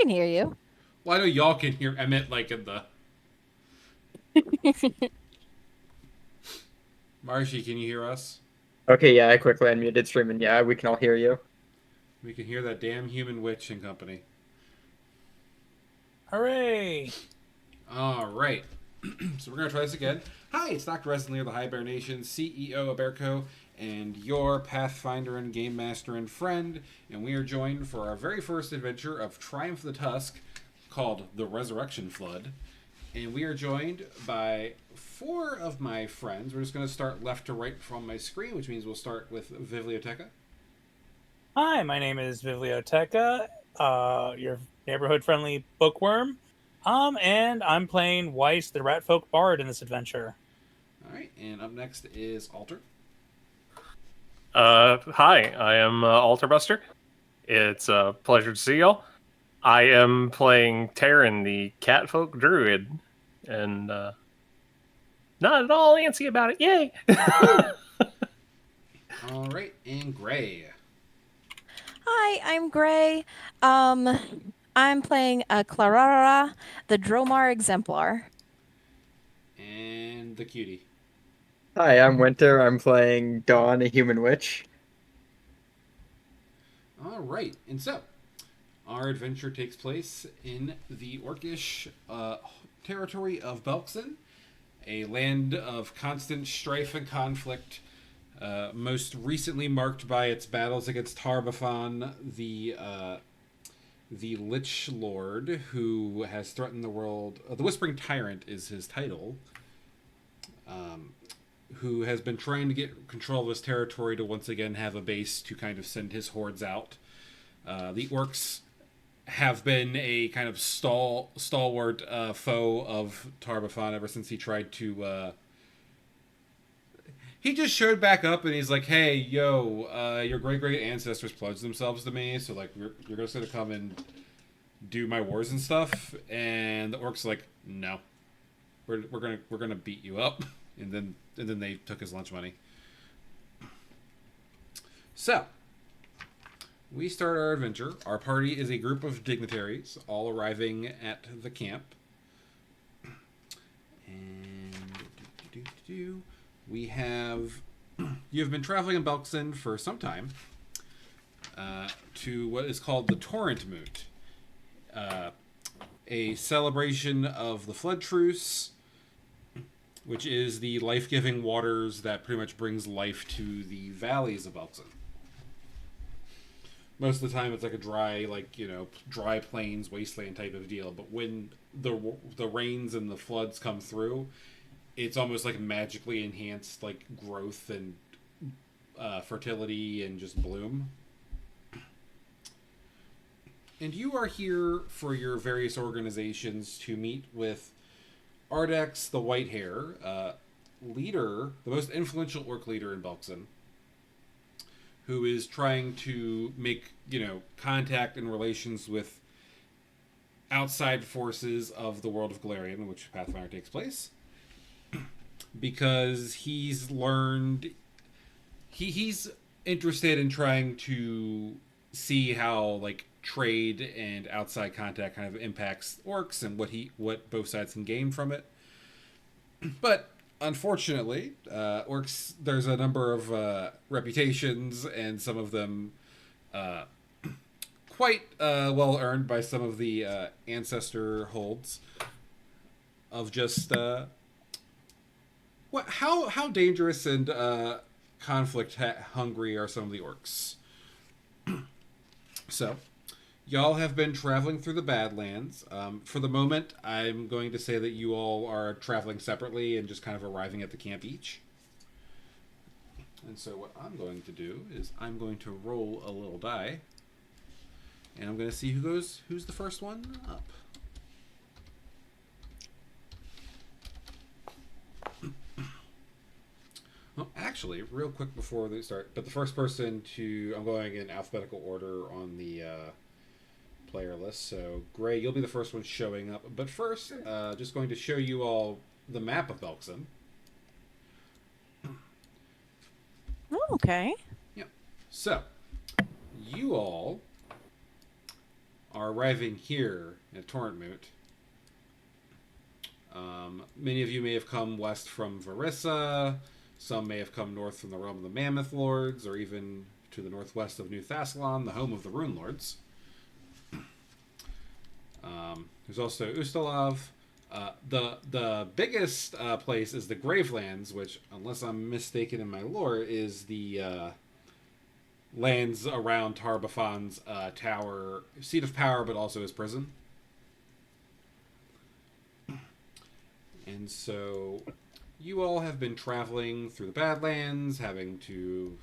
can hear you. Well, I know y'all can hear Emmett like in the. Marshy, can you hear us? Okay, yeah, I quickly unmuted stream, and yeah, we can all hear you. We can hear that damn human witch and company. Hooray! All right. So we're going to try this again. Hi, it's Dr. Resonlier, the High Bear Nation CEO of Bearco, and your Pathfinder and Game Master and friend. And we are joined for our very first adventure of Triumph of the Tusk called The Resurrection Flood. And we are joined by four of my friends. We're just going to start left to right from my screen, which means we'll start with Biblioteca. Hi, my name is Biblioteca, your neighborhood-friendly bookworm. And I'm playing Weiss, the Ratfolk Bard, in this adventure. All right, and up next is Alter. Hi, I am Alterbuster. It's a pleasure to see y'all. I am playing Terran, the Catfolk Druid, and not at all antsy about it. Yay! All right, and Gray. Hi, I'm Gray. I'm playing Clarara, the Dromar Exemplar. And the cutie. Hi, I'm Winter. I'm playing Dawn, a human witch. All right, and so our adventure takes place in the Orcish territory of Belkzen, a land of constant strife and conflict, most recently marked by its battles against Tarbafon, the Lich Lord, who has threatened the world. The Whispering Tyrant is his title. Who has been trying to get control of his territory to once again have a base to kind of send his hordes out. The orcs have been a kind of stalwart foe of Tarbafon ever since he tried to. He just showed back up and he's like, "Hey, yo, your great ancestors pledged themselves to me, so like you're just gonna come and do my wars and stuff." And the orcs are like, "No, we're gonna beat you up," and then they took his lunch money. So we start our adventure. Our party is a group of dignitaries, all arriving at the camp. And we have you have been traveling in Belkzen for some time to what is called the Torrent Moot, a celebration of the Flood Truce, which is the life-giving waters that pretty much brings life to the valleys of Belkzen. Most of the time, it's like a dry, dry plains, wasteland type of deal. But when the rains and the floods come through, it's almost like magically enhanced, like growth and fertility and just bloom. And you are here for your various organizations to meet with Ardex, the White Hair, leader, the most influential orc leader in Belkzen, who is trying to make, contact and relations with outside forces of the world of Galarian, in which Pathfinder takes place, because he's learned he's interested in trying to see how like trade and outside contact kind of impacts orcs and what both sides can gain from it. But unfortunately, orcs, there's a number of reputations, and some of them quite well earned by some of the ancestor holds of just how dangerous and conflict hungry are some of the orcs. So y'all have been traveling through the Badlands. For the moment, I'm going to say that you all are traveling separately and just kind of arriving at the camp each. And so what I'm going to do is I'm going to roll a little die. And I'm going to see who's the first one up. Well, actually, real quick before they start, but the first person I'm going in alphabetical order on the player list. So, Gray, you'll be the first one showing up. But first, just going to show you all the map of Belkzen. Oh, okay. Yeah. So, you all are arriving here at Torrentmoot. Many of you may have come west from Varissa. Some may have come north from the realm of the Mammoth Lords, or even to the northwest of New Thassalon, the home of the Rune Lords. There's also Ustalav. The biggest place is the Gravelands, which, unless I'm mistaken in my lore, is the lands around Tarbafan's tower, seat of power, but also his prison. And so you all have been traveling through the Badlands, having to...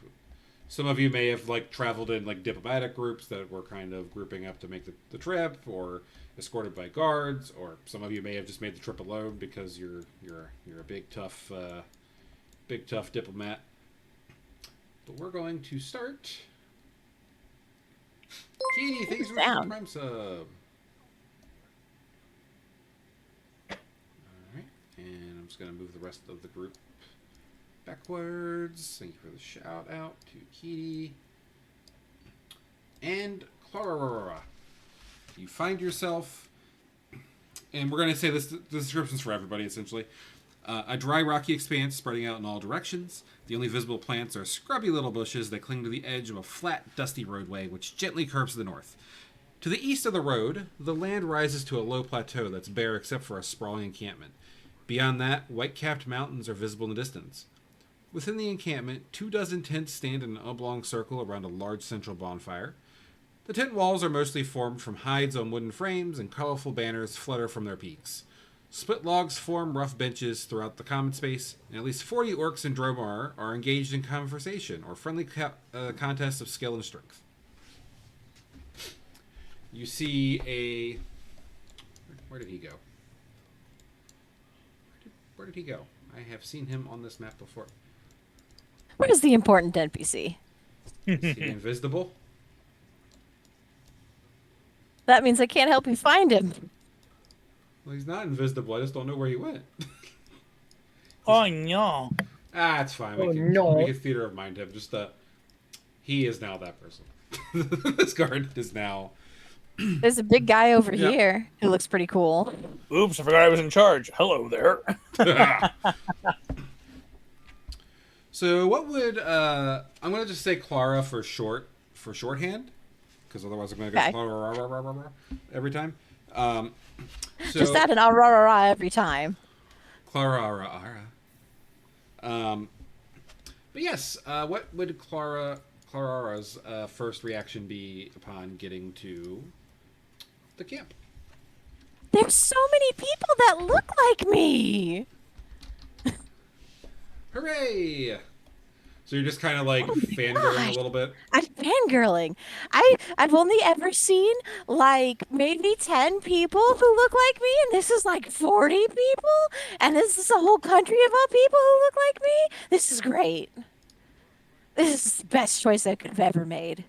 Some of you may have traveled in diplomatic groups that were kind of grouping up to make the trip, or escorted by guards, or some of you may have just made the trip alone because you're a big tough diplomat. But we're going to start. Katie, thanks for the Prime sub. Alright, and I'm just going to move the rest of the group backwards. Thank you for the shout out to Katie. And Clara. You find yourself, and we're going to say this, the description's for everybody, essentially. A dry, rocky expanse spreading out in all directions. The only visible plants are scrubby little bushes that cling to the edge of a flat, dusty roadway which gently curves to the north. To the east of the road, the land rises to a low plateau that's bare except for a sprawling encampment. Beyond that, white-capped mountains are visible in the distance. Within the encampment, 24 tents stand in an oblong circle around a large central bonfire. The tent walls are mostly formed from hides on wooden frames, and colorful banners flutter from their peaks. Split logs form rough benches throughout the common space, and at least 40 orcs and Dromar are engaged in conversation or friendly contests of skill and strength. You see a... Where did he go? Where did he go? I have seen him on this map before. Where's the important NPC? Is he invisible? That means I can't help you find him. Well, he's not invisible. I just don't know where he went. Oh no. It's fine. Oh, no. We can theater of mind him. Just he is now that person. This guard is now. There's a big guy over Yep. here who looks pretty cool. Oops, I forgot I was in charge. Hello there. So what would I'm gonna just say Clara for shorthand, because otherwise I'm gonna go Okay. Clara every time. So Just add an "ah-rah-rah-rah" every time. Clara. But yes, what would Clara's first reaction be upon getting to the camp? There's so many people that look like me. Hooray! So you're just kind of fangirling gosh. a little bit. I'm fangirling. I've only ever seen maybe 10 people who look like me, and this is 40 people, and this is a whole country of all people who look like me. This is great. This is the best choice I could have ever made.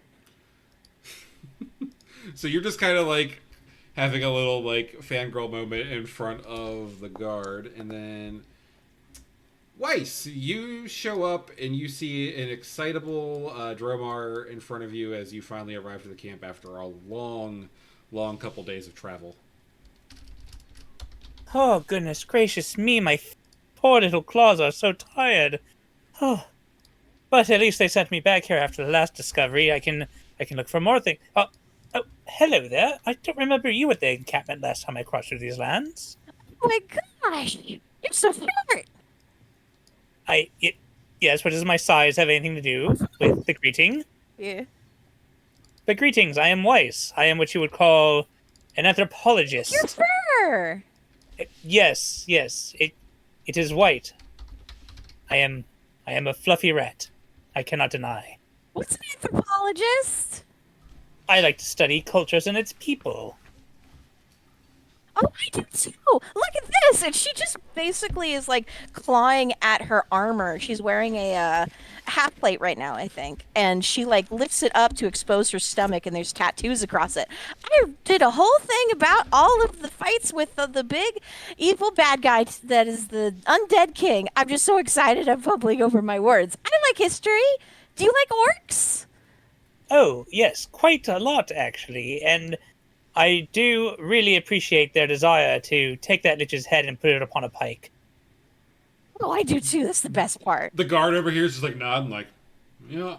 So you're just kind of having a little fangirl moment in front of the guard, and then Weiss, you show up and you see an excitable Dromar in front of you as you finally arrive to the camp after a long couple days of travel. Oh, goodness gracious me, my poor little claws are so tired. Oh. But at least they sent me back here after the last discovery. I can look for more things. Oh, hello there. I don't remember you at the encampment last time I crossed through these lands. Oh my gosh, you're so short. Yes, but does my size have anything to do with the greeting? Yeah. But greetings, I am Weiss. I am what you would call an anthropologist. Your fur. Yes, it is white. I am a fluffy rat. I cannot deny. What's an anthropologist? I like to study cultures and its people. Oh, I do too. Look at this. And she just basically is clawing at her armor. She's wearing a half plate right now, I think. And she lifts it up to expose her stomach, and there's tattoos across it. I did a whole thing about all of the fights with the big evil bad guy that is the undead king. I'm just so excited I'm bubbling over my words. I like history. Do you like orcs? Oh, yes, quite a lot, actually. And I do really appreciate their desire to take that lich's head and put it upon a pike. Oh, I do too. That's the best part. The guard over here is just like nodding, like, yeah,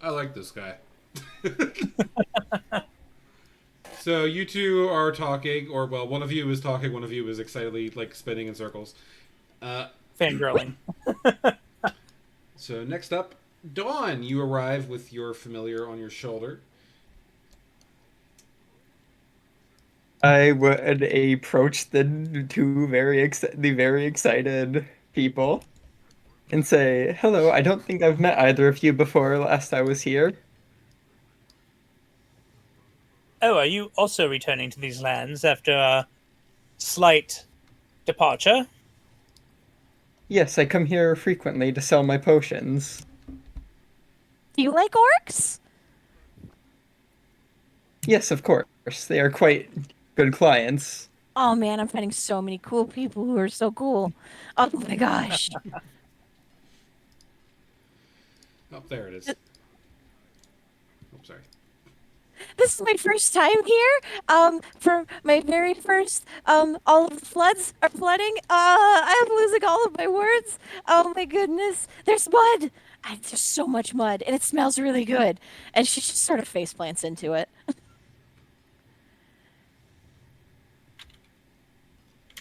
I like this guy. So you two are talking, or well, one of you is talking, one of you is excitedly like spinning in circles. Fangirling. So next up, Dawn, you arrive with your familiar on your shoulder. I would approach the the very excited people and say, "Hello, I don't think I've met either of you before last I was here." Oh, are you also returning to these lands after a slight departure? Yes, I come here frequently to sell my potions. Do you like orcs? Yes, of course. They are quite good clients. Oh man, I'm finding so many cool people who are so cool. Oh my gosh. Oh, there it is. Oh, sorry. This is my first time here. For my very first, all of the floods are flooding. I'm losing all of my words. Oh my goodness. There's mud. There's so much mud, and it smells really good. And she just sort of face plants into it.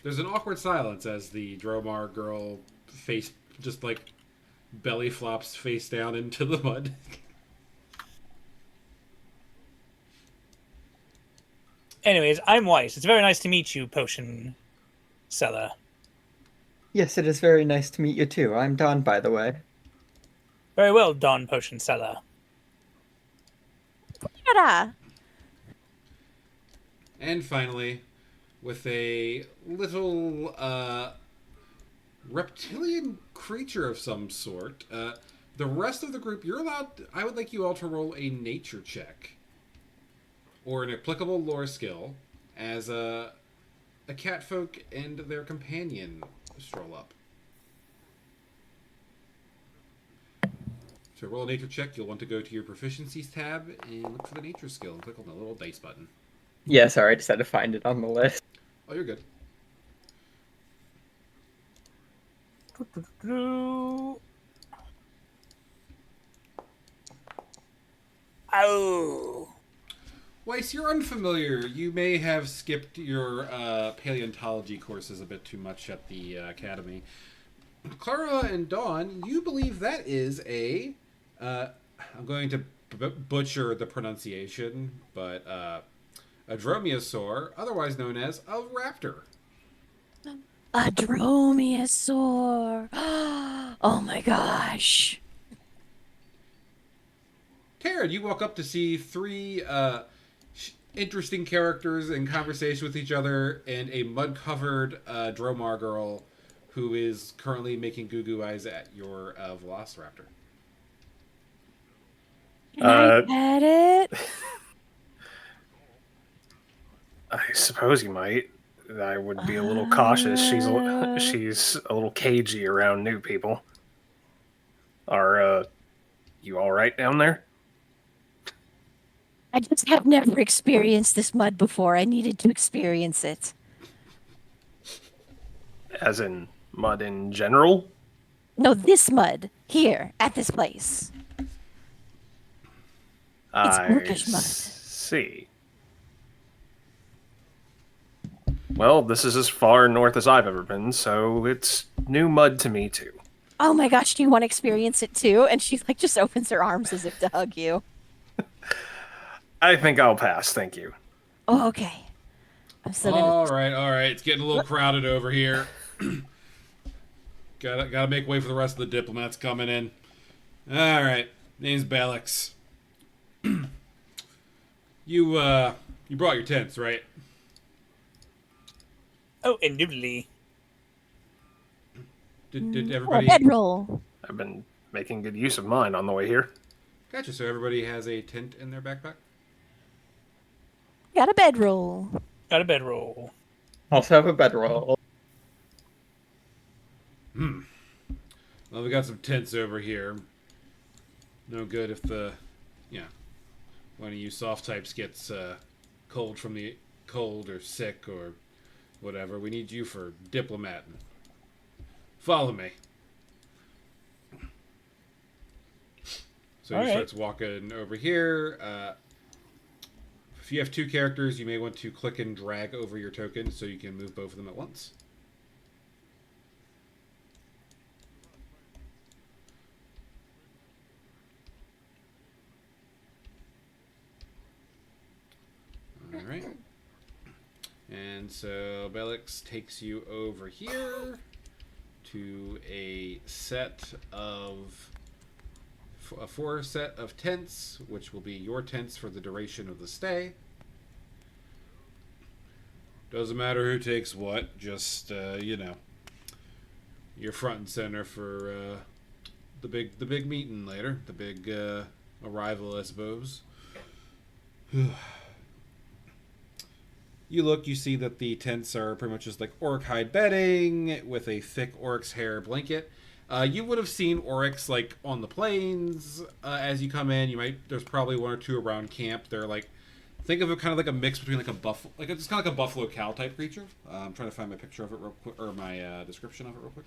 There's an awkward silence as the Dromar girl face just like belly flops face down into the mud. Anyways, I'm Weiss. It's very nice to meet you, potion seller. Yes, it is very nice to meet you too. I'm Don, by the way. Very well done, potion seller. Ta-da. And finally, with a little reptilian creature of some sort, the rest of the group, you're allowed. I would like you all to roll a nature check or an applicable lore skill as a catfolk and their companion stroll up. So roll a nature check. You'll want to go to your proficiencies tab and look for the nature skill and click on the little dice button. Yeah, sorry, I just had to find it on the list. Oh, you're good. Oh. Weiss, you're unfamiliar. You may have skipped your paleontology courses a bit too much at the academy. Clara and Dawn, you believe that is I'm going to butcher the pronunciation, but a dromaeosaur, otherwise known as a raptor. A dromaeosaur. Oh my gosh. Taryn, you walk up to see three interesting characters in conversation with each other and a mud-covered Dromar girl who is currently making goo-goo eyes at your Velociraptor. Can I pet it? I suppose you might. I would be a little cautious. She's a little cagey around new people. Are you all right down there? I just have never experienced this mud before. I needed to experience it. As in mud in general? No, this mud here at this place. It's orcish mud. See. Well, this is as far north as I've ever been, so it's new mud to me too. Oh my gosh, do you want to experience it too? And she like just opens her arms as if to hug you. I think I'll pass, thank you. Oh, okay. I'm still All gonna... right. It's getting a little crowded over here. Gotta make way for the rest of the diplomats coming in. All right. Name's Bellix. You brought your tents, right? Oh, indubitably. Did Oh, everybody? bedroll. I've been making good use of mine on the way here. Gotcha. So everybody has a tent in their backpack. Got a bedroll. Got a bedroll. Also have a bedroll. Well, we got some tents over here. No good if one of you soft types gets cold from the cold or sick or whatever. We need you for diplomating. Follow me. So All he right. starts walking over here. If you have two characters, you may want to click and drag over your token so you can move both of them at once. Alright. And so Bellix takes you over here to a four set of tents, which will be your tents for the duration of the stay. Doesn't matter who takes what, just you're front and center for the big meeting later, the big arrival, I suppose. You see that the tents are pretty much just like orc hide bedding with a thick oryx hair blanket. You would have seen oryx like on the plains as you come in. There's probably one or two around camp. They're like, think of it kind of like a mix between like a buffalo, like it's kind of like a buffalo cow type creature. I'm trying to find my picture of it real quick, or my description of it real quick.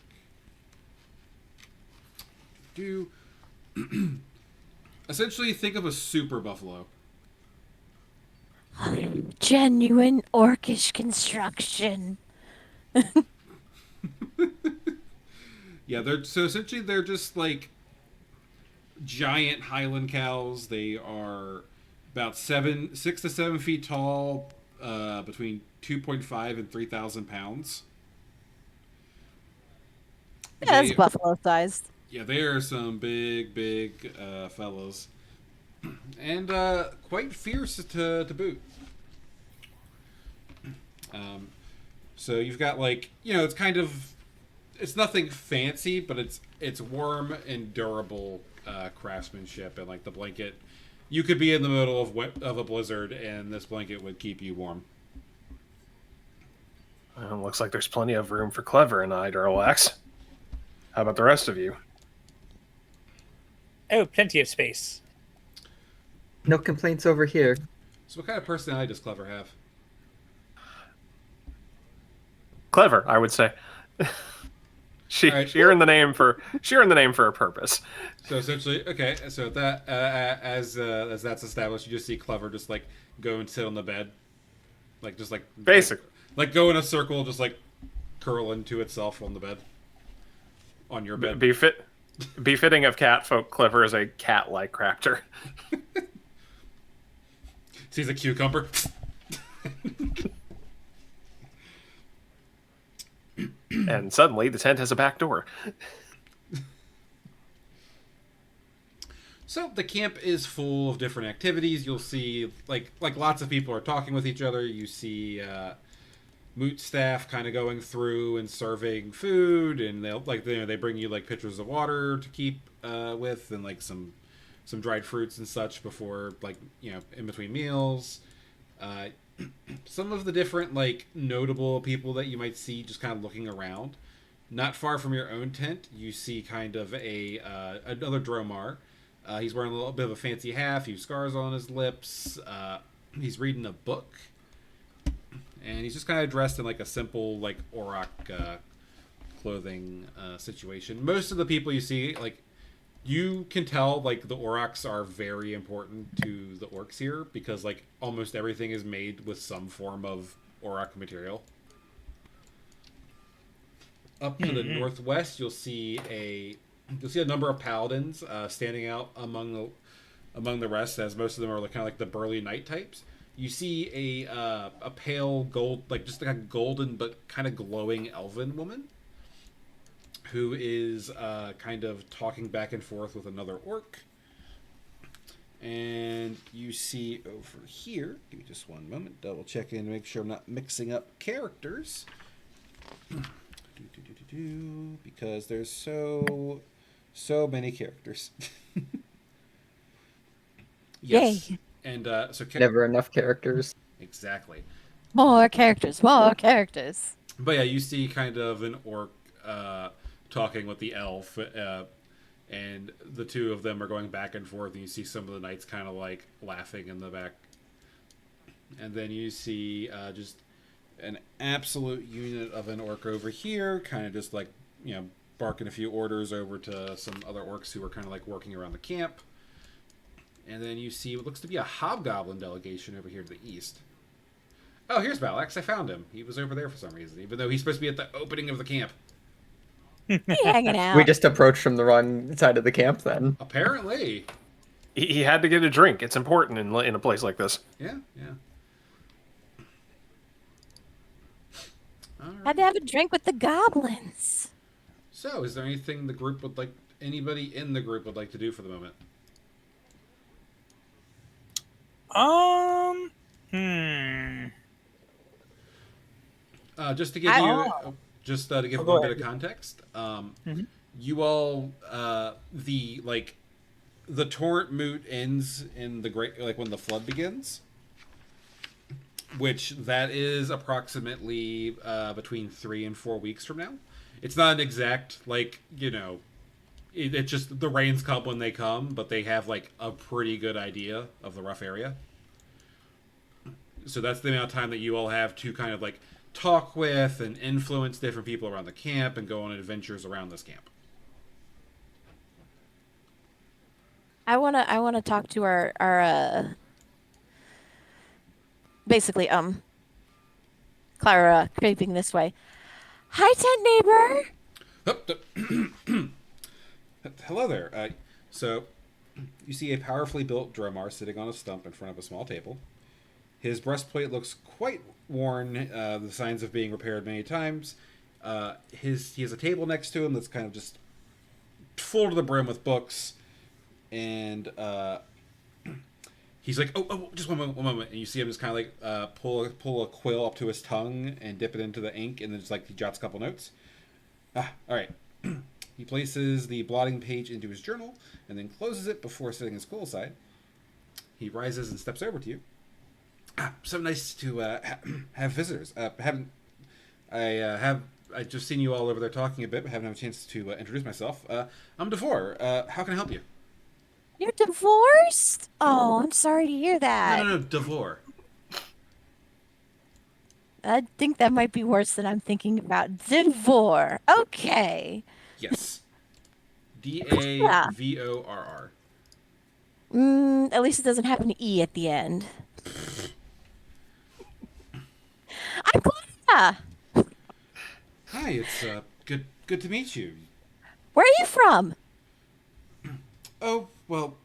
Essentially think of a super buffalo. Genuine orcish construction. Yeah, they're just like giant Highland cows. They are about 6 to 7 feet tall, between 2.5 and 3,000 pounds. Yeah, it's They buffalo sized. Yeah, they are some big fellows, and quite fierce to boot. So you've got like it's nothing fancy, but it's warm and durable craftsmanship, and like the blanket, you could be in the middle of a blizzard, and this blanket would keep you warm. Well, looks like there's plenty of room for Clever and I to relax. How about the rest of you? Oh, plenty of space. No complaints over here. So what kind of personality does Clever have? Clever, I would say. She All right. she earned the name for a purpose. So essentially, okay. So that as that's established, you just see Clever just like go and sit on the bed, like just like Basic. like go in a circle, just like curl into itself on the bed, on your bed. Befitting of cat folk, Clever is a cat-like crafter. Sees a cucumber. And suddenly the tent has a back door. So the camp is full of different activities. You'll see like lots of people are talking with each other. You see moot staff kind of going through and serving food, and they bring you like pitchers of water to keep with, and like some dried fruits and such before in between meals. Some of the different like notable people that you might see just kind of looking around. Not far from your own tent, you see kind of another Dromar. He's wearing a little bit of a fancy hat, a few scars on his lips. He's reading a book, and he's just kind of dressed in like a simple like Auroch clothing situation. Most of the people you see, like, you can tell like the Aurochs are very important to the orcs here, because like almost everything is made with some form of Auroch material. Up to the northwest, you'll see a number of paladins standing out among the rest, as most of them are like, kind of like the burly knight types. You see a pale gold, like just like a golden but kind of glowing elven woman who is kind of talking back and forth with another orc. And you see over here, give me just one moment, double check in to make sure I'm not mixing up characters. Because there's so many characters. Yes. Yay. And Never enough characters. exactly. More characters, more characters. But yeah, you see kind of an orc talking with the elf, and the two of them are going back and forth, and you see some of the knights kind of like laughing in the back. And then you see just an absolute unit of an orc over here, kind of just like, barking a few orders over to some other orcs who are kind of like working around the camp. And then you see what looks to be a hobgoblin delegation over here to the east. Oh, here's Balax. I found him. He was over there for some reason, even though he's supposed to be at the opening of the camp. He hanging We out. just approached from the wrong side of the camp then. Apparently. He had to get a drink. It's important in a place like this. Yeah, yeah. All right. Had to have a drink with the goblins. So, is there anything the group would like, anybody in the group would like to do for the moment? Um. Hmm. Just to give I- you, just to give Oh, a go little bit ahead. of context, Mhm. you all, the torrent moot ends in the great, like when the flood begins, which that is approximately between 3 and 4 weeks from now. It's not an exact it's just the rains come when they come, but they have like a pretty good idea of the rough area. So that's the amount of time that you all have to kind of like talk with and influence different people around the camp and go on adventures around this camp. I wanna talk to our basically Clara creeping this way. Hi, tent neighbor. Hello there. So you see a powerfully built Dromar sitting on a stump in front of a small table. His breastplate looks quite worn, the signs of being repaired many times. He has a table next to him that's kind of just full to the brim with books, and he's like, "Oh, just one moment," and you see him just kind of like pull a quill up to his tongue and dip it into the ink, and then just like he jots a couple notes. All right. He places the blotting page into his journal and then closes it before setting his quill aside. He rises and steps over to you. So nice to have visitors. Haven't I just seen you all over there talking a bit, but haven't had a chance to introduce myself. I'm Devore. How can I help you? You're divorced? Oh, I'm sorry to hear that. No, Devore. I think that might be worse than I'm thinking about. Divorce. Okay. Yes. Yeah. Davorr. At least it doesn't have an E at the end. I'm Clara. Hi, it's good to meet you. Where are you from? Oh, well,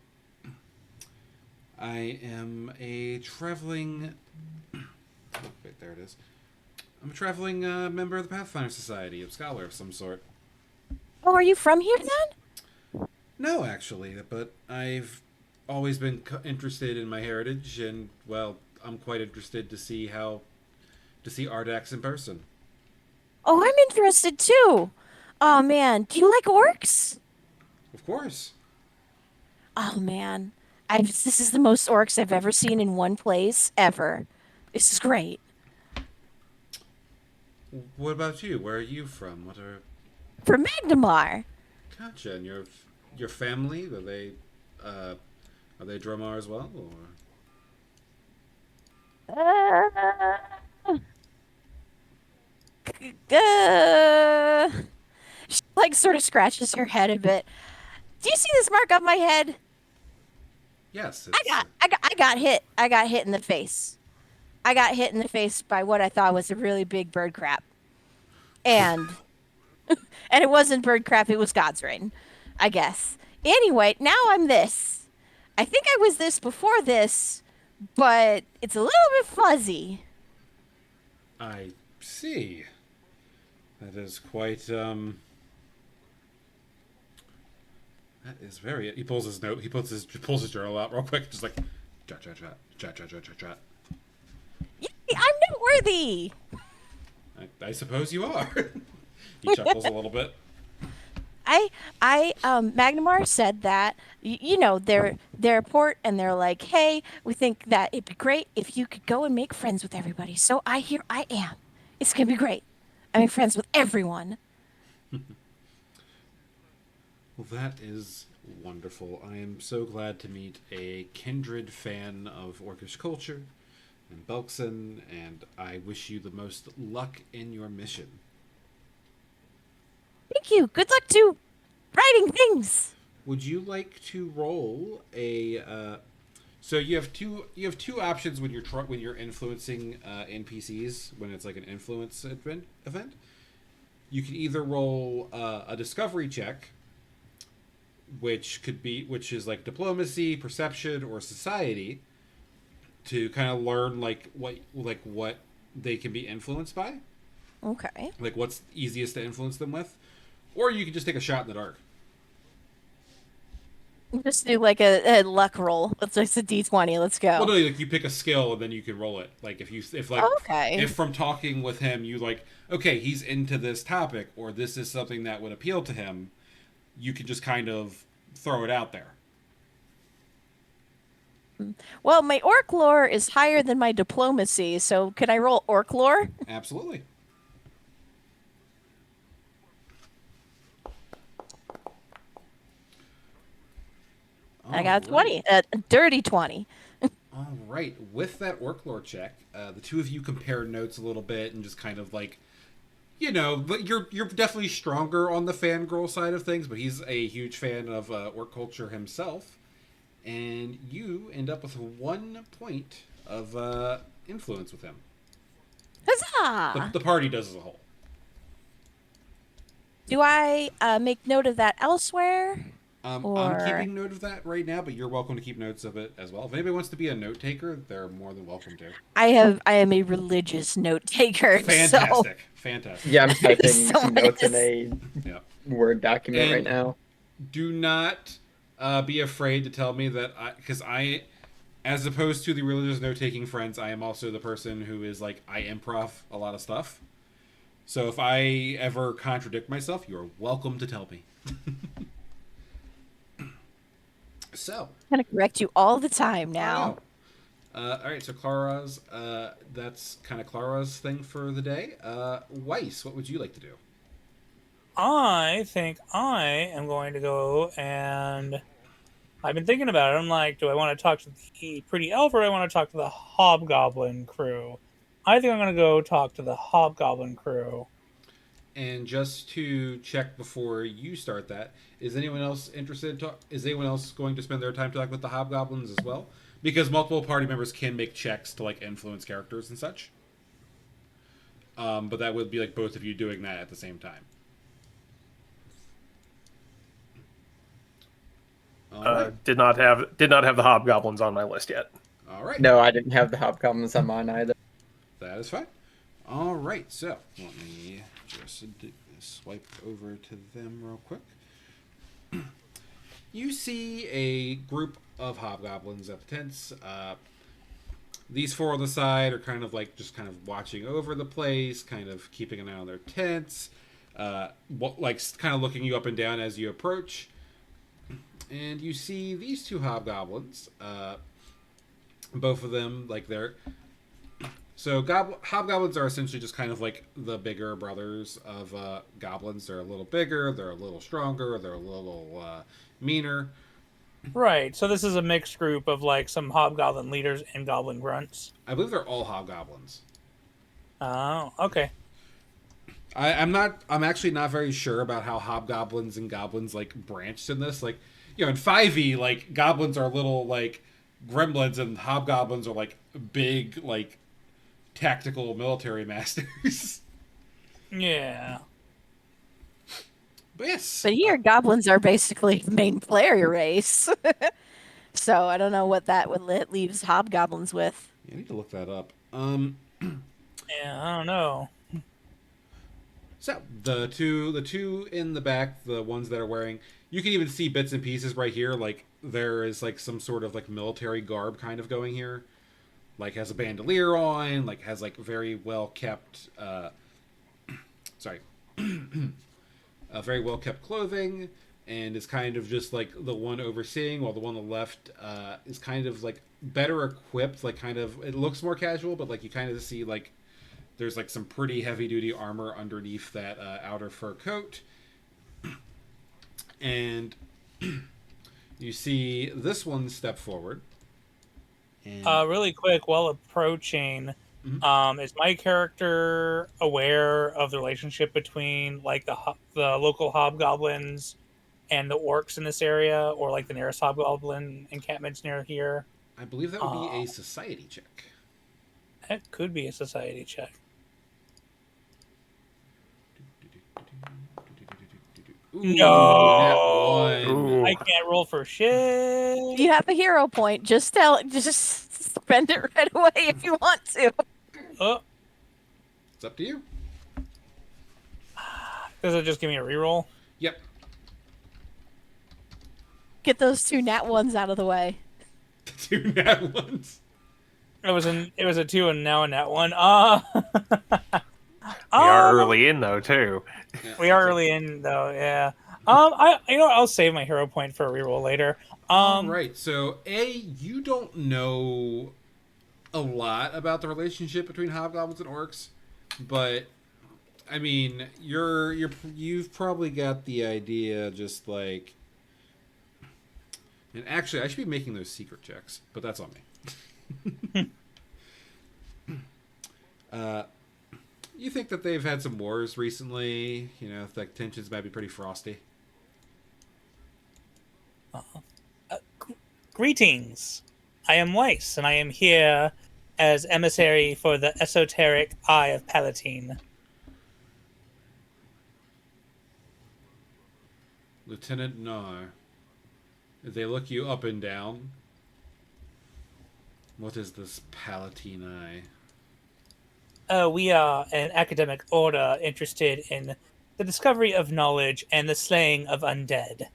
I am a traveling. Wait, there it is. I'm a traveling member of the Pathfinder Society, a scholar of some sort. Oh, are you from here then? No, actually, but I've always been interested in my heritage, and well, I'm quite interested to see Ardax in person. Oh, I'm interested too. Oh man, do you like orcs? Of course. Oh man, this is the most orcs I've ever seen in one place ever. This is great. What about you? Where are you from? What are From Magnamar. Gotcha? And your family? Uh, are they Dromar as well, or? Uh, uh, she like sort of scratches her head a bit. Do you see this mark on my head? Yes, I it's. got, I got, I got hit. I got hit in the face. I got hit in the face by what I thought was a really big bird crap, and and it wasn't bird crap. It was God's rain, I guess. Anyway, now I'm this. I think I was this before this, but it's a little bit fuzzy. I see. That is quite. That is very. He pulls his note. He pulls his journal out real quick, just like, jot jot jot jot jot jot jot jot. Yay, I'm noteworthy. I suppose you are. He chuckles a little bit. Magnamar said that they're a port, and they're like, hey, we think that it'd be great if you could go and make friends with everybody. So here I am. It's gonna be great. I make friends with everyone. Well, that is wonderful. I am so glad to meet a kindred fan of Orcish culture. and Belkson, and I wish you the most luck in your mission. Thank you. Good luck to writing things. Would you like to roll a? So you have two options when when you're influencing NPCs when it's like an influence event. You can either roll a discovery check, which is like diplomacy, perception, or society, to kind of learn what they can be influenced by, Okay. like what's easiest to influence them with, or you can just take a shot in the dark. Just do like a luck roll. It's just a D20. Let's Well, go. no, like you pick a skill and then you can roll it. Like Okay. if from talking with him you like, okay, he's into this topic or this is something that would appeal to him, you can just kind of throw it out there. Well, my orc lore is higher than my diplomacy, so can I roll orc lore? Absolutely. I All got a right. 20, a dirty 20. All right. With that orc lore check, the two of you compare notes a little bit and just kind of like, but you're definitely stronger on the fangirl side of things, but he's a huge fan of orc culture himself, and you end up with 1 point of influence with him. Huzzah! The party does as a whole. Do I make note of that elsewhere? I'm Or keeping note of that right now, but you're welcome to keep notes of it as well. If anybody wants to be a note taker, they're more than welcome to. I am a religious note taker, so Fantastic, fantastic. Yeah, I'm typing some someone notes in is. a Yeah, Word document right and now. do not be afraid to tell me that because as opposed to the religious note taking friends, I am also the person who is like I improv a lot of stuff. So if I ever contradict myself, you're welcome to tell me. So I'm gonna correct you all the time I now. know. All right, so Clara's that's kind of Clara's thing for the day. Weiss, what would you like to do? I think I am going to go and I've been thinking about it. I'm like, do I want to talk to the pretty elf or do I want to talk to the hobgoblin crew? I think I'm going to go talk to the hobgoblin crew. And just to check before you start that, is anyone else interested? Is anyone else going to spend their time talking with the hobgoblins as well? Because multiple party members can make checks to like influence characters and such. But that would be like both of you doing that at the same time. All right. Did not have the hobgoblins on my list yet. All right. No, I didn't have the hobgoblins on mine either. That is fine. All right. So let me just swipe over to them real quick. You see a group of hobgoblins at the tents. These four on the side are kind of like just kind of watching over the place, kind of keeping an eye on their tents, like kind of looking you up and down as you approach. And you see these two hobgoblins. Both of them, like they're hobgoblins are essentially just kind of like the bigger brothers of goblins. They're a little bigger, they're a little stronger, they're a little meaner. Right. So this is a mixed group of like some hobgoblin leaders and goblin grunts. I believe they're all hobgoblins. Oh, okay. I'm not. I'm actually not very sure about how hobgoblins and goblins like branched in this. Like, in 5e, like goblins are little like gremlins, and hobgoblins are like big like tactical military masters. Yeah. But yes, But here, goblins are basically the main player race. So I don't know what that would leaves hobgoblins with. I need to look that up. Yeah, I don't know. So the two in the back, the ones that are wearing, you can even see bits and pieces right here. Like there is like some sort of like military garb kind of going here. Like has a bandolier on. Like has like very well kept. Sorry, very well kept clothing, and is kind of just like the one overseeing, while the one on the left is kind of like better equipped. Like kind of it looks more casual, but like you kind of see like there's like some pretty heavy duty armor underneath that outer fur coat. And you see this one step forward. And Really quick, while approaching, Mhm. is my character aware of the relationship between like the local hobgoblins and the orcs in this area, or like the nearest hobgoblin encampments near here? I believe that would be Uh, a society check. that could be a society check. Ooh, nat No, one. Ooh. I can't roll for shit. You have a hero point. Just spend it right away if you want to. Oh, It's up to you. does it just give me a reroll? Yep. Get those two nat ones out of the way. Two nat ones. It was a two and now a nat one. We are Um, early in though too. Yeah, we are that's early it. in though, yeah. I'll save my hero point for a reroll later. All right. So, you don't know a lot about the relationship between hobgoblins and orcs, but I mean, you've probably got the idea. Just like, and actually, I should be making those secret checks, but that's on me. uh, you think that they've had some wars recently? You know, like tensions might be pretty frosty. Greetings. I am Weiss, and I am here as emissary for the esoteric Eye of Palatine. Lieutenant Nar, they look you up and down. What is this Palatine Eye? We are an academic order interested in the discovery of knowledge and the slaying of undead.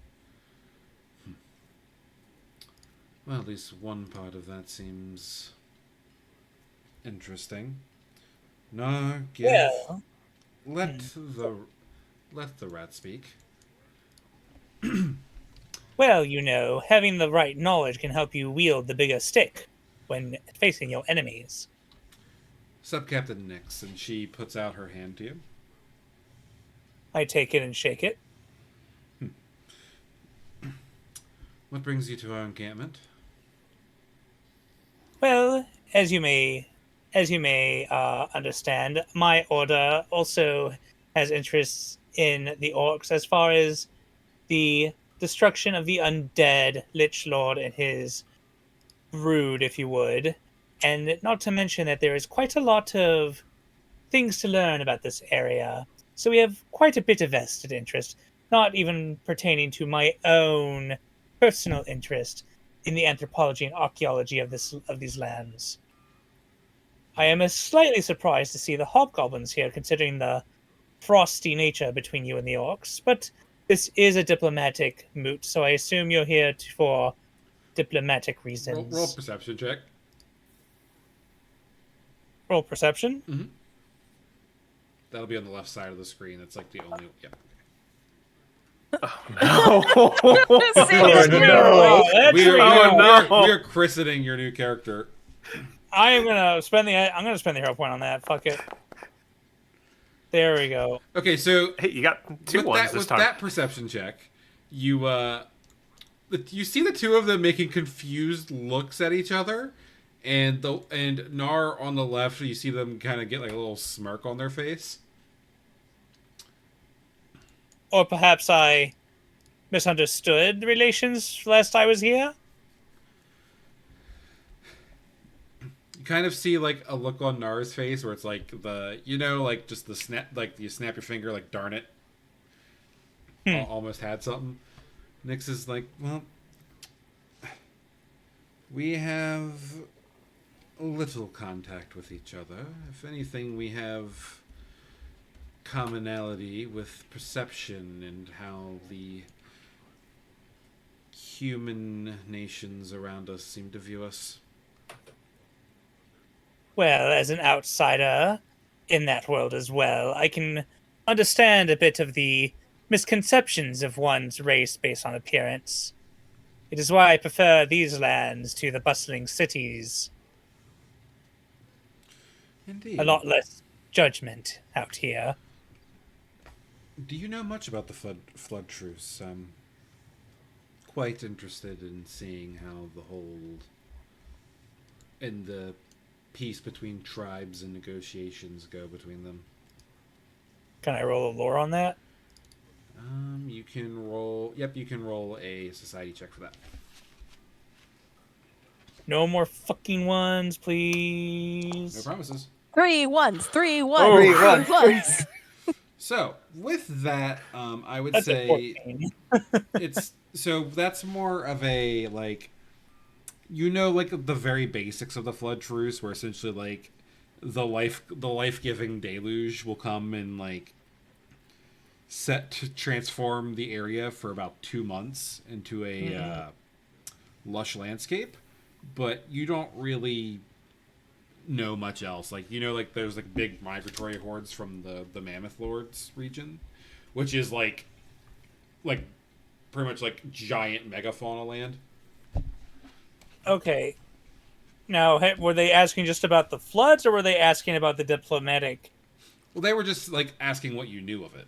Well, at least one part of that seems interesting. Nar, Well, let the let the rat speak. well, you know, having the right knowledge can help you wield the bigger stick when facing your enemies. Sub Captain Nix, and she puts out her hand to you. I take it and shake it. What brings you to our encampment? Well, as you may understand, my order also has interests in the orcs as far as the destruction of the undead Lich Lord and his brood, if you would. And not to mention that there is quite a lot of things to learn about this area. So we have quite a bit of vested interest, not even pertaining to my own personal interest in the anthropology and archaeology of these lands. I am slightly surprised to see the hobgoblins here, considering the frosty nature between you and the orcs. But this is a diplomatic moot, so I assume you're here for diplomatic Roll reasons. perception check. Roll perception. Mm-hmm. That'll be on the left side of the screen. That's like the only. Yep. No. Saves no. you. Wow, that's We are, we, real. are, no. we, are, we are christening your new character. I'm gonna spend the hero point on that. Fuck it. There we go. Okay, so Hey, you got two with ones that this with time. that perception check, you see the two of them making confused looks at each other, and Nar on the left, you see them kind of get like a little smirk on their face. Or perhaps I misunderstood the relations last I was here. You kind of see like a look on Nar's face where it's like like just the snap, like you snap your finger, like darn it, almost had something. Nyx is like, well, we have little contact with each other. If anything, we have commonality with perception and how the human nations around us seem to view us. Well, as an outsider in that world as well, I can understand a bit of the misconceptions of one's race based on appearance. It is why I prefer these lands to the bustling cities. Indeed. A lot less judgment out here. Do you know much about the flood truce? I'm quite interested in seeing how the whole and the peace between tribes and negotiations go between them. Can I roll a lore on that? You can roll. Yep, you can roll a society check for that. No more fucking ones, No please. promises. 3 1s, 3 1s, Oh. 3 3 1. 1s. So with that, I would That's a say 14. it's so that's more of a like like the very basics of the flood truce, where essentially like the life giving deluge will come and like set to transform the area for about 2 months into a lush landscape, but you don't really know much else. Like like there's like big migratory hordes from the Mammoth Lords region, which is like pretty much like giant megafauna land. Okay. Now, were they asking just about the floods, or were they asking about the diplomatic Well, they were just like asking what you knew of it.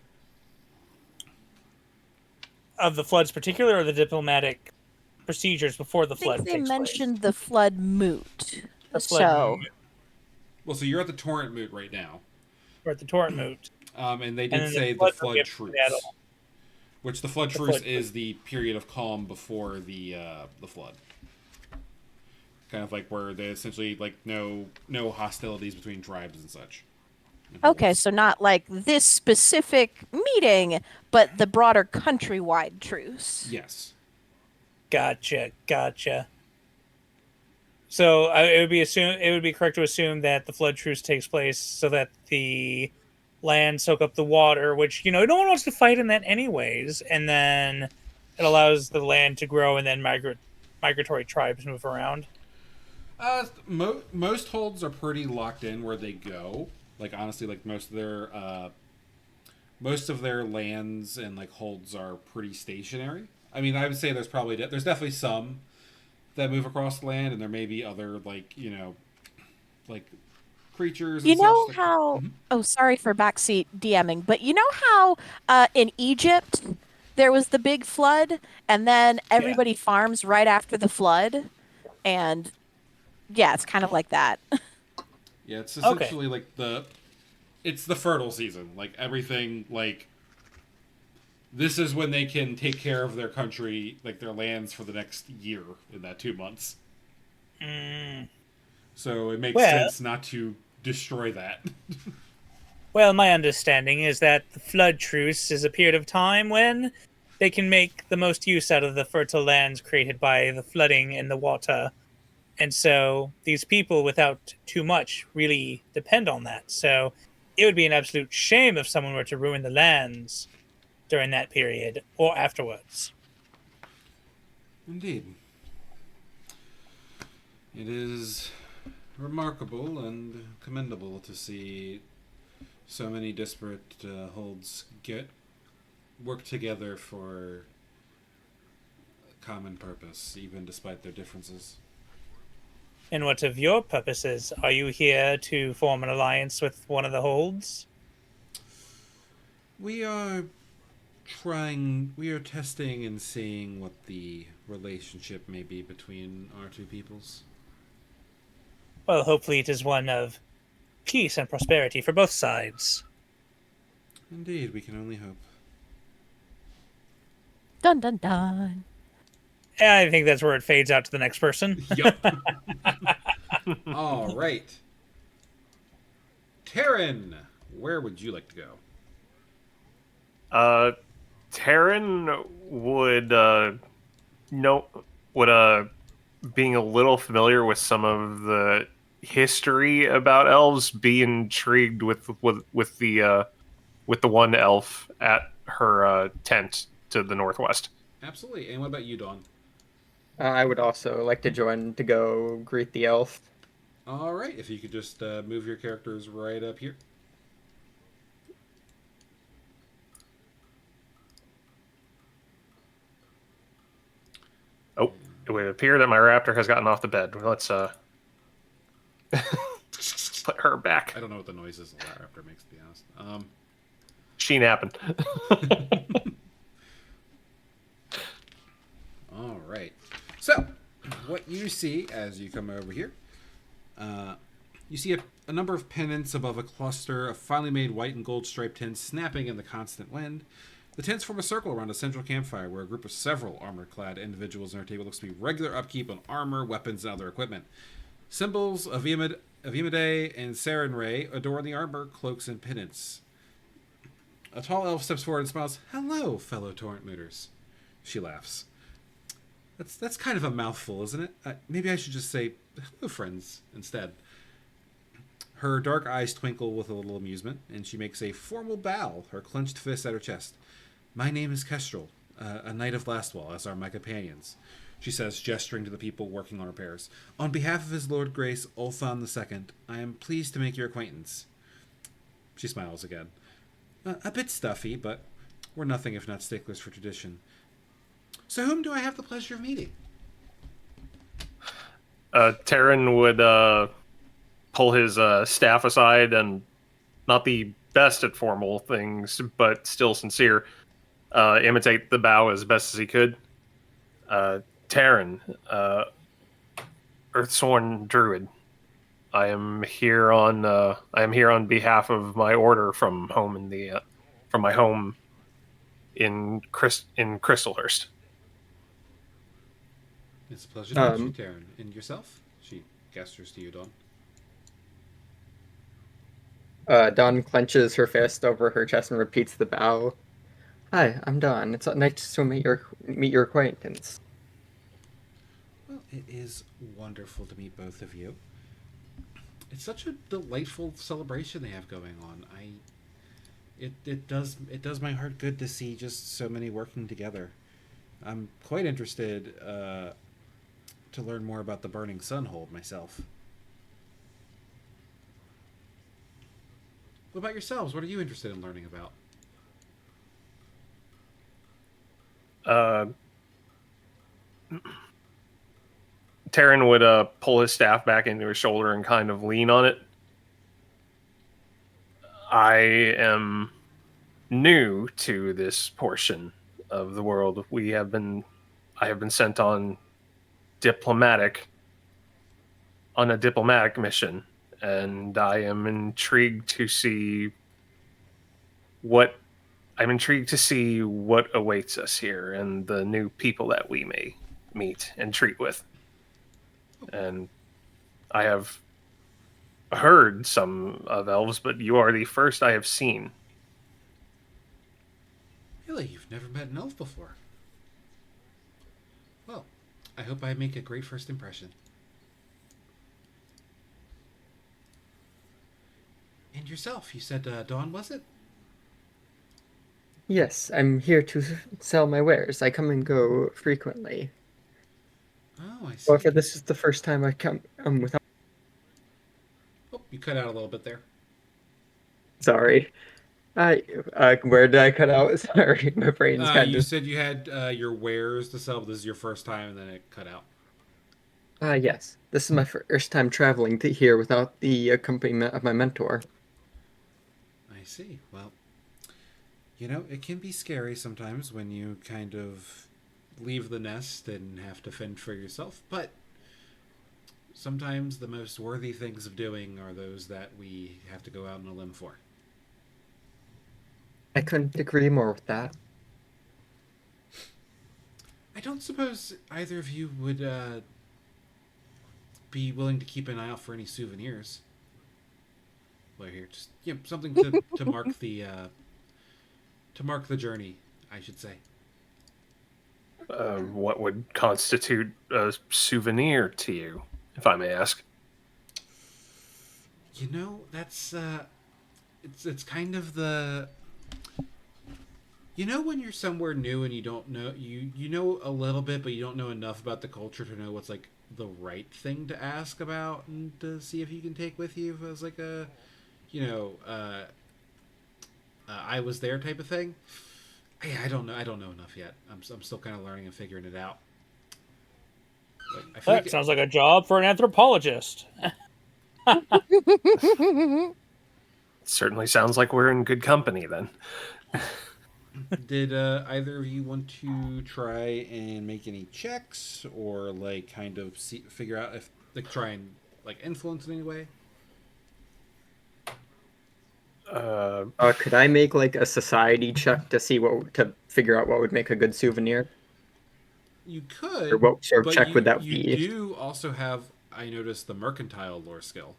of the floods, particular, or the diplomatic procedures before the I think flood they takes place? mentioned the flood moot. The flood So, Well, so you're at the torrent moot right now, or the torrent moot, and they and did then the say the flood would be flood after that truce, all. which the flood The truce flood is the period of calm before the flood. Kind of like where there's essentially like no hostilities between tribes and such. And okay, hordes. so not like this specific meeting, but the broader countrywide truce. Yes. Gotcha. So it would be correct to assume that the flood truce takes place so that the land soak up the water, which no one wants to fight in that anyways, and then it allows the land to grow, and then migratory tribes move around. Most holds are pretty locked in where they go. Like honestly, like most of their lands and like holds are pretty stationary. I mean, I would say there's definitely some that move across the land, and there may be other like like creatures and You such. know how, oh, sorry for backseat DMing, but you know how in Egypt there was the big flood and then Yeah. everybody farms right after the flood? And yeah, it's kind of like that. Yeah, it's Okay. essentially like it's the fertile season. Like everything like this is when they can take care of their country, like their lands for the next year in that 2 months. Mm. So it makes Well, sense not to destroy that. well, my understanding is that the flood truce is a period of time when they can make the most use out of the fertile lands created by the flooding and the water. And so these people, without too much, really depend on that. So it would be an absolute shame if someone were to ruin the lands during that period or afterwards. Indeed. It is remarkable and commendable to see so many disparate holds work together for a common purpose, even despite their differences. And what of your purposes? Are you here to form an alliance with one of the holds? We are we are testing and seeing what the relationship may be between our two peoples. Well, hopefully it is one of peace and prosperity for both sides. Indeed, we can only hope. Dun dun dun. And I think that's where it fades out to the next person. Yup. All right. Taryn, where would you like to go? Taryn would being a little familiar with some of the history about elves, be intrigued with the one elf at her tent to the northwest. Absolutely. And what about you, Dawn? I would also like to join to go greet the elf. All right. If you could just move your characters right up here. Oh, it would appear that my raptor has gotten off the bed. Let's put her back. I don't know what the noises the raptor makes, to be honest. She napping. All right. So, what you see as you come over here You see a number of pennants above a cluster of finely made white and gold striped tents snapping in the constant wind. The tents form a circle around a central campfire where a group of several armor-clad individuals in our table looks to be regular upkeep on armor, weapons, and other equipment. Symbols of Imade and Sarenrae adorn the armor, cloaks, and pennants. A tall elf steps forward and smiles. "Hello, fellow torrent mooters." She laughs. That's kind of a mouthful, isn't it? Maybe I should just say hello, friends, instead. Her dark eyes twinkle with a little amusement, and she makes a formal bow, her clenched fist at her chest. "My name is Kestrel, a knight of Lastwall, as are my companions," she says, gesturing to the people working on repairs. "On behalf of His Lord Grace, Ulthan II, I am pleased to make your acquaintance." She smiles again. A bit stuffy, but we're nothing if not sticklers for tradition. "So whom do I have the pleasure of meeting?" Taryn would pull his staff aside and, not the best at formal things, but still sincere, imitate the bow as best as he could. Taryn, Earthsworn Druid. I am here on behalf of my order from home from my home in Crystalhurst. "It's a pleasure to meet you, Um, Taryn. And yourself?" She gestures to you, Dawn. Dawn clenches her fist over her chest and repeats the bow. "Hi, I'm Dawn. It's nice to meet your acquaintance." "Well, it is wonderful to meet both of you. It's such a delightful celebration they have going on. It does my heart good to see just so many working together. I'm quite interested to learn more about the Burning Sunhold myself. What about yourselves? What are you interested in learning about?" Uh, Taryn would pull his staff back into his shoulder and kind of lean on it. I am new to this portion of the world. I have been sent on a diplomatic mission, and what I'm intrigued to see what awaits us here and the new people that we may meet and treat with. And I have heard some of elves, but you are the first I have seen. "Really? You've never met an elf before? Well, I hope I make a great first impression." "And yourself, you said Dawn, was it?" "Yes, I'm here to sell my wares. I come and go frequently. "Oh, I see. However, this is the first time I come without." Oh, you cut out a little bit there. Sorry. I where did I cut out? Sorry, my brain's kind You of. said you had your wares to sell, but this is your first time, and then it cut out. Yes. This is my first time traveling to here without the accompaniment of my mentor. I see. Well, it can be scary sometimes when you kind of leave the nest and have to fend for yourself, but sometimes the most worthy things of doing are those that we have to go out on a limb for. I couldn't agree more with that. I don't suppose either of you would be willing to keep an eye out for any souvenirs. Well, here, just something to mark the journey, I should say. What would constitute a souvenir to you, if I may ask? That's it's kind of the when you're somewhere new and you don't know you know a little bit, but you don't know enough about the culture to know what's like the right thing to ask about and to see if you can take with you as like a you know I was there type of thing. Yeah, I don't know enough yet. I'm still kind of learning and figuring it out. But I feel That sounds like a job for an anthropologist. Certainly sounds like we're in good company then. Did either of you want to try and make any checks or like kind of figure out if like try and like influence in any way? Could I make like a society check to see to figure out what would make a good souvenir? You Or could, what sort of but check would that you be? do also have, I noticed, the mercantile lore skill,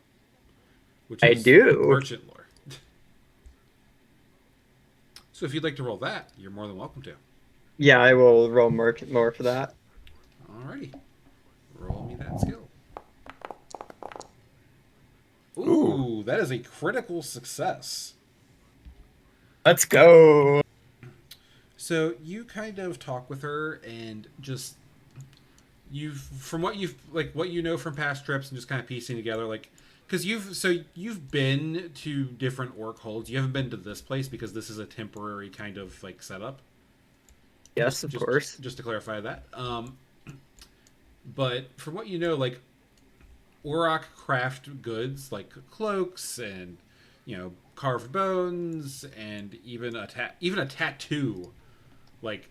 which I is do. merchant lore. So if you'd like to roll that, you're more than welcome to. Yeah, I will roll more for that. Alrighty, roll me that skill. Ooh. Ooh, that is a critical success. Let's go. So you kind of talk with her and just from what you know from past trips and just kind of piecing together like because you've been to different orc holds. You haven't been to this place because this is a temporary kind of like setup. Yes, of course. Just to clarify that. But from what you know, like Orok craft goods like cloaks and carved bones and even a tattoo. Like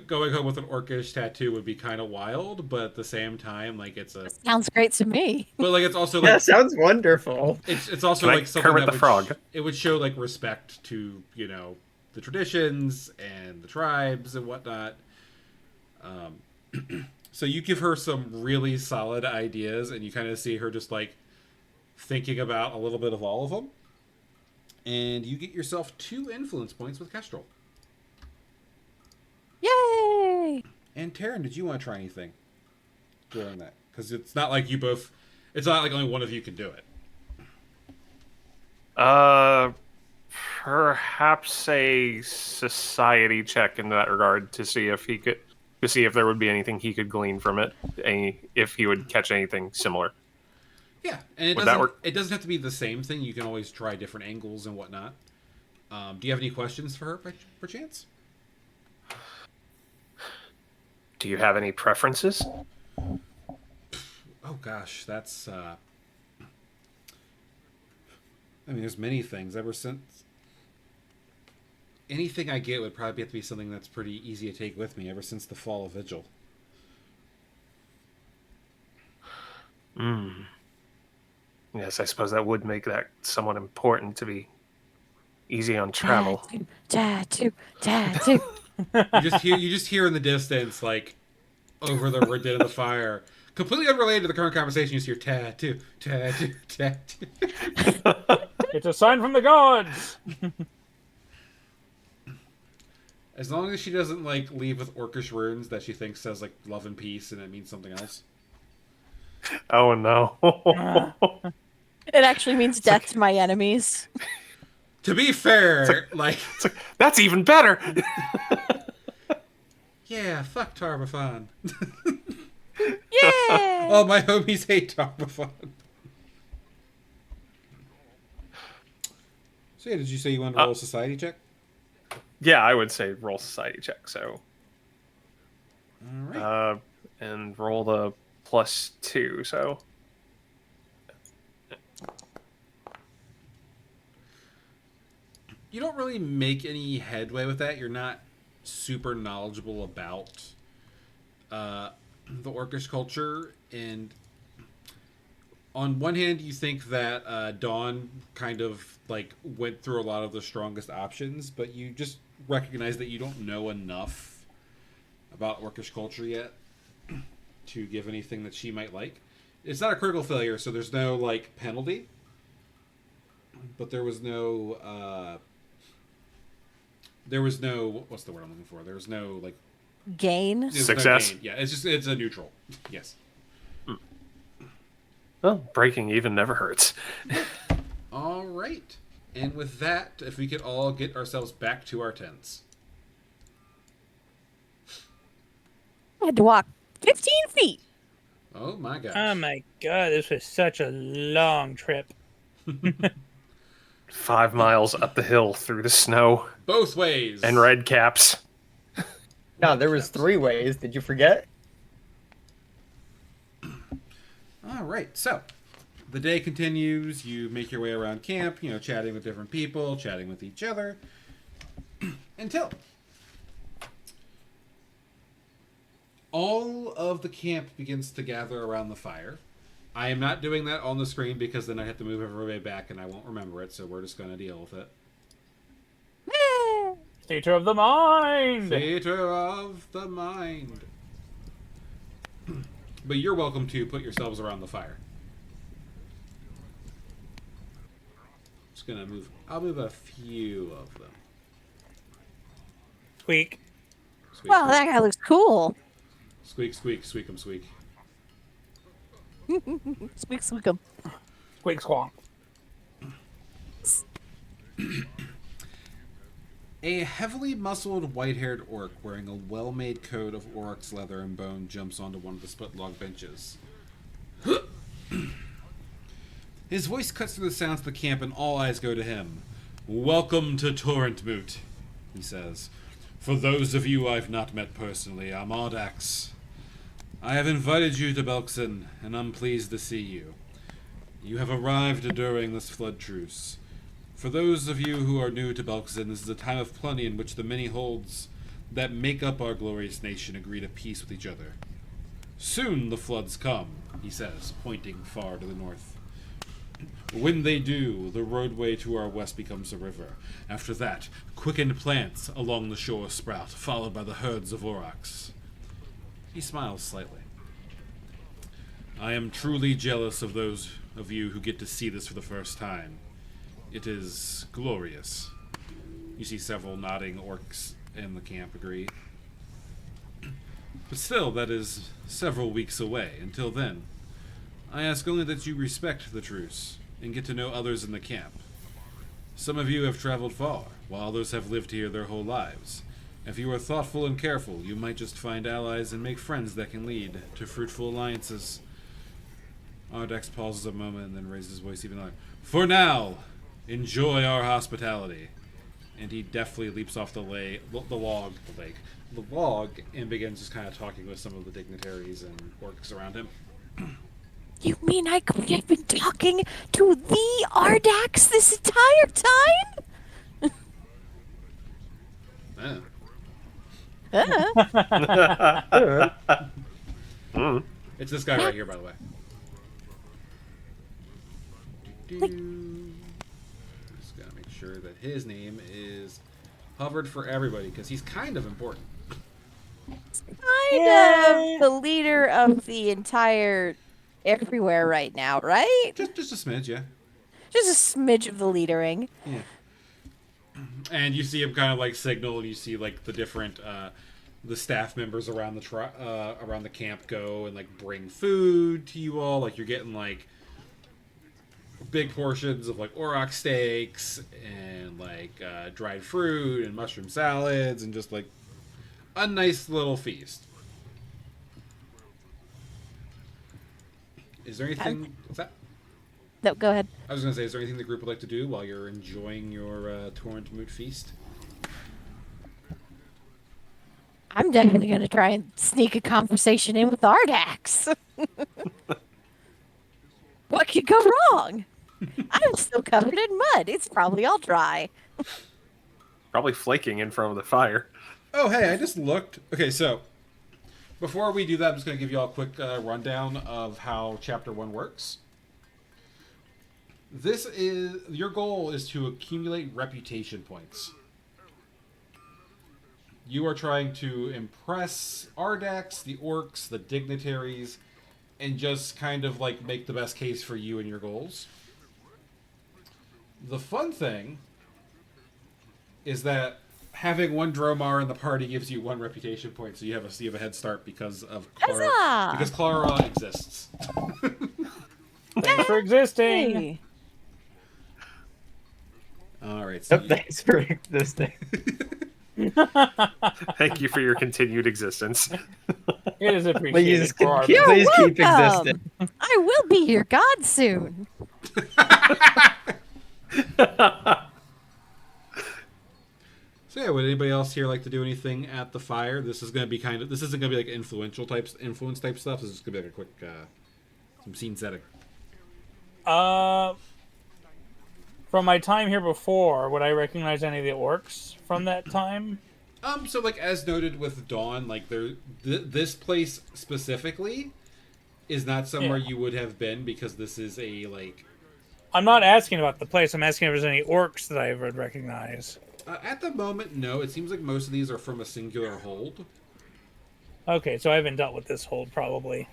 going home with an orcish tattoo would be kind of wild, but at the same time, like it's a Sounds great to me. but like it's also Yeah, like sounds wonderful. it's also Can I like something Kermit that the Frog? it would show like respect to the traditions and the tribes and whatnot. So you give her some really solid ideas, and you kind of see her just like thinking about a little bit of all of them, and you get yourself 2 influence points with Kestrel. Yay! And Taryn, did you want to try anything during that? Because it's not like you both. It's not like only one of you can do it. Uh, perhaps a society check in that regard to see if there would be anything he could glean from it, if he would catch anything similar. Yeah, and Would that work? it doesn't have to be the same thing. You can always try different angles and whatnot. Do you have any questions for her, per chance? Do you have any preferences? Oh gosh, that's. I mean, there's many things. Ever since anything I get would probably have to be something that's pretty easy to take with me. Ever since the fall of Vigil. Hmm. Yes, I suppose that would make that somewhat important to be easy on travel. Tattoo, tattoo, tattoo. You just hear in the distance, like over the red den of the fire, completely unrelated to the current conversation. You just hear tattoo, tattoo, tattoo. It's a sign from the gods. As long as she doesn't like leave with orcish runes that she thinks says like love and peace and it means something else. Oh no. It actually means death to my enemies. To be fair, like That's even better. yeah, fuck Tarbafon. Yeah! All my homies hate Tarbafon. So yeah, did you say you wanted to roll a society check? Yeah, I would say roll society check. So, All right. and roll the +2. So, You don't really make any headway with that. You're not super knowledgeable about the orcish culture, and on one hand, you think that Dawn kind of like went through a lot of the strongest options, but you just recognize that you don't know enough about orcish culture yet to give anything that she might like. It's not a critical failure, so there's no like penalty, but there was no. There was no what's the word I'm looking for? There was no like Gain. Success? Yeah, it's a neutral. Yes. well, breaking even never hurts. All right. And with that, if we could all get ourselves back to our tents. I had to walk 15 feet. Oh my gosh. Oh my god, this was such a long trip. 5 miles up the hill through the snow Both ways. and red caps. No, there was 3 ways. Did you forget? All right. So, the day continues. You make your way around camp, chatting with different people, chatting with each other, until all of the camp begins to gather around the fire, I am not doing that on the screen because then I have to move everybody back and I won't remember it, so we're just going to deal with it. Theater of the mind. Theater of the mind. But you're welcome to put yourselves around the fire. Just gonna move. I'll move a few of them. Squeak. Squeak, Wow, squeak. that guy looks cool. Squeak, squeak, squeak 'em, squeak. Squeak, squeak 'em. Squeak squawk. A heavily muscled, white-haired orc wearing a well-made coat of oryx leather and bone jumps onto one of the split log benches. His voice cuts through the sounds of the camp and all eyes go to him. "Welcome to Torrentmoot," he says. "For those of you I've not met personally, I'm Ardax. I have invited you to Belkzen, and I'm pleased to see you. You have arrived during this flood truce. For those of you who are new to Belkzen, this is a time of plenty in which the many holds that make up our glorious nation agree to peace with each other. Soon the floods come," he says, pointing far to the north. "When they do, the roadway to our west becomes a river. After that, quickened plants along the shore sprout, followed by the herds of aurochs." He smiles slightly. "I am truly jealous of those of you who get to see this for the first time. It is glorious." You see several nodding orcs in the camp agree. "But still, that is several weeks away. Until then, I ask only that you respect the truce and get to know others in the camp. Some of you have traveled far, while others have lived here their whole lives. If you are thoughtful and careful, you might just find allies and make friends that can lead to fruitful alliances." Ardax pauses a moment and then raises his voice even louder. "For now, enjoy our hospitality." And he deftly leaps off the log, and begins just kind of talking with some of the dignitaries and orcs around him. You mean I could have been talking to the Ardax this entire time? It's this guy right here, by the way. Like- Just gotta make sure that his name is hovered for everybody, because he's kind of important. Kind of the leader of the entire everywhere right now, right? Just a smidge, yeah. Just a smidge of the leadering. Yeah. And you see him kind of like signal, and you see like the different the staff members around the camp go and like bring food to you all. Like you're getting like big portions of like auroch steaks and like dried fruit and mushroom salads and just like a nice little feast. Is there anything? What's that? No, go ahead. I was going to say, is there anything the group would like to do while you're enjoying your Torrentmoot feast? I'm definitely going to try and sneak a conversation in with Ardax. What could go wrong? I'm still covered in mud. It's probably all dry. Probably flaking in front of the fire. Oh, hey, I just looked. Okay, so before we do that, I'm just going to give you all a quick rundown of how Chapter 1 works. Your goal is to accumulate reputation points. You are trying to impress Ardax, the orcs, the dignitaries, and just kind of like make the best case for you and your goals. The fun thing is that having one Dromar in the party gives you one reputation point, so you have a head start because of Clara, Huzzah! because Clara exists. Thanks for existing. Hey. All right. So Yep, thanks for existing. Thank you for your continued existence. It is appreciated Please, for our You're please keep welcome. existing. I will be your god soon. So yeah, would anybody else here like to do anything at the fire? This is going to be this isn't going to be like influence type stuff. This is going to be like a quick some scene setting. From my time here before, would I recognize any of the orcs from that time? So like as noted with Dawn, like this place specifically is not Yeah. somewhere you would have been because this is a like. I'm not asking about the place. I'm asking if there's any orcs that I would recognize. At the moment, no. It seems like most of these are from a singular hold. Okay, so I haven't dealt with this hold probably.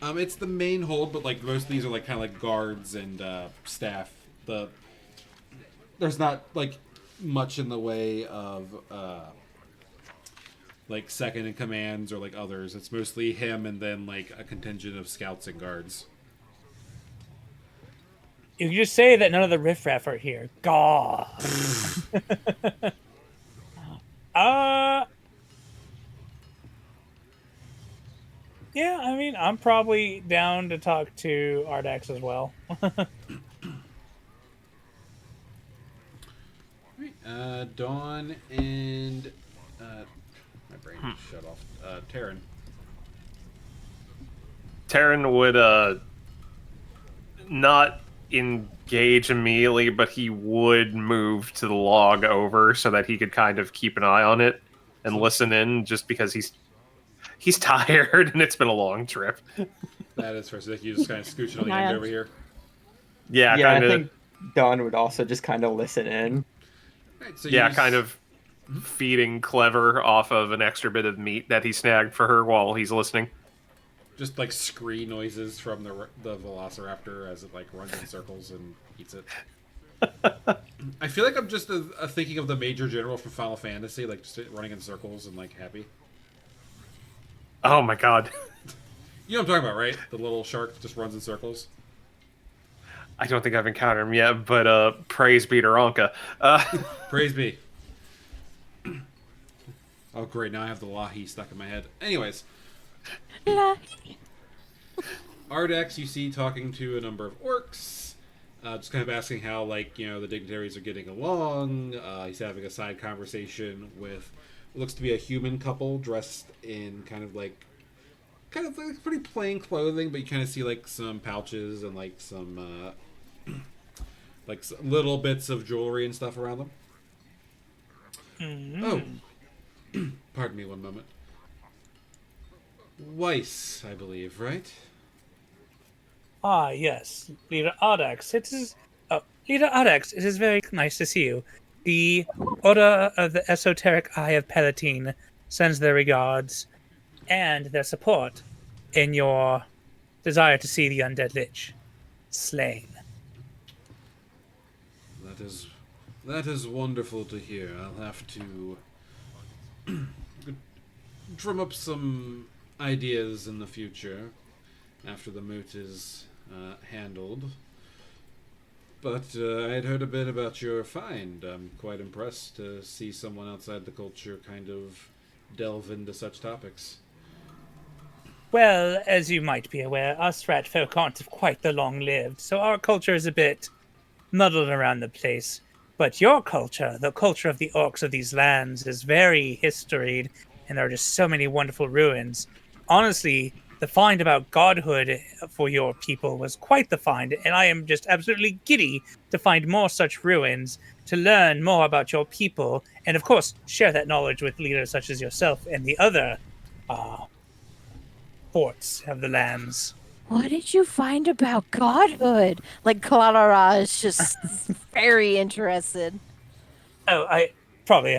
It's the main hold, but like most of these are like kind of like guards and staff. There's not like much in the way of like second in commands or like others. It's mostly him and then like a contingent of scouts and guards. You can just say that none of the riffraff are here. God. uh Yeah, I mean, I'm probably down to talk to Ardax as well. Right. Dawn and my brain just shut off. Taryn. Terran would not engage immediately, but he would move to the log over so that he could kind of keep an eye on it and listen in, just because he's tired and it's been a long trip. That is first. You just kind of scooching on the Yeah. end over here. Yeah, Yeah, kind I of. think Dawn would also just kind of listen in. Right, so Yeah, kind of feeding Clever off of an extra bit of meat that he snagged for her while he's listening. just like scree noises from the Velociraptor as it like runs in circles and eats it. I feel like I'm just thinking of the Major General from Final Fantasy, like just running in circles and like happy. Oh my god. You know what I'm talking about, right? The little shark that just runs in circles. I don't think I've encountered him yet, but praise be to Ronka. Praise be. Oh great, now I have the Lahi stuck in my head. Anyways, Ardax you see talking to a number of orcs. Just kind of asking how, like, you know, the dignitaries are getting along. He's having a side conversation with what looks to be a human couple dressed in kind of like pretty plain clothing, but you kind of see like some pouches and like some little bits of jewelry and stuff around them. Oh, pardon me one moment. Weiss, I believe, right? Ah, yes, Leader Ardax. Leader Ardax, it is very nice to see you. The Order of the Esoteric Eye of Palatine sends their regards and their support in your desire to see the undead lich slain. That is wonderful to hear. I'll have to drum up some ideas in the future after the moot is handled. But I had heard a bit about your find. I'm quite impressed to see someone outside the culture kind of delve into such topics. Well, as you might be aware, us rat folk aren't quite the long-lived, so our culture is a bit muddled around the place. But your culture, the culture of the orcs of these lands, is very historied, and there are just so many wonderful ruins. Honestly, the find about godhood for your people was quite the find, and I am just absolutely giddy to find more such ruins, to learn more about your people, and of course, share that knowledge with leaders such as yourself and the other forts of the lands. What did you find about godhood? Like Clara is just very interested. Oh, I probably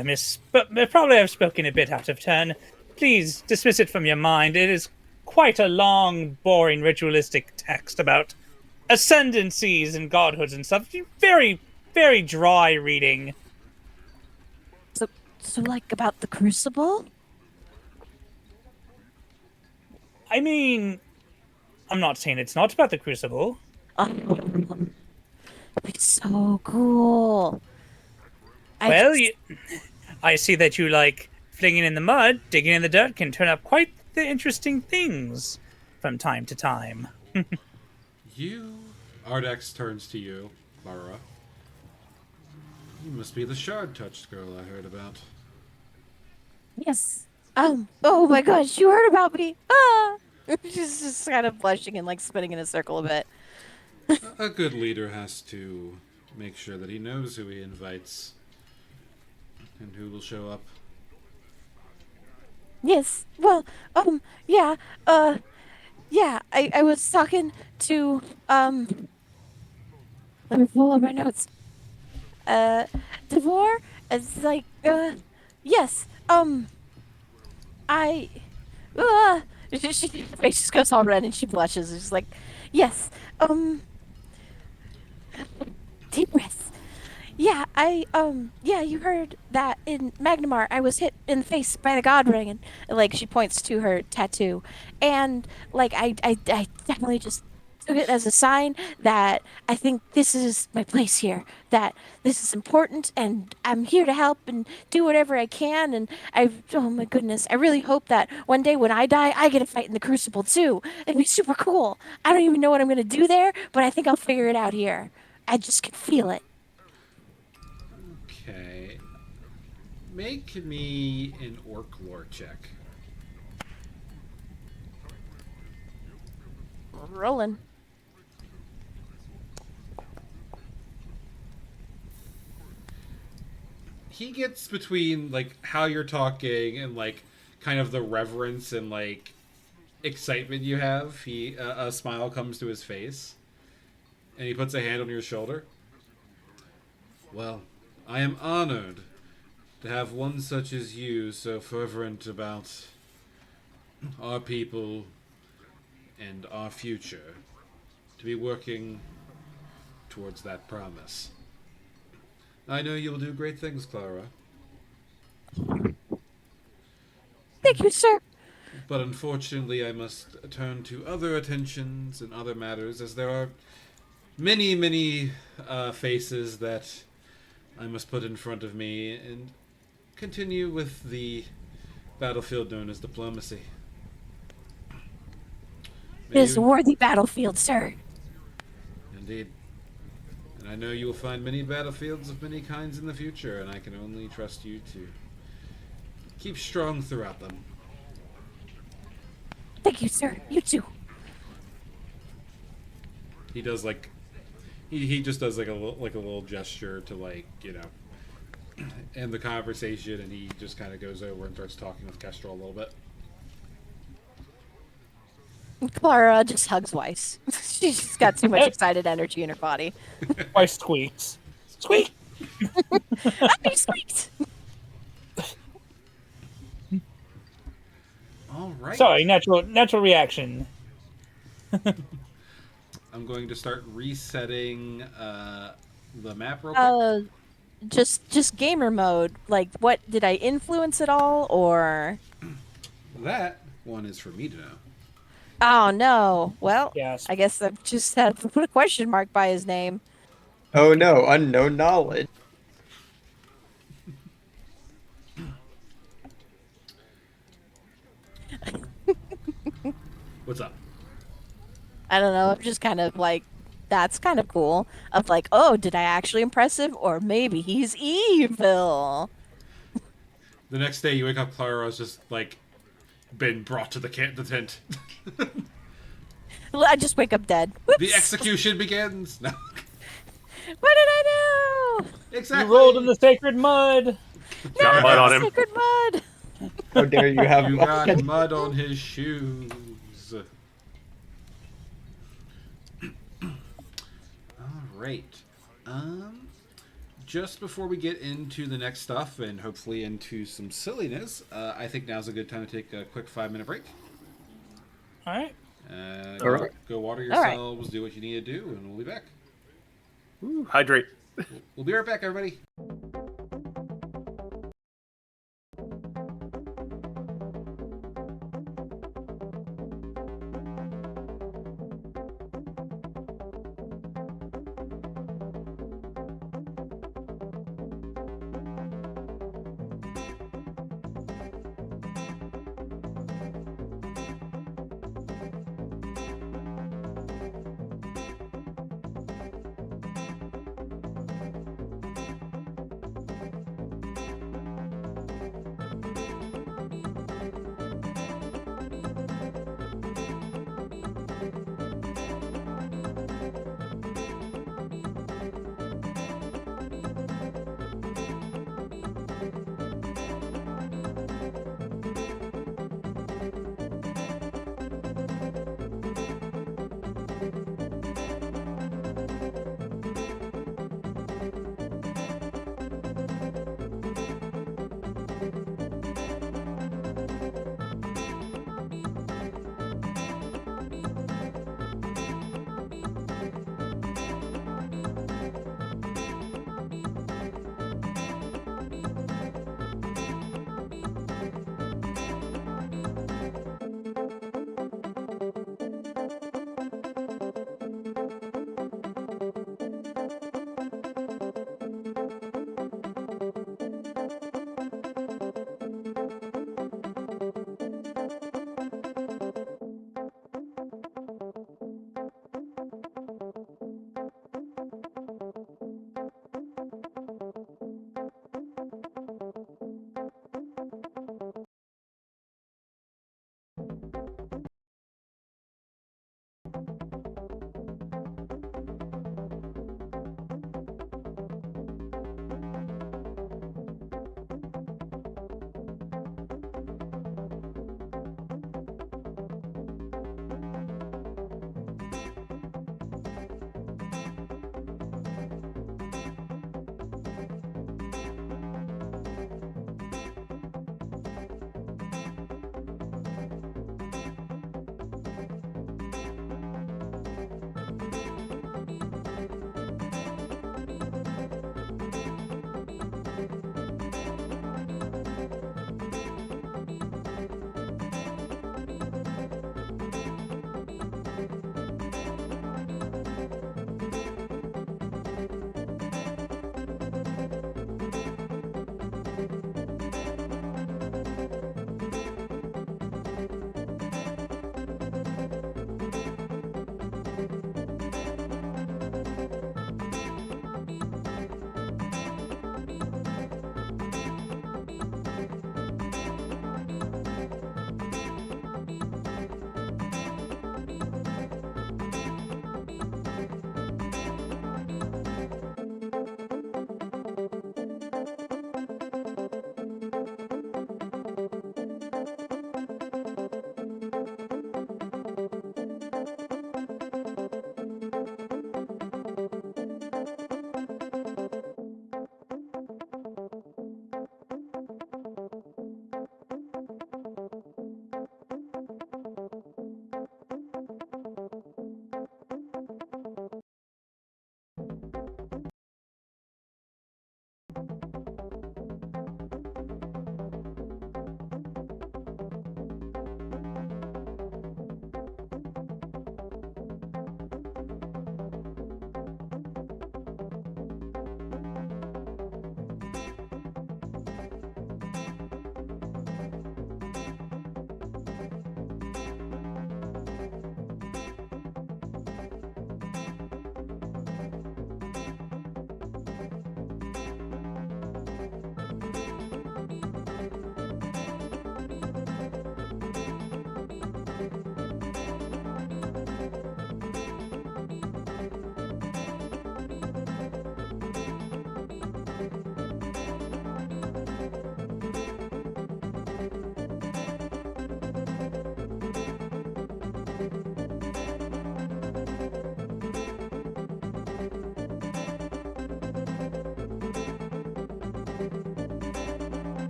probably I've spoken a bit out of turn. Please dismiss it from your mind. It is quite a long, boring, ritualistic text about ascendancies and godhoods and stuff. Very, very dry reading. So like about the crucible? I mean, I'm not saying it's not about the Crucible. That'd be so cool. Well, I see that you like flinging in the mud, digging in the dirt can turn up quite the interesting things from time to time. Ardax turns to you, Clara. You must be the shard-touched girl I heard about. Yes. Oh my gosh, you heard about me. Ah! She's just kind of blushing and like spinning in a circle a bit. A good leader has to make sure that he knows who he invites and who will show up. Yes. Well, yeah. Yeah, I was talking to let me pull up my notes. Uh, Devor is like, yes, I, her face just goes all red and she blushes. It's just like, yes, um, deep breaths. Yeah, yeah, you heard that in Magnamar, I was hit in the face by the God Ring, and like she points to her tattoo, and like I definitely just took it as a sign that I think this is my place here, that this is important, and I'm here to help and do whatever I can, and oh my goodness, I really hope that one day when I die, I get to fight in the Crucible too. It'd be super cool. I don't even know what I'm gonna do there, but I think I'll figure it out here. I just can feel it. Okay. Make me an orc lore check. Rolling. He gets between like how you're talking and like kind of the reverence and like excitement you have. A smile comes to his face, and he puts a hand on your shoulder. Well, I am honored to have one such as you so fervent about our people and our future, to be working towards that promise. I know you will do great things, Clara, Thank you, sir. but unfortunately I must turn to other attentions and other matters, as there are many, many faces that I must put in front of me and continue with the battlefield known as diplomacy. It May is a you worthy battlefield, sir. indeed. And I know you will find many battlefields of many kinds in the future, and I can only trust you to keep strong throughout them. Thank you, sir. You too. He does like he just does like a little gesture to like end the conversation, and he just kind of goes over and starts talking with Kestrel a little bit. Clara just hugs Weiss. She's just got too much excited energy in her body. Why squeaks? Squeak! Happy squeaked. All right. Sorry, natural reaction. I'm going to start resetting the map real quick. Uh, just gamer mode. Like, what did I influence at all, or? That one is for me to know. Oh no. Well, Yes. I guess I've just had to put a question mark by his name. Oh no, unknown knowledge. What's up? I don't know. I'm just kind of like, that's kind of cool. Of like, oh, did I actually impressive, or maybe he's evil. The next day you wake up, Clara's just like been brought to the tent. I just wake up dead. The Whoops. execution begins. No. What did I do? Exactly. You rolled in the sacred mud. Got mud on him. Sacred mud. How dare you have You got mud? mud on his shoes. All right. Just before we get into the next stuff and hopefully into some silliness, I think now's a good time to take a quick 5-minute break. All right. All right. Go water All right. yourselves, do what you need to do, and we'll be back. Ooh, hydrate. We'll be right back, everybody.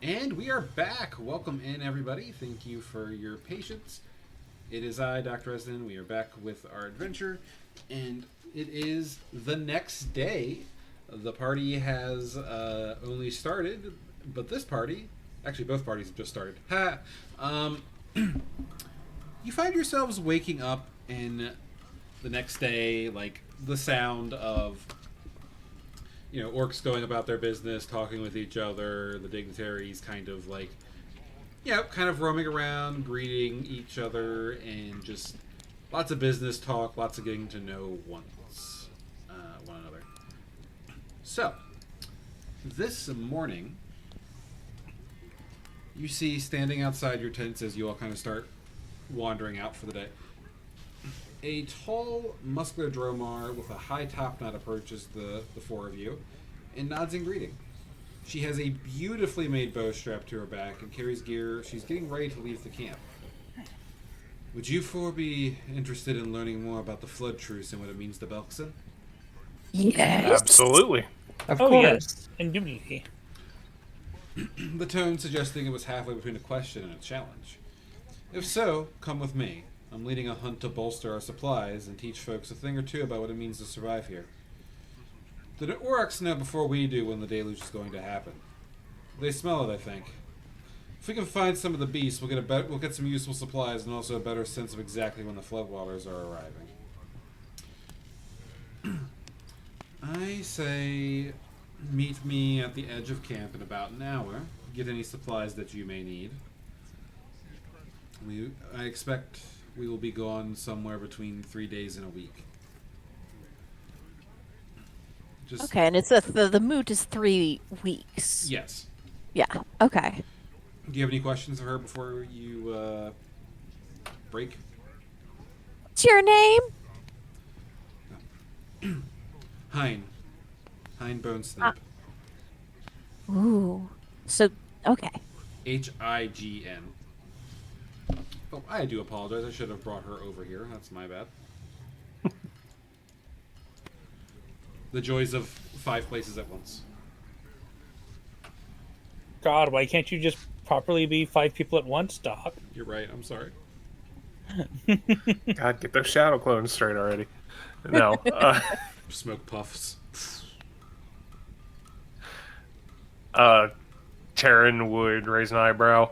And we are back. Welcome in, everybody. Thank you for your patience. It is I, Dr. Resident. We are back with our adventure, and it is the next day. The party has only started, but this party, actually both parties have just started. Ha! You find yourselves waking up in the next day, like the sound of orcs going about their business, talking with each other, the dignitaries kind of like, kind of roaming around, greeting each other, and just lots of business talk, lots of getting to know one another. So, this morning, you see standing outside your tents as you all kind of start wandering out for the day. A tall, muscular Dromar with a high top knot approaches the four of you and nods in greeting. She has a beautifully made bow strapped to her back and carries gear. She's getting ready to leave the camp. Would you four be interested in learning more about the Flood Truce and what it means to Belkson? Yes. Absolutely. Of Oh course. yes, indubitably. The tone suggesting it was halfway between a question and a challenge. If so, come with me. I'm leading a hunt to bolster our supplies and teach folks a thing or two about what it means to survive here. The Aurochs know before we do when the deluge is going to happen. They smell it, I think. If we can find some of the beasts, we'll get some useful supplies and also a better sense of exactly when the floodwaters are arriving. I say meet me at the edge of camp in about an hour. Get any supplies that you may need. I expect we will be gone somewhere between 3 days and a week. Okay, and it's the moot is 3 weeks. Yes. Yeah. Okay. Do you have any questions of her before you break? What's your name? Hein. Hein Uh, Bonesnap. Ooh. So okay. Hign. Oh, I do apologize. I should have brought her over here. That's my bad. The joys of 5 places at once. God, why can't you just properly be 5 people at once, Doc? You're right. I'm sorry. God, get those shadow clones straight already. No. Smoke puffs. Taryn would raise an eyebrow.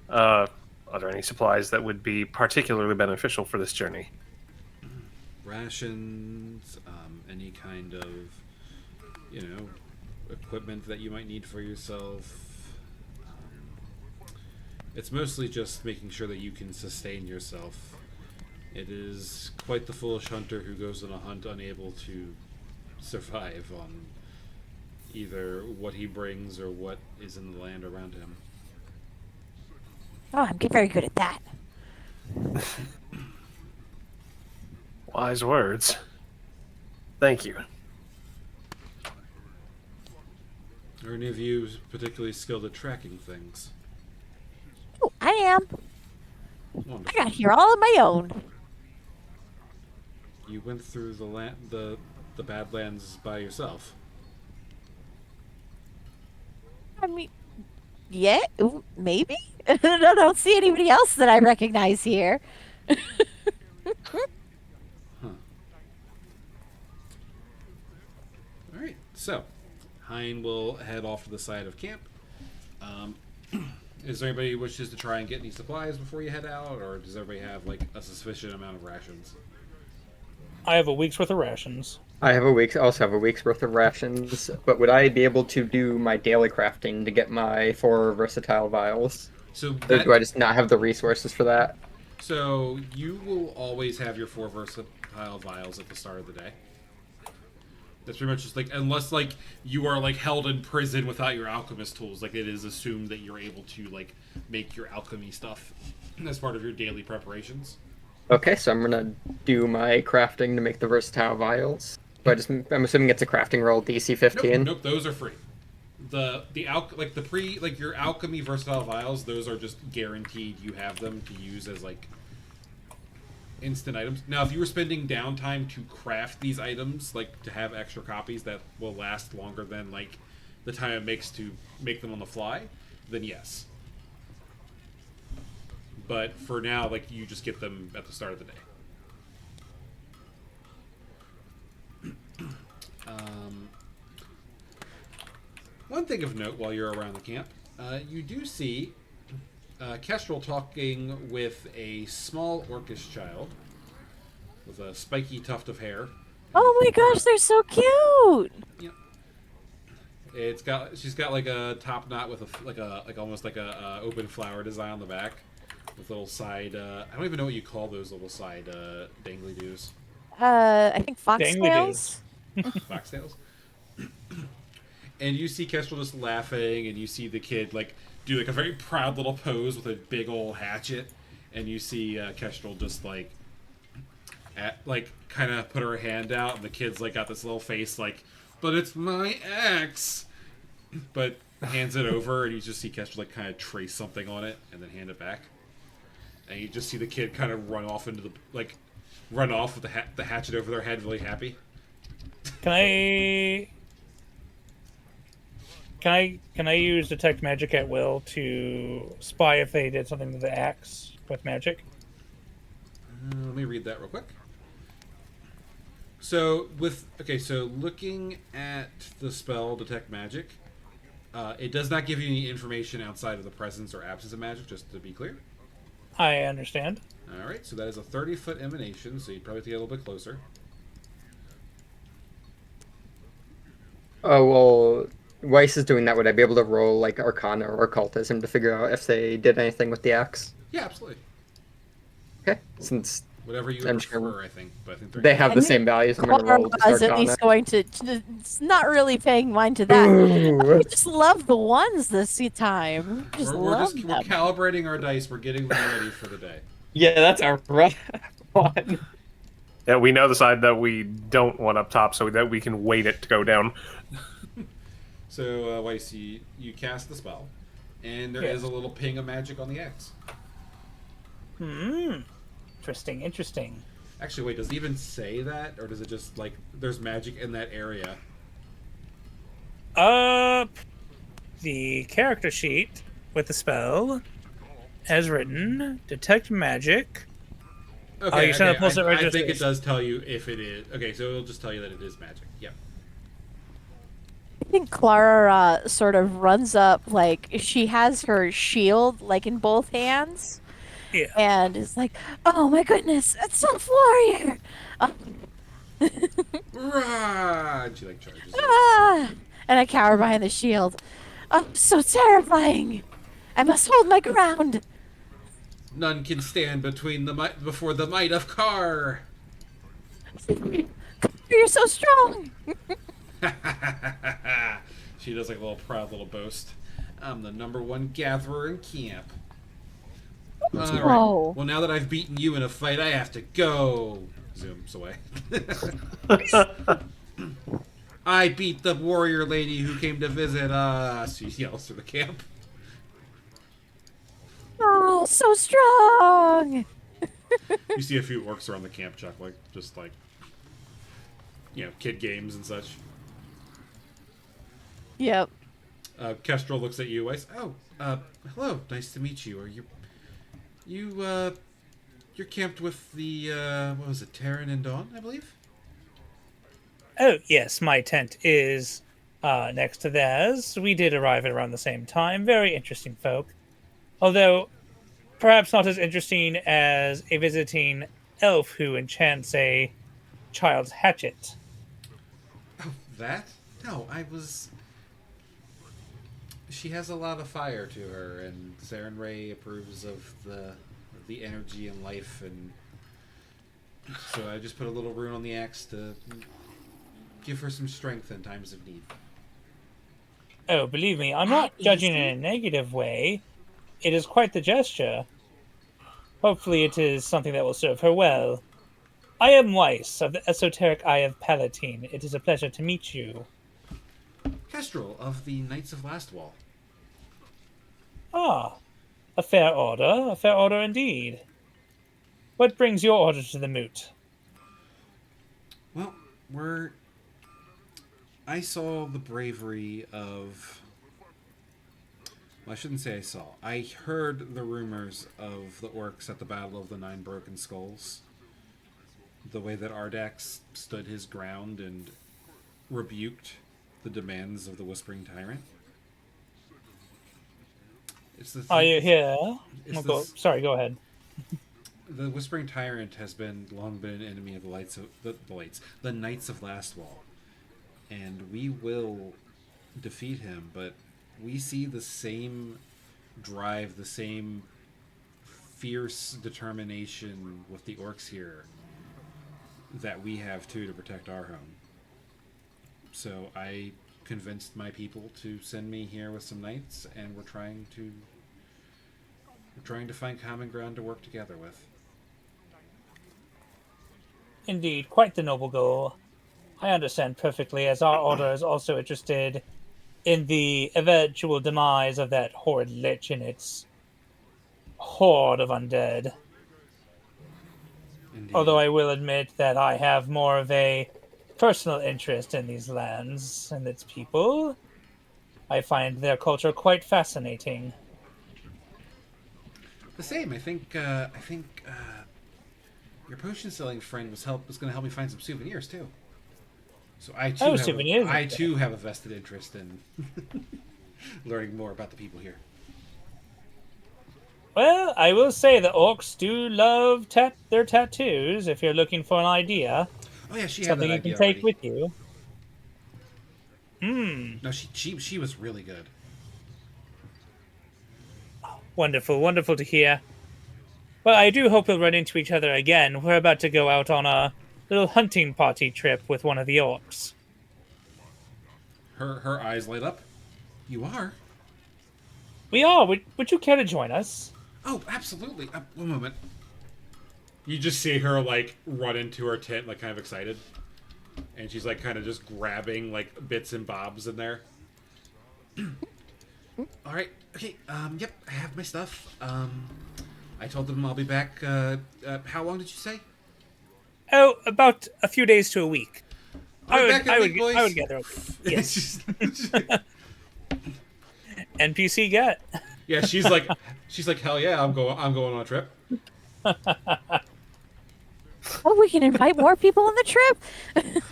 Are there any supplies that would be particularly beneficial for this journey? Rations, any kind of, equipment that you might need for yourself. It's mostly just making sure that you can sustain yourself. It is quite the foolish hunter who goes on a hunt unable to survive on either what he brings or what is in the land around him. Oh, I'm very good at that. Wise words. Thank you. Are any of you particularly skilled at tracking things? Oh, I am. I Wonderful. got here all on my own. You went through the Badlands by yourself. I mean, yeah, ooh, maybe. I don't see anybody else that I recognize here. All right, so Hein will head off to the side of camp. Is there anybody who wishes to try and get any supplies before you head out, or does everybody have like a sufficient amount of rations? I have a week's worth of rations. I also have a week's worth of rations, but would I be able to do my daily crafting to get my 4 versatile vials? So Or do I just not have the resources for that? So you will always have your 4 versatile vials at the start of the day. That's pretty much just like, unless like you are like held in prison without your alchemist tools, like it is assumed that you're able to like make your alchemy stuff as part of your daily preparations. Okay, so I'm gonna do my crafting to make the versatile vials. I'm assuming it's a crafting roll, DC 15. Nope, those are free. Your alchemy versatile vials, those are just guaranteed you have them to use as like instant items. Now, if you were spending downtime to craft these items, like to have extra copies that will last longer than like the time it makes to make them on the fly, then yes. But for now, like, you just get them at the start of the day. Um, One thing of note while you're around the camp, you do see Kestrel talking with a small orcish child with a spiky tuft of hair. Oh my gosh, they're so cute. Yeah, she's got like a top knot with like almost like a open flower design on the back with little side. I don't even know what you call those little side dangly doos, I think Dangly foxtails. foxtails. And you see Kestrel just laughing, and you see the kid like do like a very proud little pose with a big old hatchet, and you see Kestrel just like kind of put her hand out, and the kid's like got this little face like, but it's my ex, but hands it over, and you just see Kestrel like kind of trace something on it and then hand it back, and you just see the kid kind of run off with the hatchet over their head, really happy. Can I use detect magic at will to spy if they did something to the axe with magic? Let me read that real quick. So looking at the spell detect magic, it does not give you any information outside of the presence or absence of magic. Just to be clear. I understand. All right, so that is a 30-foot emanation. So you'd probably have to get a little bit closer. Oh, well, Weiss is doing that. Would I be able to roll like Arcana or Occultism to figure out if they did anything with the axe? Yeah, absolutely. Okay, since Whatever you would I'm sure prefer, I think. But I think they're they have the And same values, I'm going to Clara roll just is at Arcana. least going to. It's not really paying mind to that. Ooh. I just love the ones this time. Just love we're them. calibrating our dice. We're getting them ready for the day. Yeah, that's a rough one. Yeah, we know the side that we don't want up top, so that we can wait it to go down. So, Weiss, you cast the spell, and there is a little ping of magic on the axe. Interesting. Actually, wait, does it even say that? Or does it just, like, there's magic in that area? The character sheet with the spell, as written, detect magic. Okay, you sent a post-it I think it registration. does tell you if it is. Okay, so it'll just tell you that it is magic. Yeah. I think Clara sort of runs up, like she has her shield like in both hands, Yeah. and is like, "Oh my goodness, it's Self Warrior!" Rah! And she, like, charges it. Ah! And I cower behind the shield. Oh, so terrifying! I must hold my ground. None can stand before the might of Kar. You're so strong. She does like a little proud little boast. I'm the #1 gatherer in camp. All right. Oh. Well, now that I've beaten you in a fight, I have to go. Zooms away. I beat the warrior lady who came to visit us. She yells through the camp. Oh, so strong. You see a few orcs around the camp chuckling, just like, kid games and such. Yep. Kestrel looks at you. Hello. Nice to meet you. Are you're camped with the what was it, Terran and Dawn, I believe? Oh, yes, my tent is next to theirs. We did arrive at around the same time. Very interesting folk. Although, perhaps not as interesting as a visiting elf who enchants a child's hatchet. Oh, that? No, I was. She has a lot of fire to her, and Saren Ray approves of the energy and life, and so I just put a little rune on the axe to give her some strength in times of need. Oh, believe me, I'm not judging in easy? a negative way. It is quite the gesture. Hopefully it is something that will serve her well. I am Weiss, of the Esoteric Eye of Palatine. It is a pleasure to meet you. Kestrel of the Knights of Lastwall. Ah, a fair order indeed. What brings your order to the moot? Well, I saw the bravery of Well, I shouldn't say I saw. I heard the rumors of the orcs at the Battle of the Nine Broken Skulls. The way that Ardax stood his ground and rebuked the demands of the Whispering Tyrant. It's the Are thing. you here? It's Go. this. Sorry, go ahead. The Whispering Tyrant has been long been an enemy of the Knights of Lastwall, and we will defeat him. But we see the same drive, the same fierce determination with the orcs here that we have too to protect our home. So I convinced my people to send me here with some knights, and we're trying to find common ground to work together with. Indeed, quite the noble goal. I understand perfectly, as our order is also interested in the eventual demise of that horrid lich and its horde of undead. Indeed. Although I will admit that I have more of a personal interest in these lands and its people. I find their culture quite fascinating. The same. I think your potion selling friend was going to help me find some souvenirs too. So Oh, souvenirs. I too have a vested interest in learning more about the people here. Well, I will say the orcs do love their tattoos. If you're looking for an idea, Oh yeah, she had that something you can idea take already. with you. Hmm. No, she was really good. Wonderful, wonderful to hear. Well, I do hope we'll run into each other again. We're about to go out on a little hunting party trip with one of the orcs. Her eyes light up. You are? We are. Would you care to join us? Oh, absolutely. One moment. You just see her like run into her tent, like kind of excited, and she's like kind of just grabbing like bits and bobs in there. All right. Okay. Yep. I have my stuff. I told them I'll be back. How long did you say? Oh, about a few days to a week. I'll be back in a week, boys. I would gather. Yes. NPC get. Yeah. She's like, hell yeah. I'm going on a trip. Oh, we can invite more people on the trip.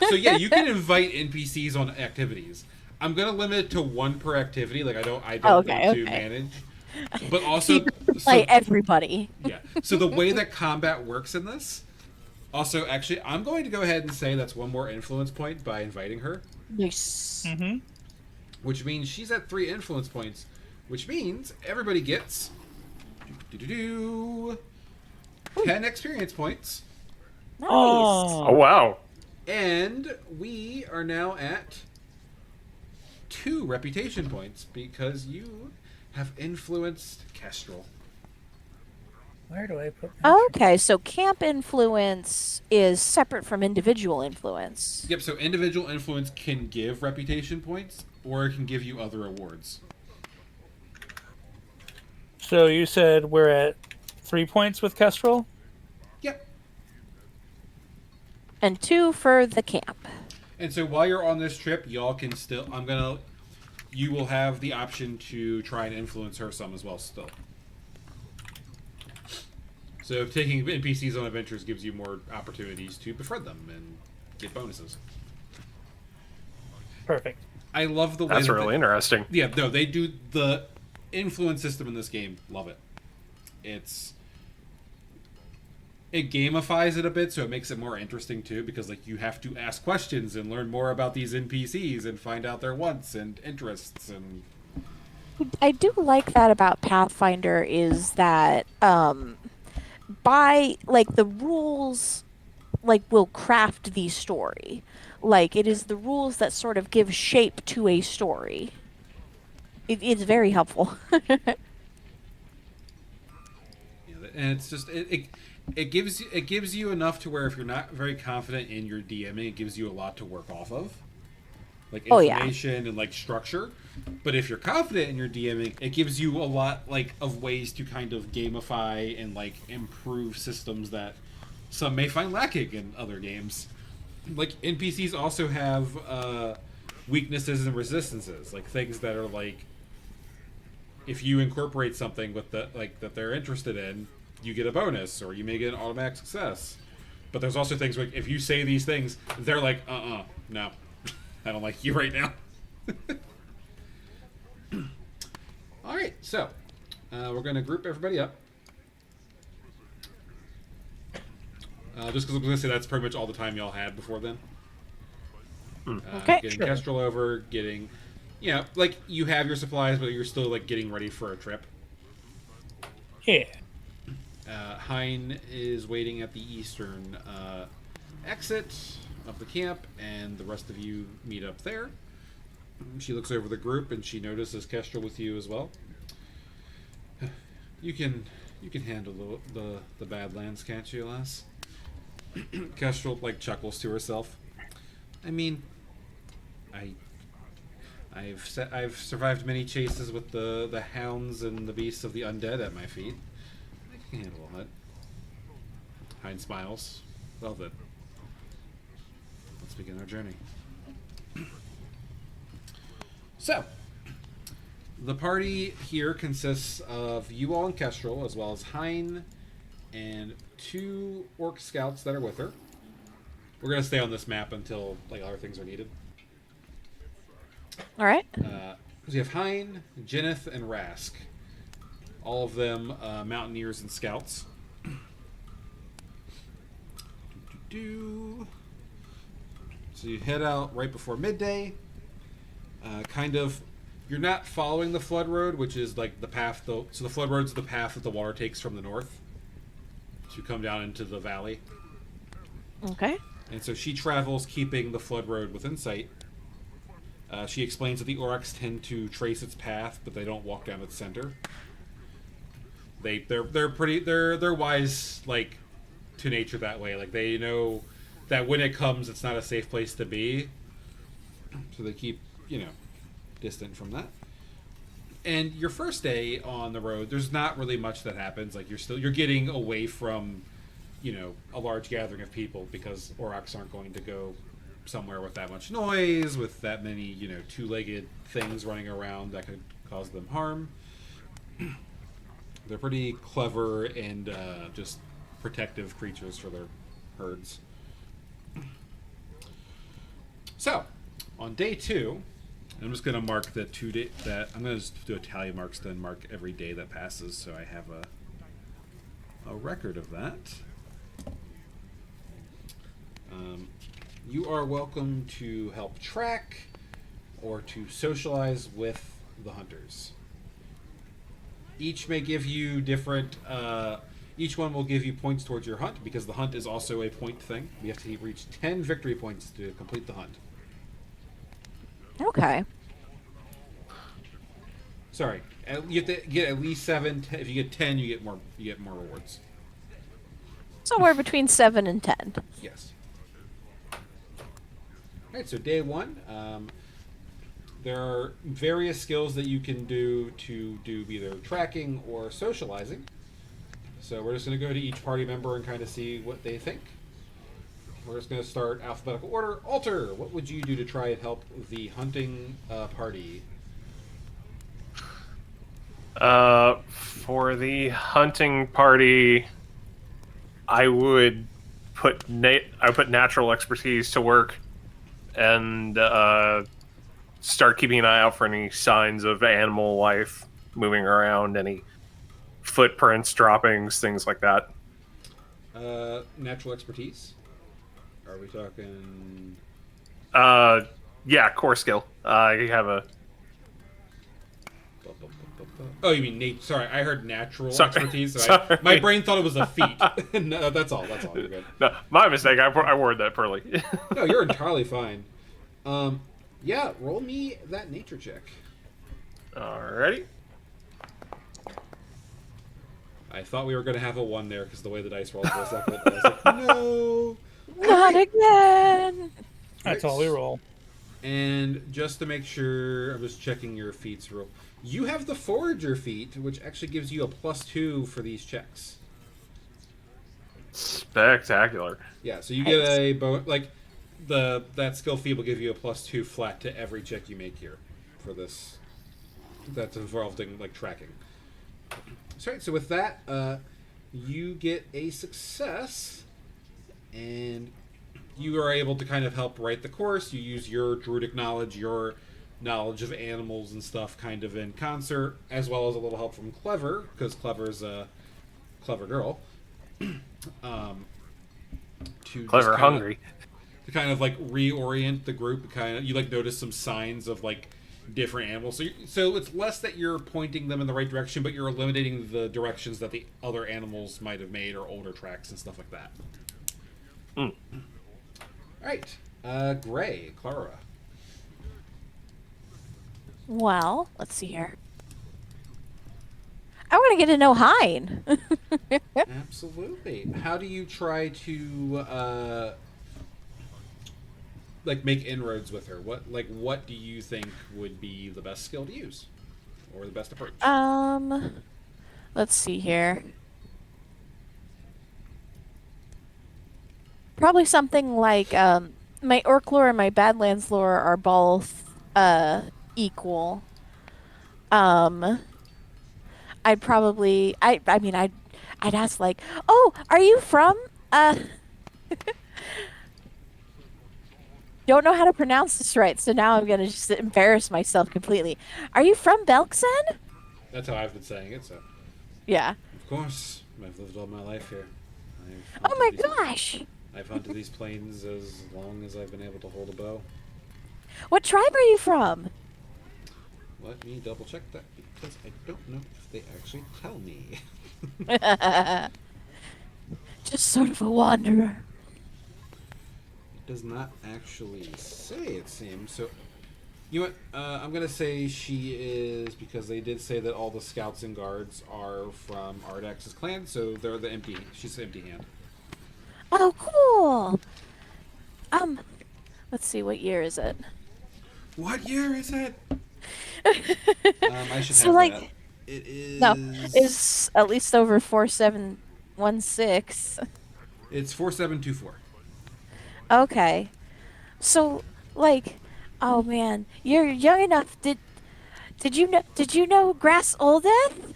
So yeah, you can invite NPCs on activities. I'm gonna limit it to one per activity. Like I don't Okay, want to okay. manage. But also, Like everybody. yeah. So the way that combat works in this, also actually, I'm going to go ahead and say that's one more influence point by inviting her, Yes. Mm-hmm. which means she's at 3 influence points, which means everybody gets 10 experience points, Nice. Oh, Oh wow. and we are now at 2 reputation points because you have influenced Kestrel. where do I put? My Okay, so camp influence is separate from individual influence. Yep, so individual influence can give reputation points, or it can give you other awards. So you said we're at 3 points with Kestrel? Yep. And 2 for the camp. And so while you're on this trip, y'all can still. You will have the option to try and influence her some as well, still. So taking NPCs on adventures gives you more opportunities to befriend them and get bonuses. Perfect. I love the way That's that really interesting. Yeah, no, they do the influence system in this game. Love it. It gamifies it a bit, so it makes it more interesting too, because like you have to ask questions and learn more about these NPCs and find out their wants and interests and I do like that about Pathfinder is that by like the rules like will craft the story. Like it is the rules that sort of give shape to a story. It's very helpful. and it's just it gives you enough to where if you're not very confident in your DMing, it gives you a lot to work off of, like Oh, yeah. information and like structure. But if you're confident in your DMing, it gives you a lot like of ways to kind of gamify and like improve systems that some may find lacking in other games. Like NPCs also have weaknesses and resistances, like things that are like if you incorporate something with the like that they're interested in, you get a bonus, or you may get an automatic success. But there's also things like if you say these things, they're like, no, I don't like you right now. All right, so we're going to group everybody up. Just because I'm going to say that's pretty much all the time y'all had before then. Okay, Getting sure. Kestrel over, getting, like you have your supplies, but you're still like getting ready for a trip. Yeah. Hein is waiting at the eastern exit of the camp, and the rest of you meet up there. She looks over the group and she notices Kestrel with you as well. You can handle the Badlands, can't you, lass? Kestrel like chuckles to herself. I mean, I've survived many chases with the hounds and the beasts of the undead at my feet. I can handle all that. Hein smiles. Well then, let's begin our journey. So, the party here consists of you all and Kestrel, as well as Hein and 2 orc scouts that are with her. We're gonna stay on this map until like other things are needed. All right. So you have Hein, Jenneth, and Rask. All of them mountaineers and scouts. So you head out right before midday. You're not following the flood road, which is like the path. So the flood road is the path that the water takes from the north to come down into the valley. Okay. And so she travels, keeping the flood road within sight. She explains that the Aurochs tend to trace its path, but they don't walk down its center. They're wise, like, to nature that way. Like, they know that when it comes, it's not a safe place to be. So they keep, distant from that. And your first day on the road, there's not really much that happens. Like, you're getting away from, a large gathering of people, because Aurochs aren't going to go somewhere with that much noise, with that many, two-legged things running around that could cause them harm. They're pretty clever and just protective creatures for their herds. So, on day 2, I'm just going to mark the 2 day that I'm going to just do a tally marks, then mark every day that passes, so I have a record of that. You are welcome to help track or to socialize with the hunters. Each may give you different. Each one will give you points towards your hunt, because the hunt is also a point thing. You have to reach 10 victory points to complete the hunt. Okay. Sorry, you have to get at least 7. If you get 10, you get more. You get more rewards. Somewhere between 7 and 10. Yes. All right. So day 1, there are various skills that you can do to do either tracking or socializing. So we're just going to go to each party member and kind of see what they think. We're just going to start alphabetical order. Alter, what would you do to try and help the hunting party? For the hunting party, I would put natural expertise to work, and start keeping an eye out for any signs of animal life moving around, any footprints, droppings, things like that. Natural expertise? Are we talking... Yeah, core skill. I have a... Oh, you mean Nate? Sorry, I heard natural Sorry. expertise. So Sorry. my brain thought it was a feat. No, that's all. You're good. No, my mistake. I worded that poorly. No, you're entirely fine. Yeah, roll me that nature check. Alrighty. I thought we were going to have a 1 there because the way the dice rolled for a second. I was like, no. Not again. That's all we roll. And just to make sure, I'm just checking your feats real. You have the Forager feat, which actually gives you a +2 for these checks. Spectacular. Yeah, so you get a that skill feat will give you a +2 flat to every check you make here for this that's involved in like tracking. So, right, so with that, you get a success, and you are able to kind of help write the course. You use your druidic knowledge, your knowledge of animals and stuff, kind of in concert, as well as a little help from Clever, because Clever's a clever girl. um, to just Clever hungry. kind of like reorient the group. Kind of you like notice some signs of like different animals. So it's less that you're pointing them in the right direction, but you're eliminating the directions that the other animals might have made or older tracks and stuff like that. Mm. All right, Gray, Clara. Well, let's see here. I want to get to know Hein. Absolutely. How do you try to like make inroads with her? What do you think would be the best skill to use, or the best approach? Let's see here. Probably something like my Orc lore and my Badlands lore are both equal. Um, I'd probably I mean I'd ask like, "Oh, are you from don't know how to pronounce this right, so now I'm gonna just embarrass myself completely. Are you from Belkzen?" That's how I've been saying it. So, Yeah. of course, I've lived all my life here. Oh my gosh. I've hunted these plains as long as I've been able to hold a bow. What tribe are you from? Let me double check that because I don't know if they actually tell me. Just sort of a wanderer. It does not actually say, it seems. So, you know what? I'm going to say she is, because they did say that all the scouts and guards are from Ardax's clan, so they're the empty. She's the empty hand. Oh, cool. Let's see, what year is it? What year is it? I should So have like that. It is. no, it's at least over 4716. It's 4724. Okay. So like oh man, you're young enough. Did you know Grass Oldeth?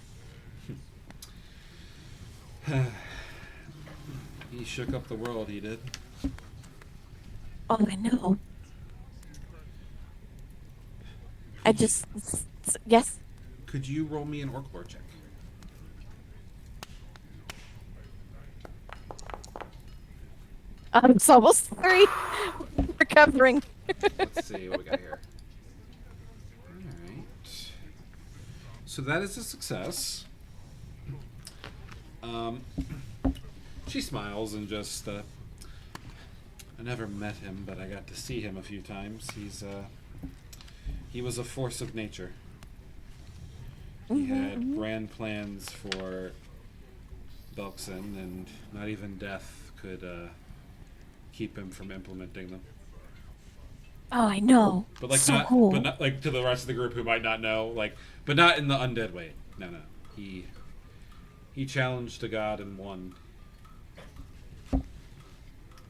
He shook up the world, he did. Oh, I know. I just yes. Could you roll me an orc lore check? It's almost 3. Recovering. Let's see what we got here. Alright. So that is a success. Um, she smiles and just, I never met him, but I got to see him a few times. He was a force of nature. He had grand plans for Belkzen, and not even death could, keep him from implementing them. Oh, I know. But like So not, cool. but not like to the rest of the group who might not know, like, but not in the undead way. No, no. He challenged a god and won.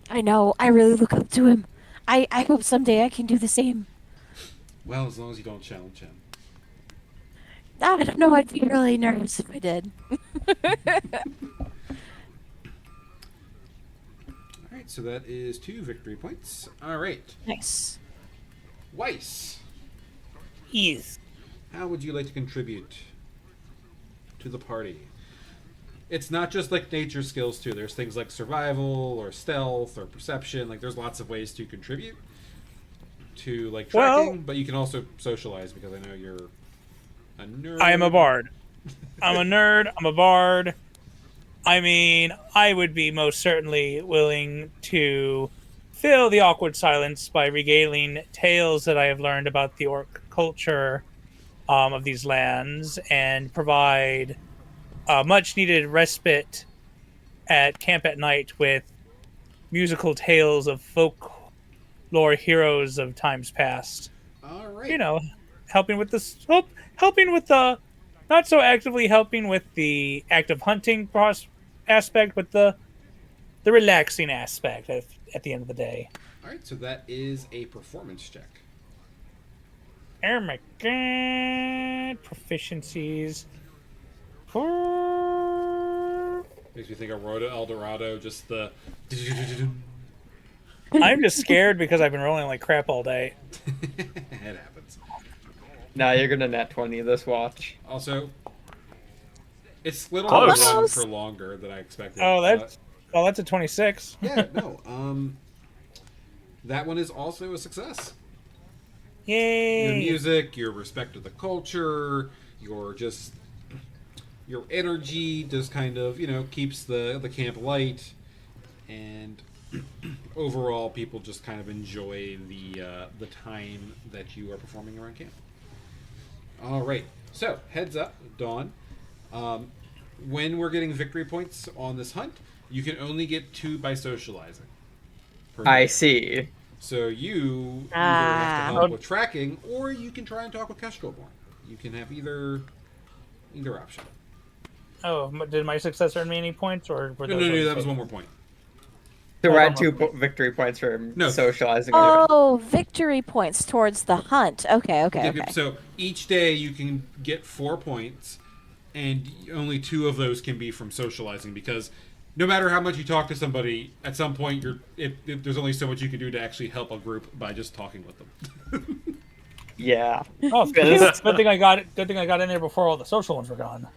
I know. I really look up to him. I hope someday I can do the same. Well, as long as you don't challenge him. I don't know. I'd be really nervous if I did. All right, so that is 2 victory points. All right, Nice. Weiss, Yes. how would you like to contribute to the party? It's not just like nature skills too. There's things like survival or stealth or perception. Like there's lots of ways to contribute to like tracking, Well- but you can also socialize because I know you're a nerd. I am a bard. I'm a nerd. I'm a bard. I mean, I would be most certainly willing to fill the awkward silence by regaling tales that I have learned about the orc culture of these lands and provide much needed respite at camp at night with musical tales of folklore heroes of times past. All right. You know, helping with helping with the not so actively helping with the active hunting aspect, but the relaxing aspect at the end of the day. All right, so that is a performance check. Oh my god. Proficiencies. Makes me think of Roto El Dorado, just the. I'm just scared because I've been rolling like crap all day. It happens. Now you're gonna nat 20 this watch. Also, it's split on the Close. one for longer than I expected. That's a 26. Yeah, no. That one is also a success. Your Yay! music, your respect of the culture, your energy just kind of keeps the camp light, and overall people just kind of enjoy the time that you are performing around camp. All right, so heads up, Dawn. When we're getting victory points on this hunt, you can only get 2 by socializing. Per I day. see. So you either have to Ah. help with tracking, or you can try and talk with Kestrelborn. You can have either option. Oh, did my success earn me any points, or were No, those no, no, already that was taken? one more point. So Oh, we're one at more 2 point. victory points for No. socializing. Oh, victory points towards the hunt. Okay, okay, Yep, yep. okay. So each day you can get 4 points, and only 2 of those can be from socializing, because no matter how much you talk to somebody, at some point there's only so much you can do to actually help a group by just talking with them. Yeah. Oh, This- good thing I got it. Good thing I got in there before all the social ones were gone.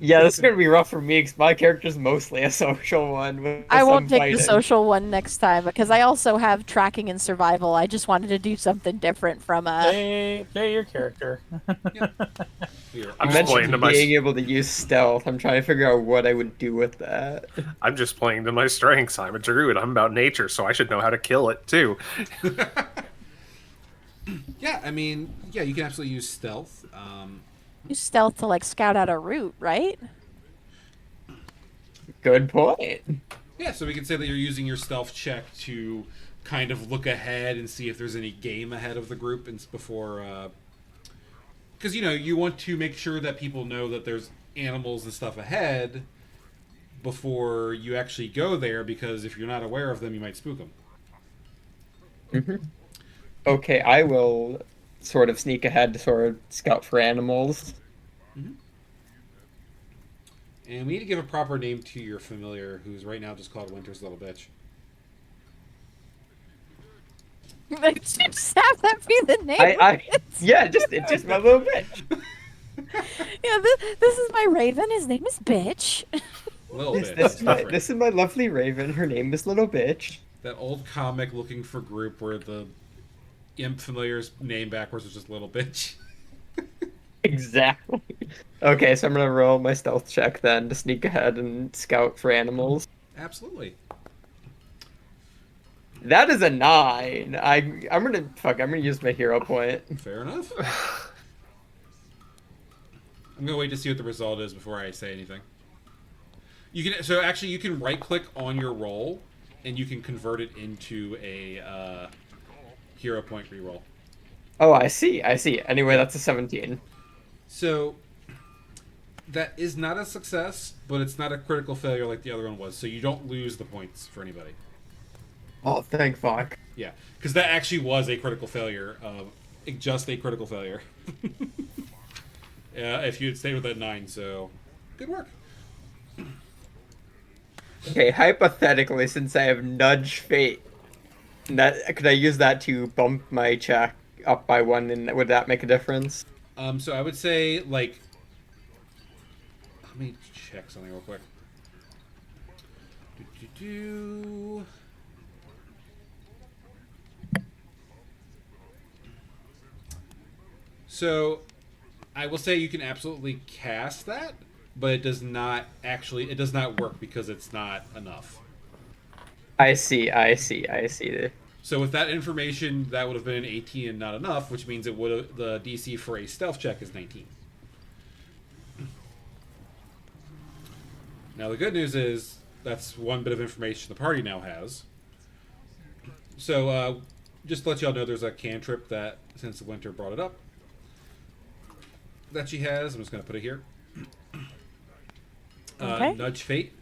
Yeah, this is gonna be rough for me because my character's mostly a social one with I some won't take the fighting. social one next time because I also have tracking and survival. I just wanted to do something different from Play your character. You're I'm You just all- playing to mentioned my. being able to use stealth. I'm trying to figure out what I would do with that. I'm just playing to my strengths. I'm a druid. I'm about nature, so I should know how to kill it too. Yeah, I mean, yeah, you can absolutely use stealth. use stealth to like scout out a route, right? Good point. Yeah, so we can say that you're using your stealth check to kind of look ahead and see if there's any game ahead of the group and before. Because you want to make sure that people know that there's animals and stuff ahead before you actually go there. Because if you're not aware of them, you might spook them. Okay, I will sort of sneak ahead to sort of scout for animals. And we need to give a proper name to your familiar, who's right now just called Winter's little bitch. Like, just have that be the name. Yeah, it's just my little bitch. Yeah, this is my raven. His name is Bitch. Little This, bitch. this, That's is my, different. this is my lovely raven. Her name is Little Bitch. That old comic looking for group where the imp familiar's name backwards was just little bitch. Exactly. Okay, so I'm gonna roll my stealth check then to sneak ahead and scout for animals. Absolutely. That is a 9. I'm gonna use my hero point. Fair enough. I'm gonna wait to see what the result is before I say anything. You can right click on your roll, and you can convert it into a hero point reroll. Oh, I see. Anyway, that's a 17. So that is not a success, but it's not a critical failure like the other one was. So you don't lose the points for anybody. Oh, thank fuck. Yeah, because that actually was a critical failure. Just a critical failure. If you had stayed with that 9, so good work. Okay, hypothetically, since I have nudge fate, could I use that to bump my check up by 1, and would that make a difference? So I would say, like, let me check something real quick. Do. So I will say you can absolutely cast that, but it does not work because it's not enough. I see. So with that information, that would have been an 18 and not enough, which means the DC for a stealth check is 19. Now the good news is that's one bit of information the party now has. So just to let y'all know, there's a cantrip that, since Winter brought it up, that she has. I'm just going to put it here. Okay. Nudge Fate.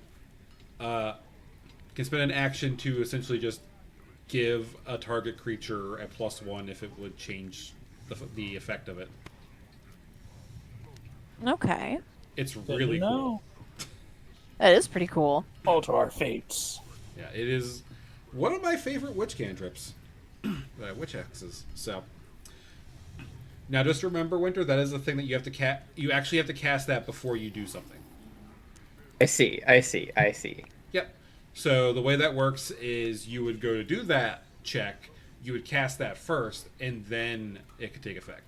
Can spend an action to essentially just give a target creature a +1 if it would change the effect of it. Okay. It's Good to really cool. know. That is pretty cool. Alter our fates. Yeah, it is one of my favorite witch cantrips. Witch hexes. So now just remember, Winter, that is the thing that you have to you actually have to cast that before you do something. I see. I see. I see. Yep. So the way that works is you would go to do that check, you would cast that first, and then it could take effect.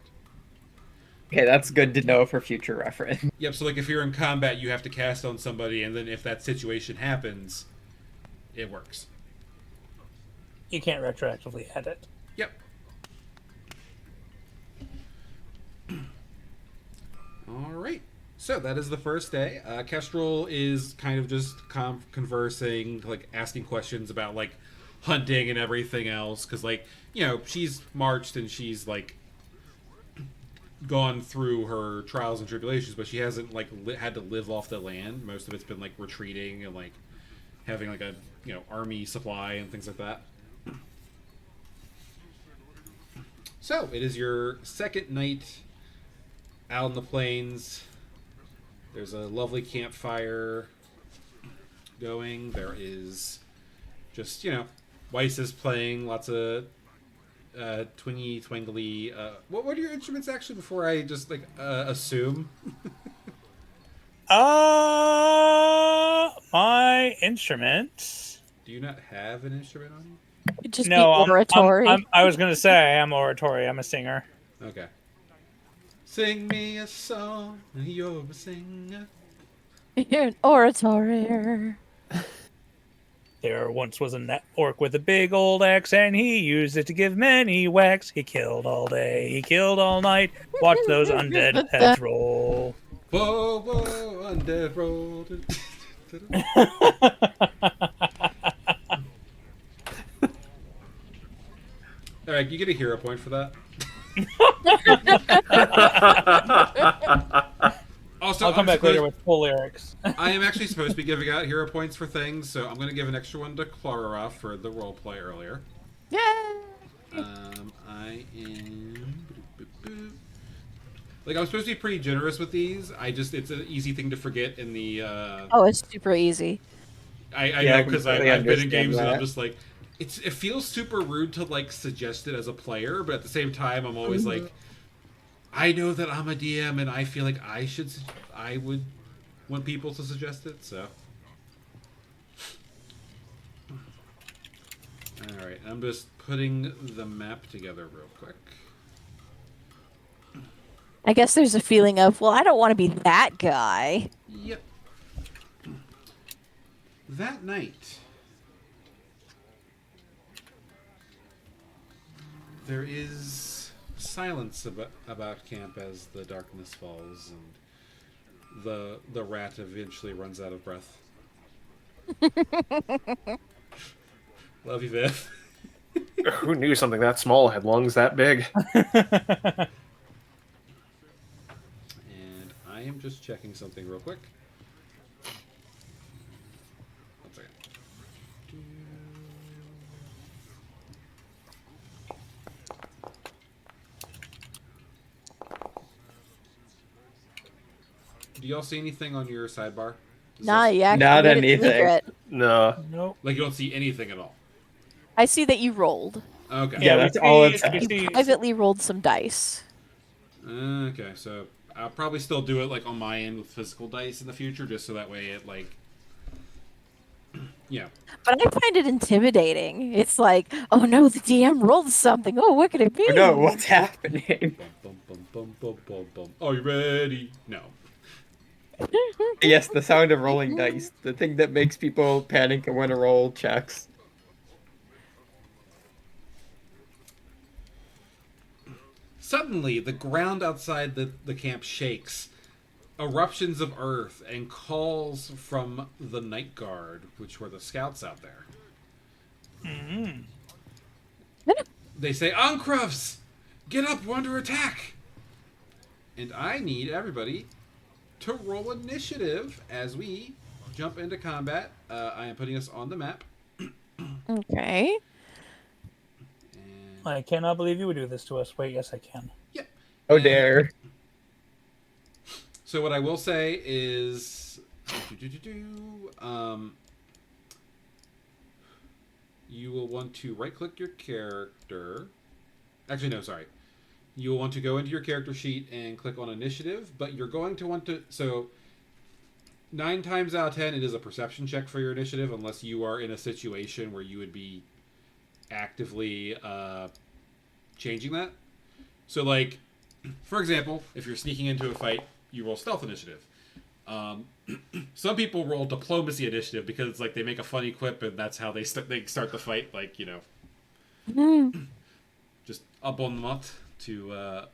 Okay, that's good to know for future reference. Yep, so like if you're in combat, you have to cast on somebody, and then if that situation happens, it works. You can't retroactively add it. Yep. All right. So that is the first day. Kestrel is kind of just conversing, like asking questions about like hunting and everything else, because like she's marched and she's like gone through her trials and tribulations, but she hasn't like had to live off the land. Most of it's been like retreating and like having like a army supply and things like that. So it is your second night out in the plains. There's a lovely campfire going. There is just Weiss is playing lots of twingy twangly. What are your instruments actually? Before I just like assume. My instrument. Do you not have an instrument on It'd just be No, oratory. I was gonna say I'm oratory. I'm a singer. you? Okay. Sing me a song, you're a singer. You're an oratory. There once was an orc with a big old axe, and he used it to give many whacks. He killed all day, he killed all night. Watch those undead heads roll. Whoa, whoa, undead roll. All right, you get a hero point for that. Also, I'll come back later with full lyrics. I am actually supposed to be giving out hero points for things, so I'm going to give an extra one to Clara for the roleplay earlier. Yay! I am... Like, I'm supposed to be pretty generous with these. It's an easy thing to forget in the... Oh, it's super easy. I Yeah, know, because completely I've been in understand games and I'm that. just like... It feels super rude to, like, suggest it as a player, but at the same time, I'm always like... I know that I'm a DM, and I feel like I would want people to suggest it, so... Alright, I'm just putting the map together real quick. I guess there's a feeling of, well, I don't want to be that guy. Yep. That night, there is silence about camp as the darkness falls and the rat eventually runs out of breath. Love you, Viv. Who knew something that small had lungs that big? And I am just checking something real quick. One second. Do y'all see anything on your sidebar? Nah, you actually Not made it anything. secret. No. Nope. Like you don't see anything at all. I see that you rolled. Okay. Yeah, that's all it's we at. see- You privately rolled some dice. Okay, so I'll probably still do it like on my end with physical dice in the future, just so that way it like, yeah. But I find it intimidating. It's like, oh no, the DM rolled something. Oh, what could it be? Oh no, what's happening? Bum, bum, bum, bum, bum, bum, bum. Are you ready? No. Yes, the sound of rolling dice. The thing that makes people panic and want to roll checks. Suddenly, the ground outside the camp shakes. Eruptions of earth and calls from the night guard, which were the scouts out there. Mm-hmm. They say, Uncruffs! Get up, we're under attack! And I need everybody to roll initiative as we jump into combat. I am putting us on the map. Okay. And I cannot believe you would do this to us. Wait, yes, I can. yeah, Oh dare. So what I will say is, you will want to right-click your character. Actually, no, sorry. You will want to go into your character sheet and click on initiative, but you're going to want to. So 9 times out of 10, it is a perception check for your initiative, unless you are in a situation where you would be actively changing that. So, like, for example, if you're sneaking into a fight, you roll stealth initiative. Some people roll diplomacy initiative because it's like they make a funny quip and that's how they start the fight. Like, you know, just up on them up to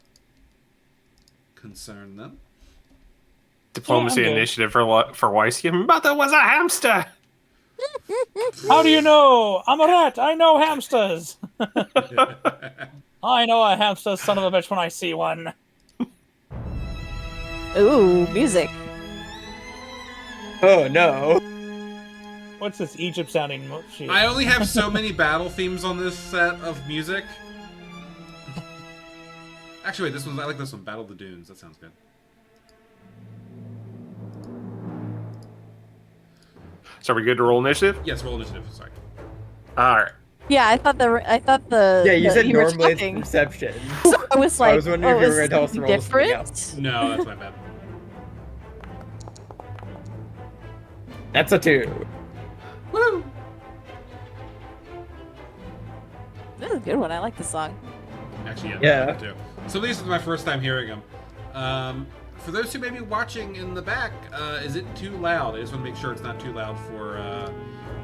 concern them. Diplomacy Yeah, I'm good. initiative for Weiss. Your mother was a hamster. How do you know? I'm a rat. I know hamsters. I know a hamster son of a bitch when I see one. Ooh, music. Oh no. What's this Egypt sounding shit? I only have so many battle themes on this set of music. Actually, wait, I like this one. Battle of the Dunes. That sounds good. So are we good to roll initiative? Yes, roll initiative. Sorry. All right. Yeah, I thought the Yeah, you said you were normally it's talking. perception. So I was like, I was wondering oh, if you is were going to tell us to something roll something different? else. No, that's my bad. That's a 2. Woo! This is a good one. I like this song. Actually, Yeah. I like it too. Some of these is my first time hearing them. For those who may be watching in the back, is it too loud? I just want to make sure it's not too loud for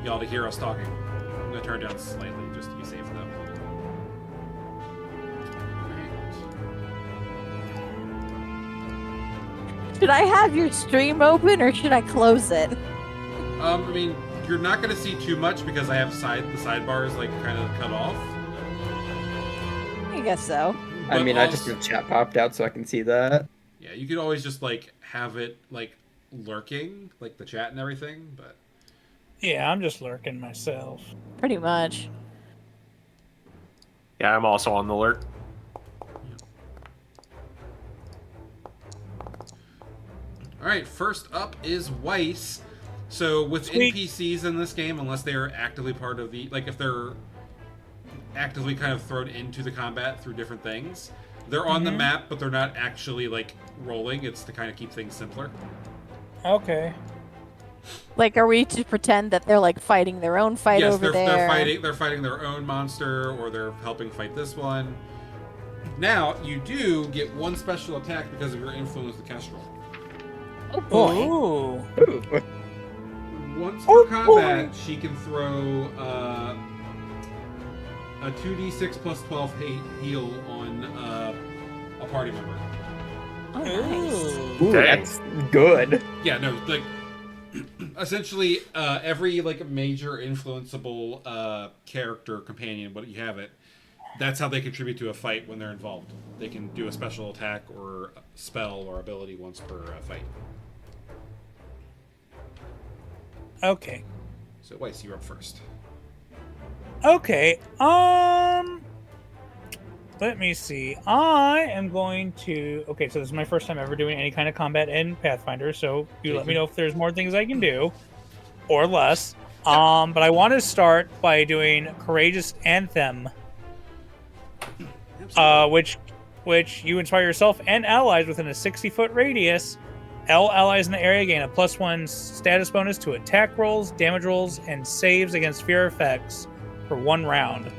y'all to hear us talking. I'm going to turn it down slightly just to be safe, though. Should I have your stream open or should I close it? I mean, you're not going to see too much because I have the sidebars like kind of cut off. I guess so. I But mean, I just the chat popped out so I can see that. Yeah, you could always just like have it like lurking, like the chat and everything, but Yeah, I'm just lurking myself. Pretty much. Yeah, I'm also on the alert. all right, first up is Weiss. So with Sweet. NPCs in this game, unless they are actively part of the if they're actively kind of thrown into the combat through different things, they're on the map, but they're not actually like rolling. It's to kind of keep things simpler. Okay. Like, are we to pretend that they're like fighting their own fight Yes, over they're there? they're fighting their own monster, or they're helping fight this one. Now you do get one special attack because of your influence with the Kestrel. Oh boy. Ooh. Ooh. Once per combat, she can throw a 2d6 plus 12 heal on a party member. Oh, nice. Ooh. Ooh, Dang. that's good. Yeah, no, like essentially every like major influenceable character companion, what you have it, that's how they contribute to a fight when they're involved. They can do a special attack or spell or ability once per fight. Okay. So Weiss, you're up first. Okay. Let me see. I am going to. Okay, so this is my first time ever doing any kind of combat in Pathfinder. So you let me know if there's more things I can do, or less. But I want to start by doing Courageous Anthem, which you inspire yourself and allies within a 60-foot radius. All allies in the area gain a +1 status bonus to attack rolls, damage rolls, and saves against fear effects for 1 round.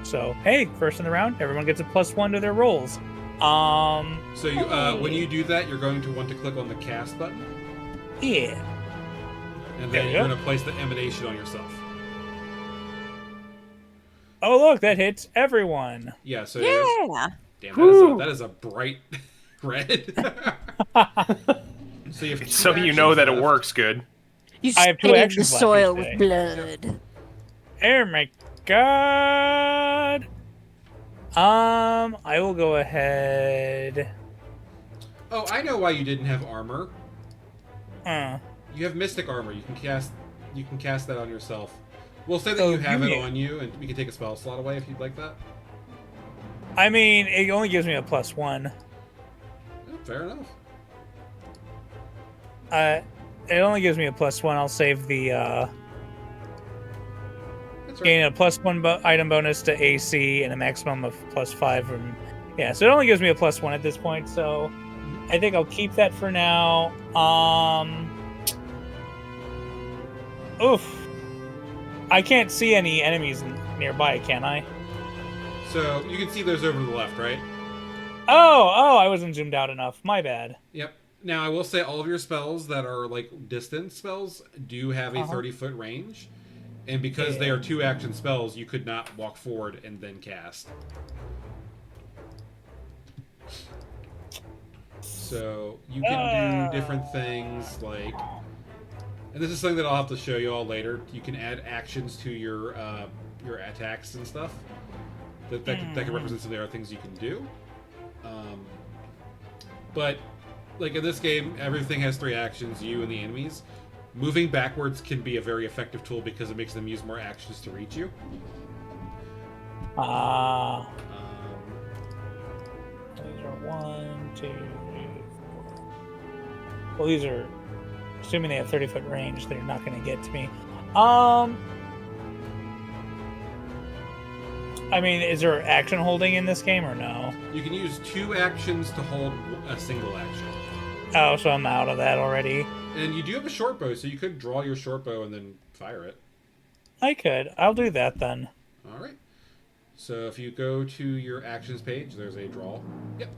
So hey, first in the round, everyone gets a +1 to their rolls. So you, when you do that, you're going to want to click on the cast button, Yeah. and There then we you're go. going to place the emanation on yourself. Oh look, that hits everyone. Yeah. So Yeah. damn, Woo. that is a bright red. So you have two So you know actions that it left. works good. You I have 2 stained the actions left soil each with day. blood. Oh my god. I will go ahead. Oh, I know why you didn't have armor. Uh, You have mystic armor. You can cast that on yourself. We'll say that Oh, you have do it you? on you, and we can take a spell slot away if you'd like that. I mean, it only gives me a +1. Yeah, fair enough. It only gives me a +1. I'll save the That's right. gain a +1 item bonus to AC and a maximum of +5 from. Yeah, so it only gives me a +1 at this point. So I think I'll keep that for now. Oof. I can't see any enemies nearby, can I? So you can see those over to the left, right? Oh, I wasn't zoomed out enough. My bad. Yep. Now I will say all of your spells that are like distance spells do have a 30-foot range, and because they Yeah. are 2-action spells, you could not walk forward and then cast. So you can do different things like, and this is something that I'll have to show you all later. You can add actions to your attacks and stuff that can represent some of the other things you can do. But like in this game, everything has 3 actions, you and the enemies. Moving backwards can be a very effective tool because it makes them use more actions to reach you. Ah. Um, These are 1, 2, 3, 4. Well, these are assuming they have 30-foot range. They're not going to get to me. I mean, is there action holding in this game or no? you can use 2 actions to hold a single action. Oh, so I'm out of that already. And you do have a short bow, so you could draw your short bow and then fire it. I could. I'll do that then. All right. So if you go to your actions page, there's a draw. Yep.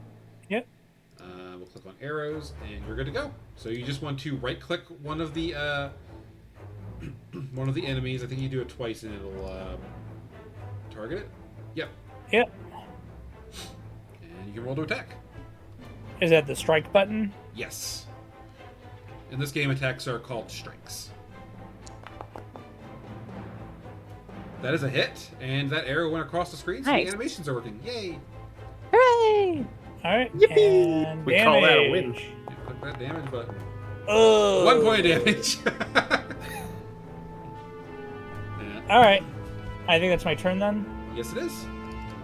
Yep. We'll click on arrows, and you're good to go. So you just want to right-click one of the enemies. I think you do it twice, and it'll target it. Yep. Yep. And you can roll to attack. Is that the strike button? Yes. In this game, attacks are called strikes. That is a hit, and that arrow went across the screen, so Nice. the animations are working. Yay! Hooray! All right. Yippee! And We call that a win. damage. Yeah, click that damage button. Oh. 1 point of damage. Yeah. All right. I think that's my turn then. Yes, it is.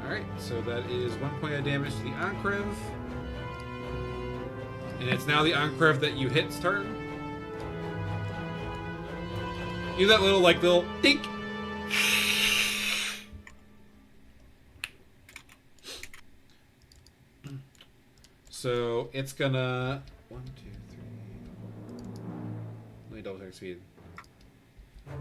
All right, so that is 1 point of damage to the Encrev. And it's now the Encrev that you hit's turn. You that little dink. So it's gonna 1, 2, 3. Let me double check speed. 1,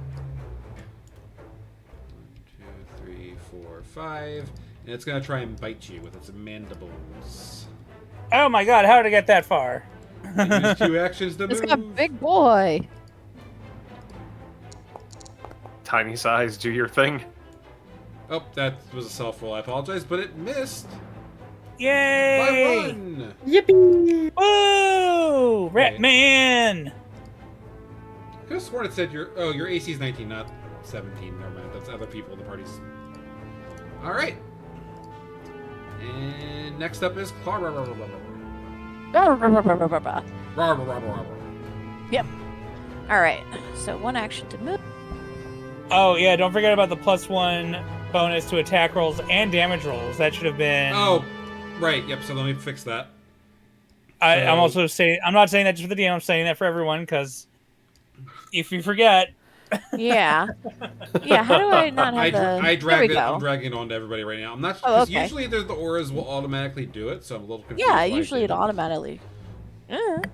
2, 3, 4, 5, and it's gonna try and bite you with its mandibles. Oh my god, how did I get that far? Use 2 actions to It's move. got a big boy. Tiny size, do your thing. Oh, that was a self roll. I apologize, but it missed by Yay! 1. Yippee! Woo! Ratman! I could have sworn it said your AC is 19, not 17. Never mind. That's other people in the parties. All right. And next up is Claw. Yep. All right. So 1 action to move. Oh yeah, don't forget about the +1 bonus to attack rolls and damage rolls. That should have been. Oh, right. Yep. So let me fix that. I'm also saying I'm not saying that just for the DM. I'm saying that for everyone because if you forget, Yeah. Yeah. How do I not have the? I There we dragged it. go. I'm dragging it on to everybody right now. I'm not Oh, because okay. usually the auras will automatically do it, so I'm a little confused. Yeah. why I Usually it didn't. automatically. I don't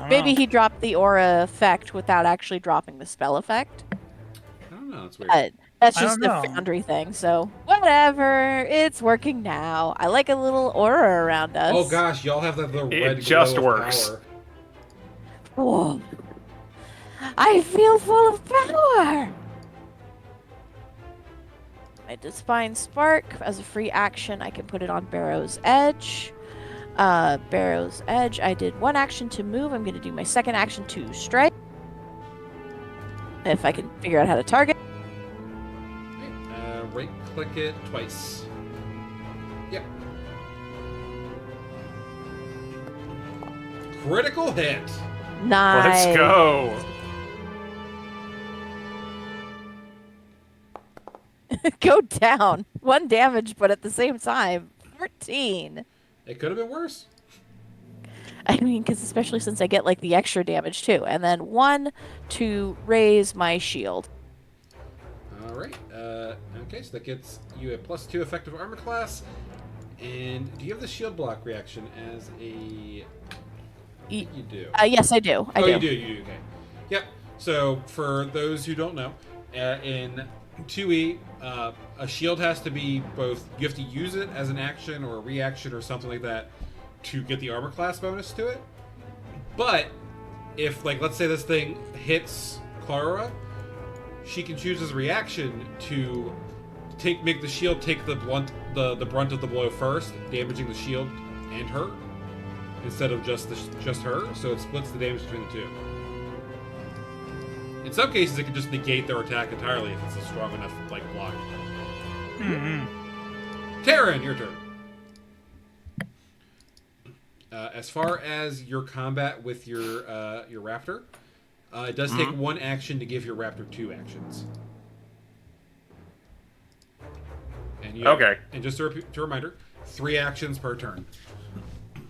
Maybe know. he dropped the aura effect without actually dropping the spell effect. I don't know. It's weird. But that's I just don't the know. Foundry thing. So whatever. It's working now. I like a little aura around us. Oh gosh, y'all have that little It red just glow of works. power. Whoa. I feel full of power. My Divine Spark, as a free action, I can put it on Barrow's Edge. Barrow's Edge, I did 1 action to move. I'm going to do my 2nd action to strike. If I can figure out how to target. Right click it twice. Yep. Critical hit. Nice. Let's go. Go down. 1 damage, but at the same time, 14. It could have been worse. I mean, because especially since I get like the extra damage too. And then 1 to raise my shield. All right. Okay, so that gets you a +2 effective armor class. And do you have the shield block reaction as a? You do. Yes, I do. I Oh, do. you do. You do. Okay. Yep. So for those who don't know, in 2E, a shield has to be both. You have to use it as an action or a reaction or something like that to get the armor class bonus to it. But if, like, let's say this thing hits Clara, she can choose as a reaction to make the shield take the brunt of the blow first, damaging the shield and her, instead of just her. So it splits the damage between the two. In some cases, it can just negate their attack entirely if it's a strong enough like block. Taryn, your turn. As far as your combat with your raptor, it does take 1 action to give your raptor 2 actions. And you Okay. And just a reminder, 3 actions per turn.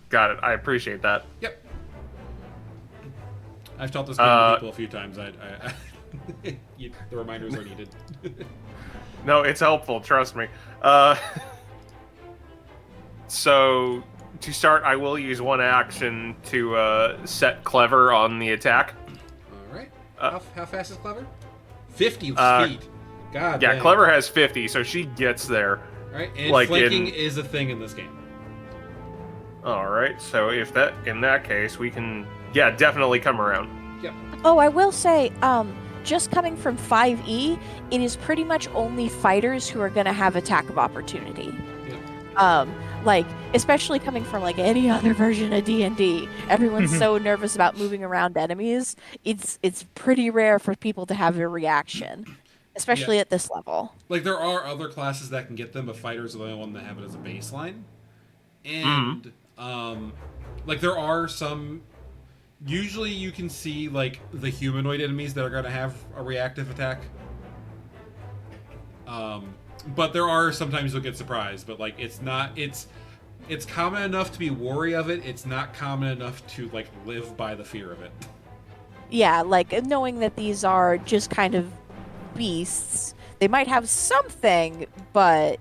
Got it. I appreciate that. Yep. I've taught this game to people a few times. The reminders are needed. No, it's helpful. Trust me. So to start, I will use 1 action to set Clever on the attack. All right. How fast is Clever? 50 feet. God. Yeah, dang. Clever has 50, so she gets there. All right, and like flanking is a thing in this game. All right. So in that case, we can definitely come around. Yep. Oh, I will say, just coming from 5E, it is pretty much only fighters who are going to have attack of opportunity. Yep. Like, especially coming from like any other version of D&D, everyone's so nervous about moving around enemies. It's pretty rare for people to have a reaction, especially at this level. Like, there are other classes that can get them, but fighters are the only one that have it as a baseline. And like, there are some. Usually, you can see like the humanoid enemies that are going to have a reactive attack. But there are sometimes you'll get surprised. But like, it's common enough to be wary of it. It's not common enough to like live by the fear of it. Yeah, like knowing that these are just kind of beasts. They might have something, but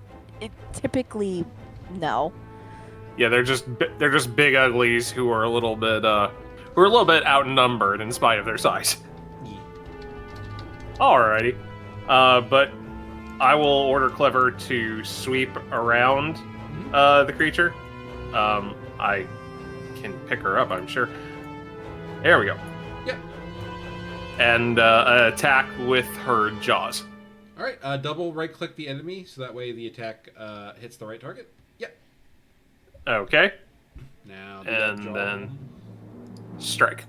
typically no. Yeah, they're just big uglies who are a little bit outnumbered in spite of their size. Yeah. Alrighty, but I will order Clever to sweep around the creature. I can pick her up, I'm sure. There we go. Yep. And attack with her jaws. All right. Double right-click the enemy so that way the attack hits the right target. Yep. Okay. Now. And then strike.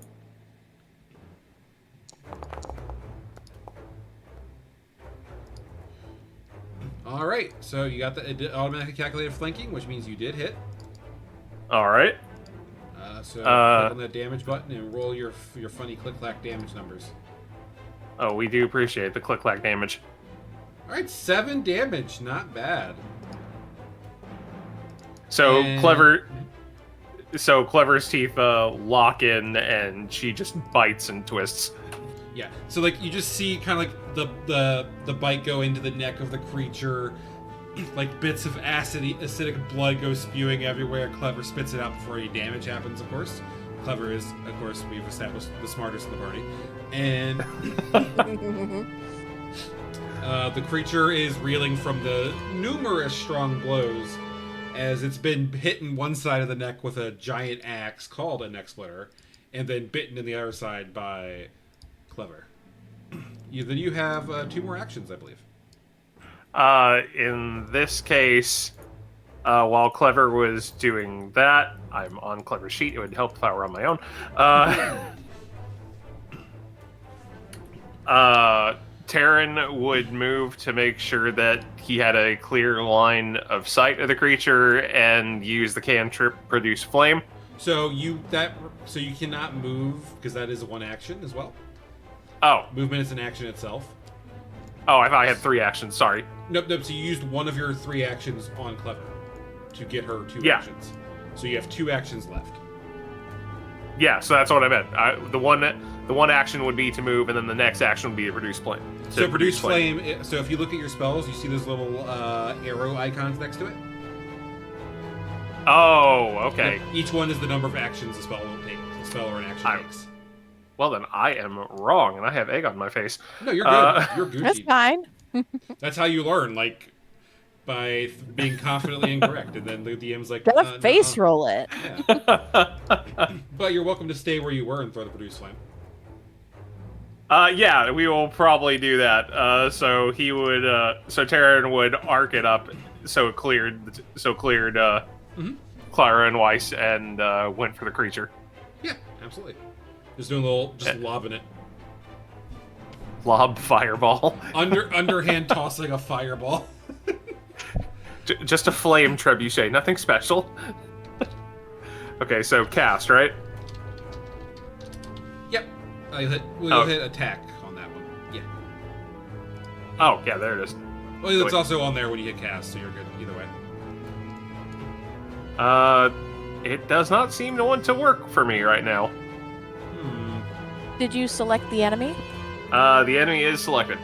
All right. So you got the automatically calculated flanking, which means you did hit. All right. So click on that damage button and roll your funny click-clack damage numbers. Oh, we do appreciate the click-clack damage. All right, 7 damage, not bad. So And- Clever's teeth lock in, and she just bites and twists. Yeah. So like you just see kind of like the bite go into the neck of the creature, like bits of acidic blood go spewing everywhere. Clever spits it out before any damage happens. Of course, Clever is, of course, we've established the smartest in the party, and the creature is reeling from the numerous strong blows as it's been hit in one side of the neck with a giant axe called a neck splitter, and then bitten in the other side by Clever. Then you have 2 more actions, I believe. In this case, while Clever was doing that, I'm on Clever's sheet. It would help if I were on my own. Terran would move to make sure that he had a clear line of sight of the creature and use the cantrip produce flame. So you cannot move because that is one action as well. Oh, Movement is an action itself. Oh, I thought I had 3 actions. Sorry. Nope, nope. So you used one of your 3 actions on Clever to get her 2 Yeah. actions. So you have 2 actions left. Yeah, so that's what I meant. The one action would be to move, and then the next action would be to produce flame. So produce flame. So if you look at your spells, you see those little arrow icons next to it. Oh, okay. Each one is the number of actions a spell will take. A spell or an action takes. Well, then I am wrong, and I have egg on my face. No, you're good. You're That's Gucci. fine. That's how you learn, like by being confidently incorrect, and then the DM's like, Gotta face nuh-uh. roll it. Yeah. But you're welcome to stay where you were and throw the produce flame. Yeah, we will probably do that. So he would, so Terran would arc it up, so it cleared, Clara and Weiss, and went for the creature. Yeah, absolutely. Just doing a little, just lobbing it. Lob fireball. Underhand tossing a fireball. Just a flame trebuchet, nothing special. Okay, so cast, right? Yep. We'll hit attack on that one. Yeah. Oh, yeah, there it is. Well, it's also on there when you hit cast, so you're good either way. It does not seem to want to work for me right now. Did you select the enemy? The enemy is selected.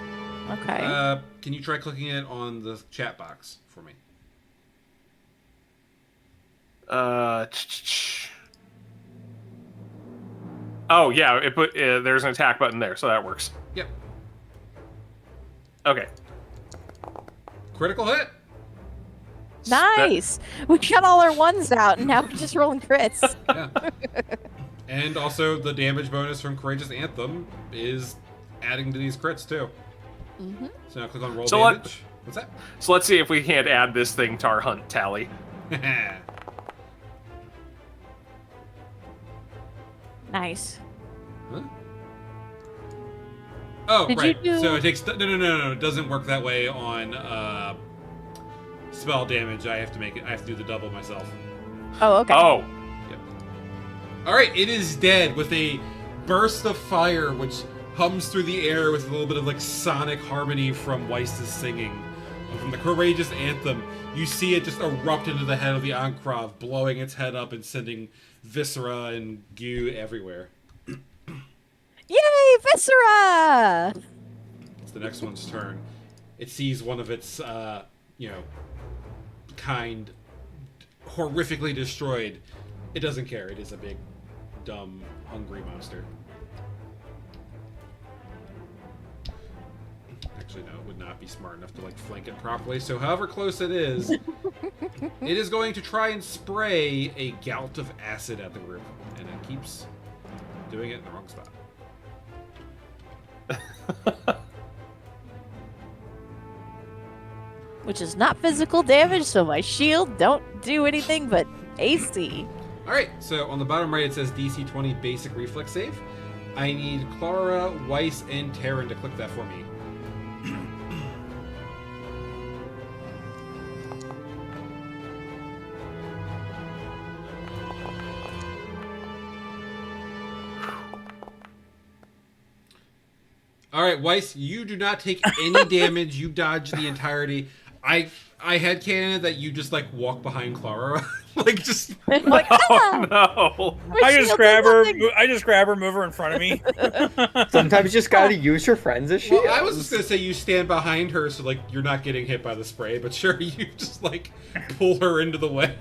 Okay. Can you try clicking it on the chat box for me? Oh yeah, it put there's an attack button there, so that works. Yep. Okay. Critical hit. Nice. We got all our ones out, and now we're just rolling crits. Yeah. And also the damage bonus from Courageous Anthem is adding to these crits too. Mm-hmm. So now click on roll So damage. What's that? So let's see if we can't add this thing to our hunt tally. Nice. Huh? Oh, Did right. you do- So it takes no. It doesn't work that way on spell damage. I have to do the double myself. Oh, okay. Oh, Yep. All right. It is dead with a burst of fire, which hums through the air with a little bit of like sonic harmony from Weiss's singing. And from the Courageous Anthem, you see it just erupt into the head of the Ankrov, blowing its head up and sending viscera and goo everywhere. Yay, Viscera! It's the next one's turn. It sees one of its, kind horrifically destroyed. It doesn't care. It is a big, dumb, hungry monster. Actually, no, it would not be smart enough to, flank it properly. So however close it is, it is going to try and spray a gout of acid at the group. And it keeps doing it in the wrong spot. Which is not physical damage, so my shield don't do anything but AC. Alright, so on the bottom right it says DC 20 basic reflex save. I need Clara, Weiss, and Terran to click that for me. Alright, Weiss, you do not take any damage. You dodge the entirety. I had cannon that you just walk behind Clara. just Like, oh no! my I just shield grab did her. nothing. I just grab her, move her in front of me. Sometimes you just gotta use your friends as shields. Well, I was just gonna say you stand behind her so you're not getting hit by the spray, but sure, you just pull her into the way.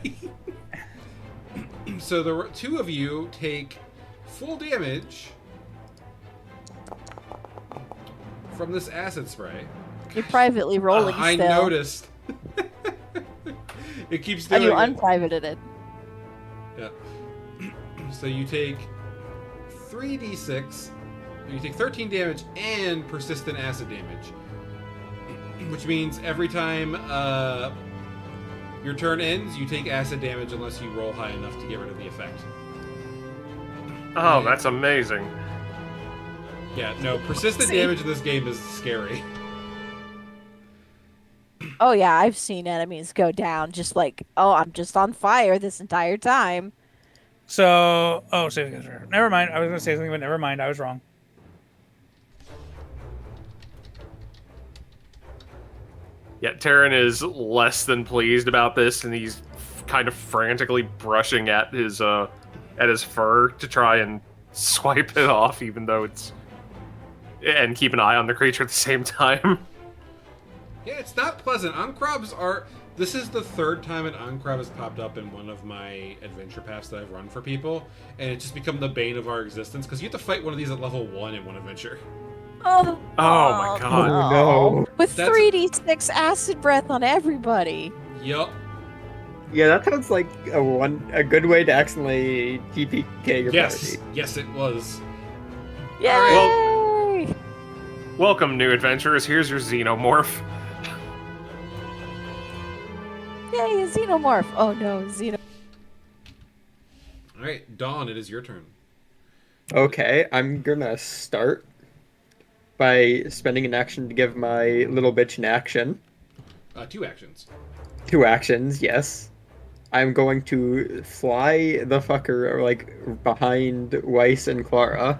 So the two of you take full damage from this acid spray. You're privately rolling I still. noticed. It keeps Oh, doing you it. unprivated it. Yeah. So you take 3d6. You take 13 damage and persistent acid damage. Which means every time your turn ends, you take acid damage unless you roll high enough to get rid of the effect. Oh, that's amazing. Yeah, no, persistent See? damage in this game is scary. Oh yeah, I've seen enemies go down just oh, I'm just on fire this entire time. So, never mind. I was gonna say something, but never mind. I was wrong. Yeah, Terran is less than pleased about this, and he's kind of frantically brushing at his fur to try and swipe it off, even though it's and keep an eye on the creature at the same time. Yeah, it's not pleasant. Uncrabs are. This is the third time an Uncrab has popped up in one of my adventure paths that I've run for people, and it's just become the bane of our existence because you have to fight one of these at level 1 in one adventure. Oh, Oh my god. Oh no. With That's- 3d6 acid breath on everybody. Yup. Yeah, that sounds like a good way to accidentally TPK your Yes. party. Yes, it was. Yay! Welcome, new adventurers. Here's your xenomorph. Yay, a xenomorph. Oh no, All right, Dawn, it is your turn. Okay, I'm gonna start by spending an action to give my little bitch an action. 2 actions. 2 actions, yes. I'm going to fly the fucker like behind Weiss and Clara.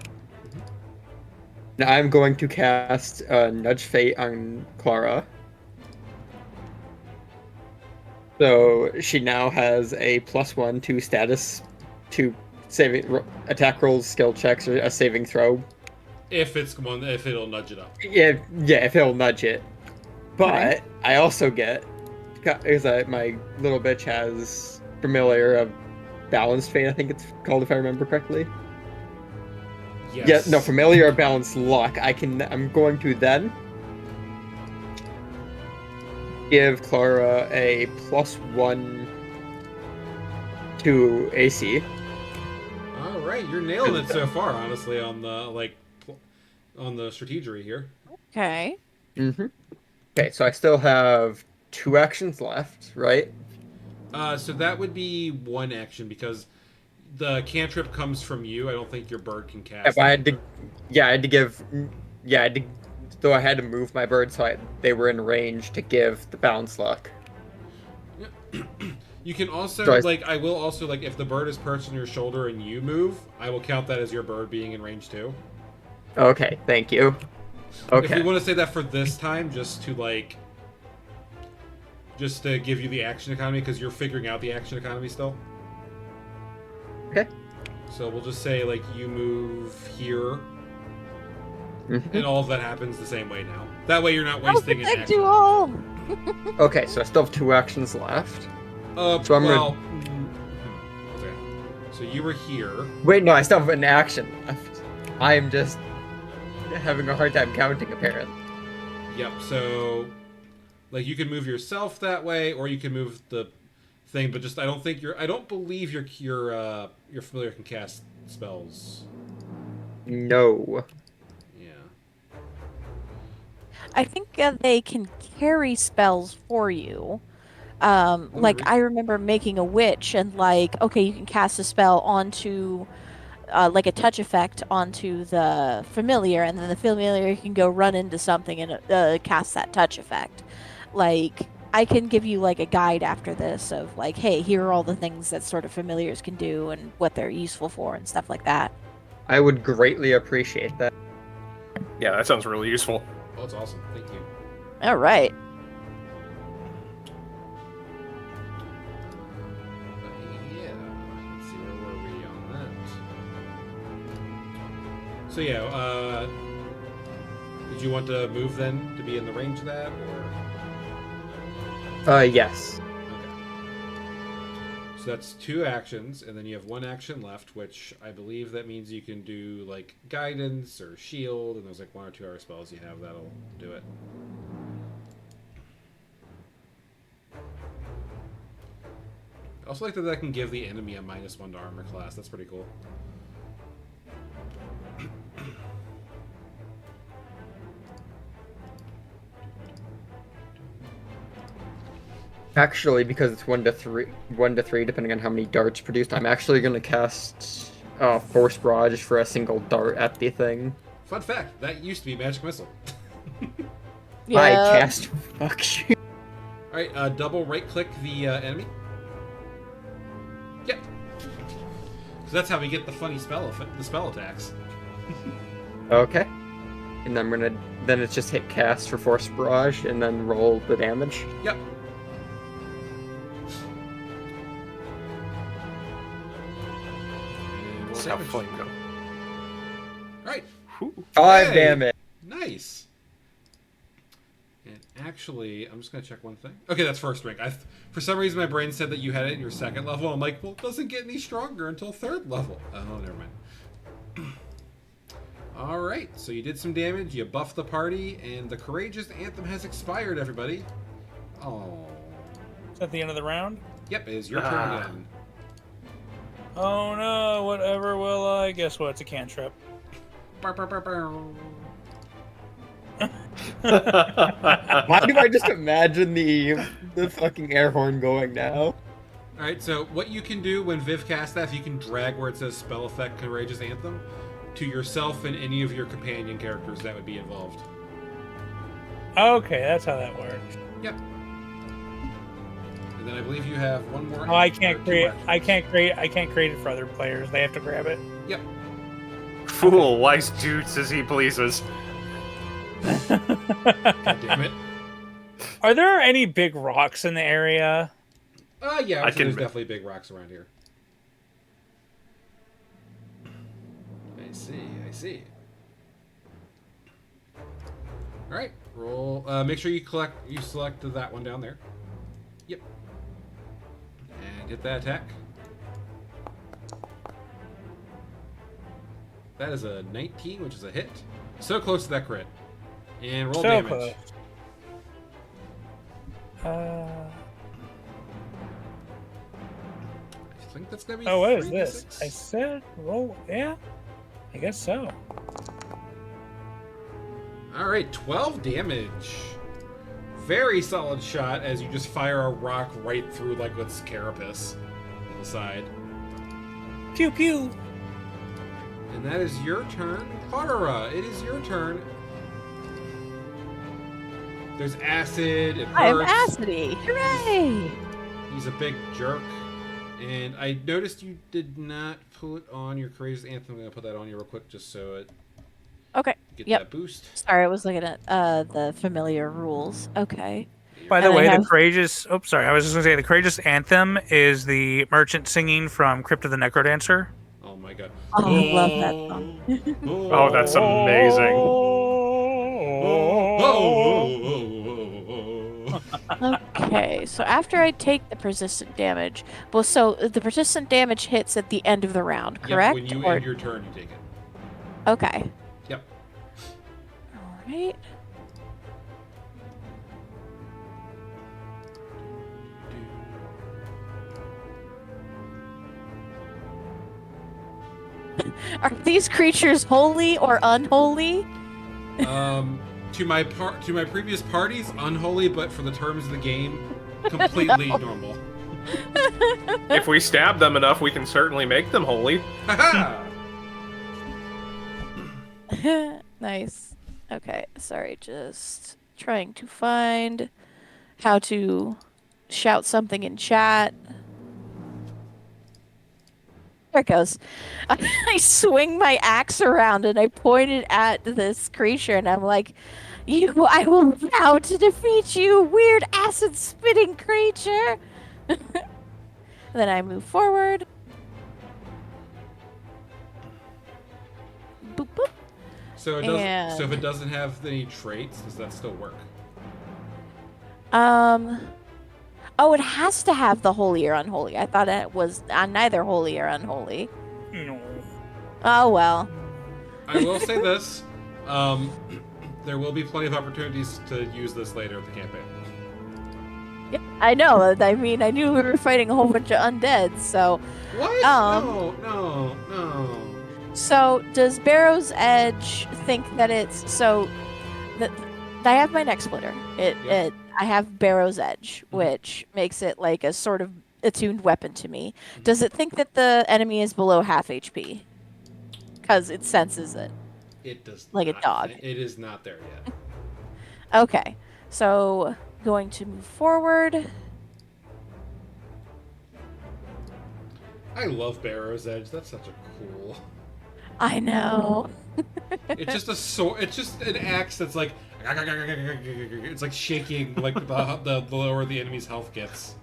Now I'm going to cast Nudge Fate on Clara. So she now has a +1 to status to attack rolls, skill checks, or a saving throw. If it'll nudge it up. Yeah, if he'll nudge it. But Okay. I also get is that my little bitch has familiar of balanced fate. I think it's called, if I remember correctly. Yes. Yeah, no, familiar or balanced luck. I'm going to then give Clara a +1 to AC. All right, you're nailing it so far. Honestly, on the strategery here. Okay. Mm-hmm. Okay, so I still have 2 actions left, right? So that would be 1 action because the cantrip comes from you. I don't think your bird can cast. If I had to, I had to give, I had to, though I had to move my bird so they were in range to give the balance luck. You can also So I will also if the bird is perched on your shoulder and you move, I will count that as your bird being in range too. Okay, thank you. If we Okay, want to say that for this time, just to give you the action economy because you're figuring out the action economy still. okay. So we'll just say you move here, Mhm. and all of that happens the same way now. That way you're not I'll wasting an protect action. you all. Okay, so I still have 2 actions left. So I'm well, okay. So you were here. Wait, no, I still have an action left. I am just having a hard time counting, apparently. Yep. So, you can move yourself that way, or you can move the thing. But I don't believe your familiar can cast spells. No. Yeah. I think they can carry spells for you. I remember making a witch and okay, you can cast a spell onto a touch effect onto the familiar, and then the familiar can go run into something and cast that touch effect. I can give you a guide after this of hey, here are all the things that sort of familiars can do and what they're useful for and stuff like that. I would greatly appreciate that. Yeah, that sounds really useful. Oh, that's awesome. Thank you. All right. Yeah. Let's see, where were we on that? So yeah. Did you want to move then to be in the range of that, or? Yes. Okay. So that's 2 actions, and then you have 1 action left, which I believe that means you can do guidance or shield, and there's 1 or 2 other spells you have that'll do it. I also like that can give the enemy a -1 to armor class. That's pretty cool. Actually, because it's 1 to 3, depending on how many darts produced, I'm actually going to cast Force Barrage for a single dart at the thing. Fun fact, that used to be Magic Missile. I Yeah. cast fuck you. Alright, double right-click the enemy. Yep. So that's how we get the funny spell attacks. Okay. And I'm going to then it's just hit cast for Force Barrage and then roll the damage. Yep. And roll Let's have damage. flame go. Right. Whew. 5 Hey! damage. Nice. And actually, I'm just gonna check one thing. Okay, that's first rank. For some reason, my brain said that you had it in your second level. I'm like, well, it doesn't get any stronger until third level. Oh, never mind. All right, so you did some damage. You buffed the party, and the Courageous Anthem has expired. Everybody. Oh. Is that the end of the round? Yep, it is your turn again. Oh no, whatever will I? Guess what? It's a cantrip. Bow, bow, bow, bow. Why do I just imagine the fucking air horn going now? Alright, so what you can do when Viv casts that, you can drag where it says spell effect Courageous Anthem to yourself and any of your companion characters that would be involved. Okay, that's how that works. Yep. And then I believe you have one more. Oh, I can't two create. actions. I can't create it for other players. They have to grab it. Yep. Fool, wise dudes as he pleases. God damn it. Are there any big rocks in the area? Yeah, I so can- there's definitely big rocks around here. I see. Alright, roll. Make sure you select that one down there. Yep. And hit that attack. That is a 19, which is a hit. So close to that crit. And roll So damage. close. I think that's gonna be. Oh, what is 3d6. this? I said, roll. Yeah, I guess so. All right, 12 damage. Very solid shot as you just fire a rock right through like its carapace on the side. Pew pew. And that is your turn, Clara. It is your turn. There's acid. It I am hurts. acidy. Hooray! He's a big jerk. And I noticed you did not put on your Courageous Anthem. I'm gonna put that on you real quick just so it Okay. get Yep. that boost. Sorry, I was looking at the familiar rules. Okay. By the And I way, have- the courageous. Oops, sorry. I was just gonna say the courageous anthem is the merchant singing from Crypt of the Necrodancer. Oh my god. Oh, I love that song. Oh, that's amazing. Okay, so after I take the persistent damage, well, so the persistent damage hits at the end of the round, Yep, correct? when you Or- end your turn, you take it. Okay. Yep. All right. Are these creatures holy or unholy? To my previous parties, unholy, but for the terms of the game, completely normal. If we stab them enough, we can certainly make them holy. Haha! Nice. Okay, sorry, just trying to find how to shout something in chat. There it goes. I swing my axe around and I point it at this creature and I'm like, I will vow to defeat you, weird acid spitting creature. Then I move forward. Boop boop. So it doesn't. And- So if it doesn't have any traits, does that still work? Oh, it has to have the holy or unholy. I thought it was neither holy or unholy. No. Oh well. I will say this: there will be plenty of opportunities to use this later in the campaign. Yep, I know. I mean, I knew we were fighting a whole bunch of undead. So, What? No. so does Barrow's Edge think that it's so? That I have my neck splitter. Yep. I have Barrow's Edge, which makes it like a sort of attuned weapon to me. Does it think that the enemy is below half HP? Because it senses it. It does. Like a not. dog. It is not there yet. Okay, so going to move forward. I love Barrow's Edge. That's such a cool. I know. It's just a sword. It's just an axe that's like it's like shaking like the lower the enemy's health gets.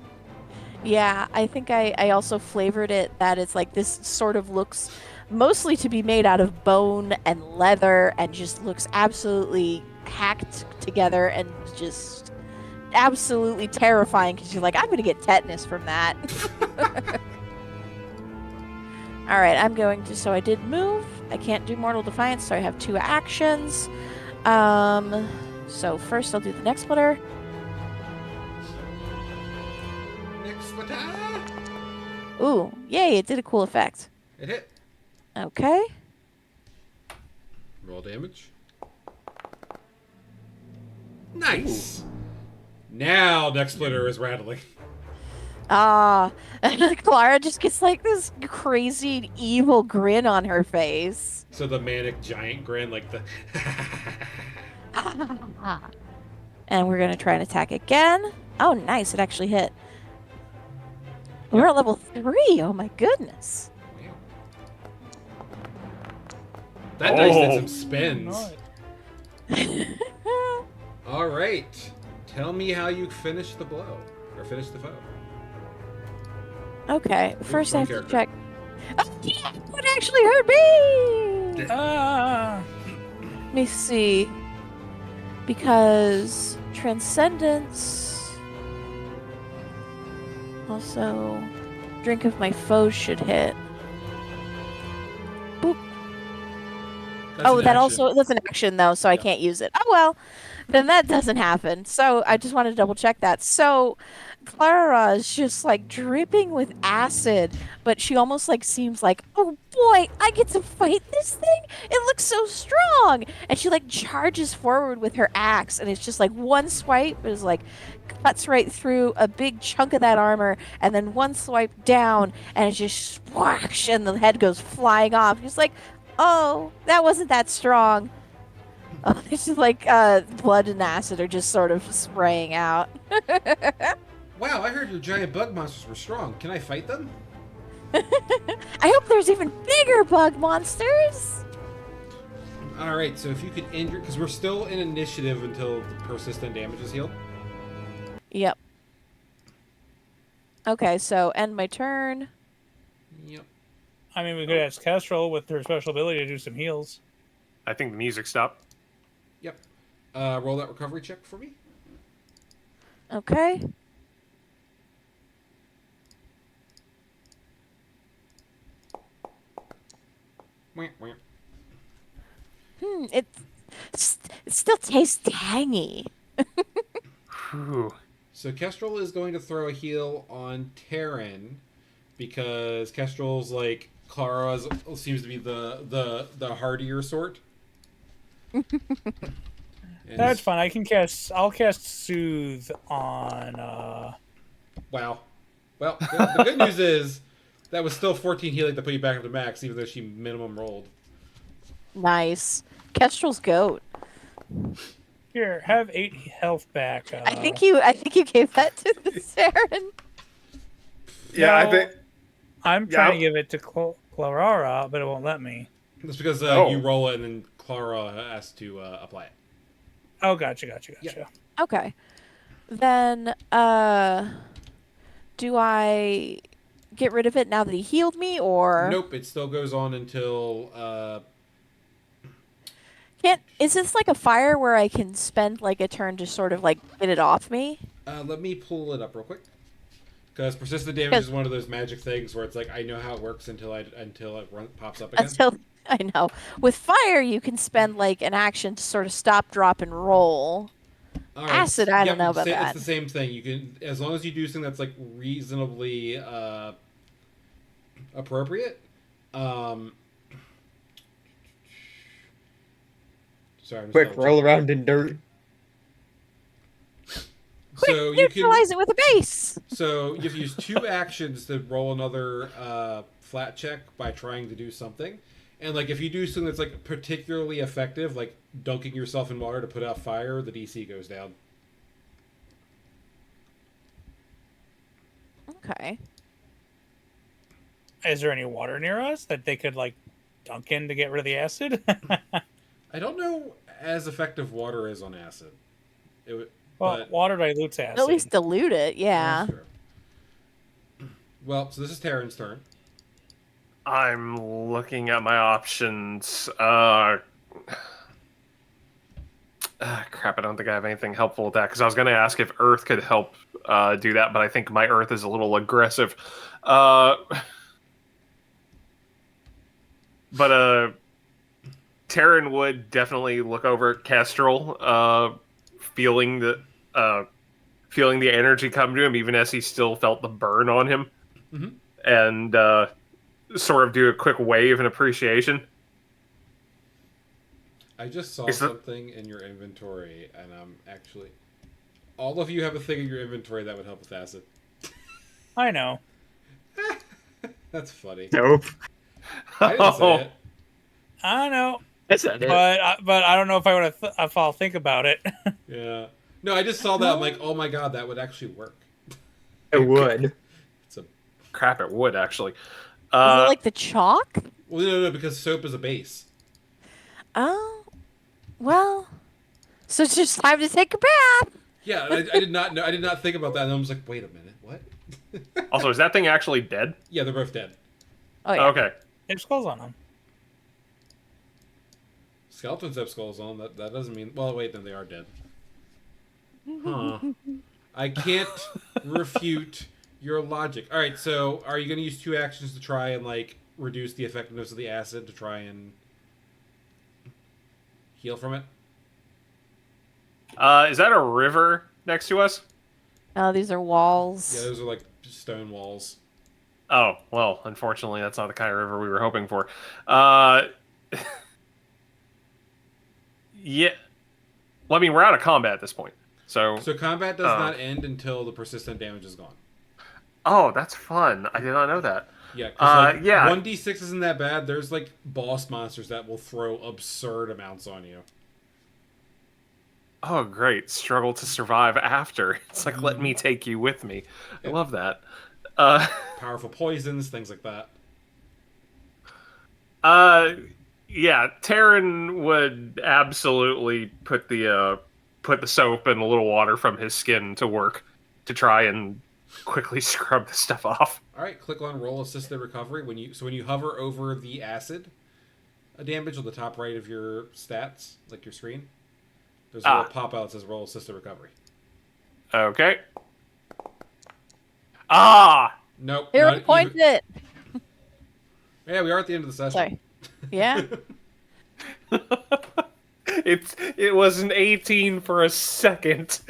Yeah, I think I also flavored it that it's like this sort of looks mostly to be made out of bone and leather and just looks absolutely hacked together and just absolutely terrifying because you're like, I'm gonna get tetanus from that. All right, I'm going to. So I did move. I can't do Mortal Defiance, so I have 2 actions. Um, so first I'll do the next splitter. Next splitter. Ooh, yay! It did a cool effect. It hit. Okay. Roll damage. Ooh. Nice. Now next splitter is rattling. Ah, Clara just gets like this crazy evil grin on her face. So the manic giant grin, like the. And we're gonna try and attack again. Oh, nice! It actually hit. We're Yep. at level 3. Oh my goodness. That dice did Oh. some spins. All right. Tell me how you finish the blow or finish the foe. Okay, first I wrong have to character. check. Oh, yeah, it actually hurt me. Ah. Let me see. Because Transcendence. Also, Drink of My Foes should hit. Boop. That's Oh, an that action. also that's an action though, so I Yeah. can't use it. Oh well, then that doesn't happen. So I just wanted to double check that. So Clara is just like dripping with acid, but she almost like seems like, oh boy, I get to fight this thing. It looks so strong, and she like charges forward with her axe, and it's just like one swipe is like cuts right through a big chunk of that armor, and then one swipe down, and it just splash, and the head goes flying off. Just like, oh, that wasn't that strong. Oh, it's just like blood and acid are just sort of spraying out. Wow, I heard your giant bug monsters were strong. Can I fight them? I hope there's even bigger bug monsters. All right. So if you could end your, because we're still in initiative until the persistent damage is healed. Yep. Okay, so end my turn. Yep. I mean, we could ask Kestrel with her special ability to do some heals. I think the music stopped. Yep. Roll that recovery check for me. Okay. Wah, wah. It still tastes tangy. Whew. So Kestrel is going to throw a heal on Terran because Kestrel's like Clara seems to be the hardier sort. And That's fine. I can cast. I'll cast Soothe on. wow. Well, the good news is that was still 14 healing to put you back up to max, even though she minimum rolled. Nice. Kestrel's goat. Here, have 8 health back. I think you gave that to the Saren. Yeah, I No, think. I'm trying to give it to Clara, but it won't let me. That's because Oh. you roll it and then Clara has to apply it. Oh, gotcha. Yeah. Okay. Then do I get rid of it now that he healed me or Nope, it still goes on until can't is this like a fire where I can spend like a turn to sort of like get it off me? let me pull it up real quick. Because persistent damage 'Cause is one of those magic things where it's like I know how it works until it pops up again. until I know. With fire you can spend like an action to sort of stop, drop, and roll. All right. Acid, I don't know about It's that. the same thing. You can, as long as you do something that's like reasonably appropriate. Sorry, I'm just Quick, double roll checking. around in dirt. So you can. Neutralize it with a base. So you have to use 2 actions to roll another flat check by trying to do something. And like if you do something that's like particularly effective, like dunking yourself in water to put out fire, the DC goes down. Okay. Is there any water near us that they could like Dunkin' to get rid of the acid. I don't know as effective water is on acid. Well, But water dilutes At least acid. dilute it, that's yeah. true. Well, so this is Terran's turn. I'm looking at my options. Crap, I don't think I have anything helpful with that because I was going to ask if Earth could help do that, but I think my Earth is a little aggressive. But Terran would definitely look over at Kestrel, feeling feeling the energy come to him, even as he still felt the burn on him, Mhm. and sort of do a quick wave in appreciation. I just saw Is that- something in your inventory, and I'm actually. All of you have a thing in your inventory that would help with acid. I know. That's funny. Nope. I didn't say it. I know. I said it. But I don't know if I would have if I'll think about it. Yeah. No, I just saw that. I'm like, oh my god, that would actually work. It would. It's a Crap, it would actually. Is it Uh, like the chalk? well, no, because soap is a base. Oh, well. So it's just time to take a bath. Yeah, I did not know. I did not think about that, and I was like, wait a minute, what? Also, is that thing actually dead? Yeah, they're both dead. Oh, yeah. Okay. There's skulls on them. Skeletons have skulls on. That doesn't mean. Well, wait, then they are dead. Huh. I can't refute your logic. All right, so are you going to use 2 actions to try and like reduce the effectiveness of the acid to try and heal from it? Is that a river next to us? Oh, these are walls. Yeah, those are like stone walls. Oh, well, unfortunately, that's not the kind of river we were hoping for. Yeah. Well, I mean, we're out of combat at this point. So So combat does not end until the persistent damage is gone. oh, that's fun. I did not know that. Yeah, because like, yeah. 1d6 isn't that bad. There's like boss monsters that will throw absurd amounts on you. Oh, great. Struggle to survive after. It's like, let me take you with me. I love that. Powerful poisons, things like that. Yeah, Terran would absolutely put the soap and a little water from his skin to work to try and quickly scrub the stuff off. All right, click on roll assisted recovery when you hover over the acid damage on the top right of your stats, like your screen. There's a little pop out that says roll assisted recovery. Okay. Ah! Nope. Here, not point even- it. Yeah, we are at the end of the session. Sorry. Yeah. It was an 18 for a second.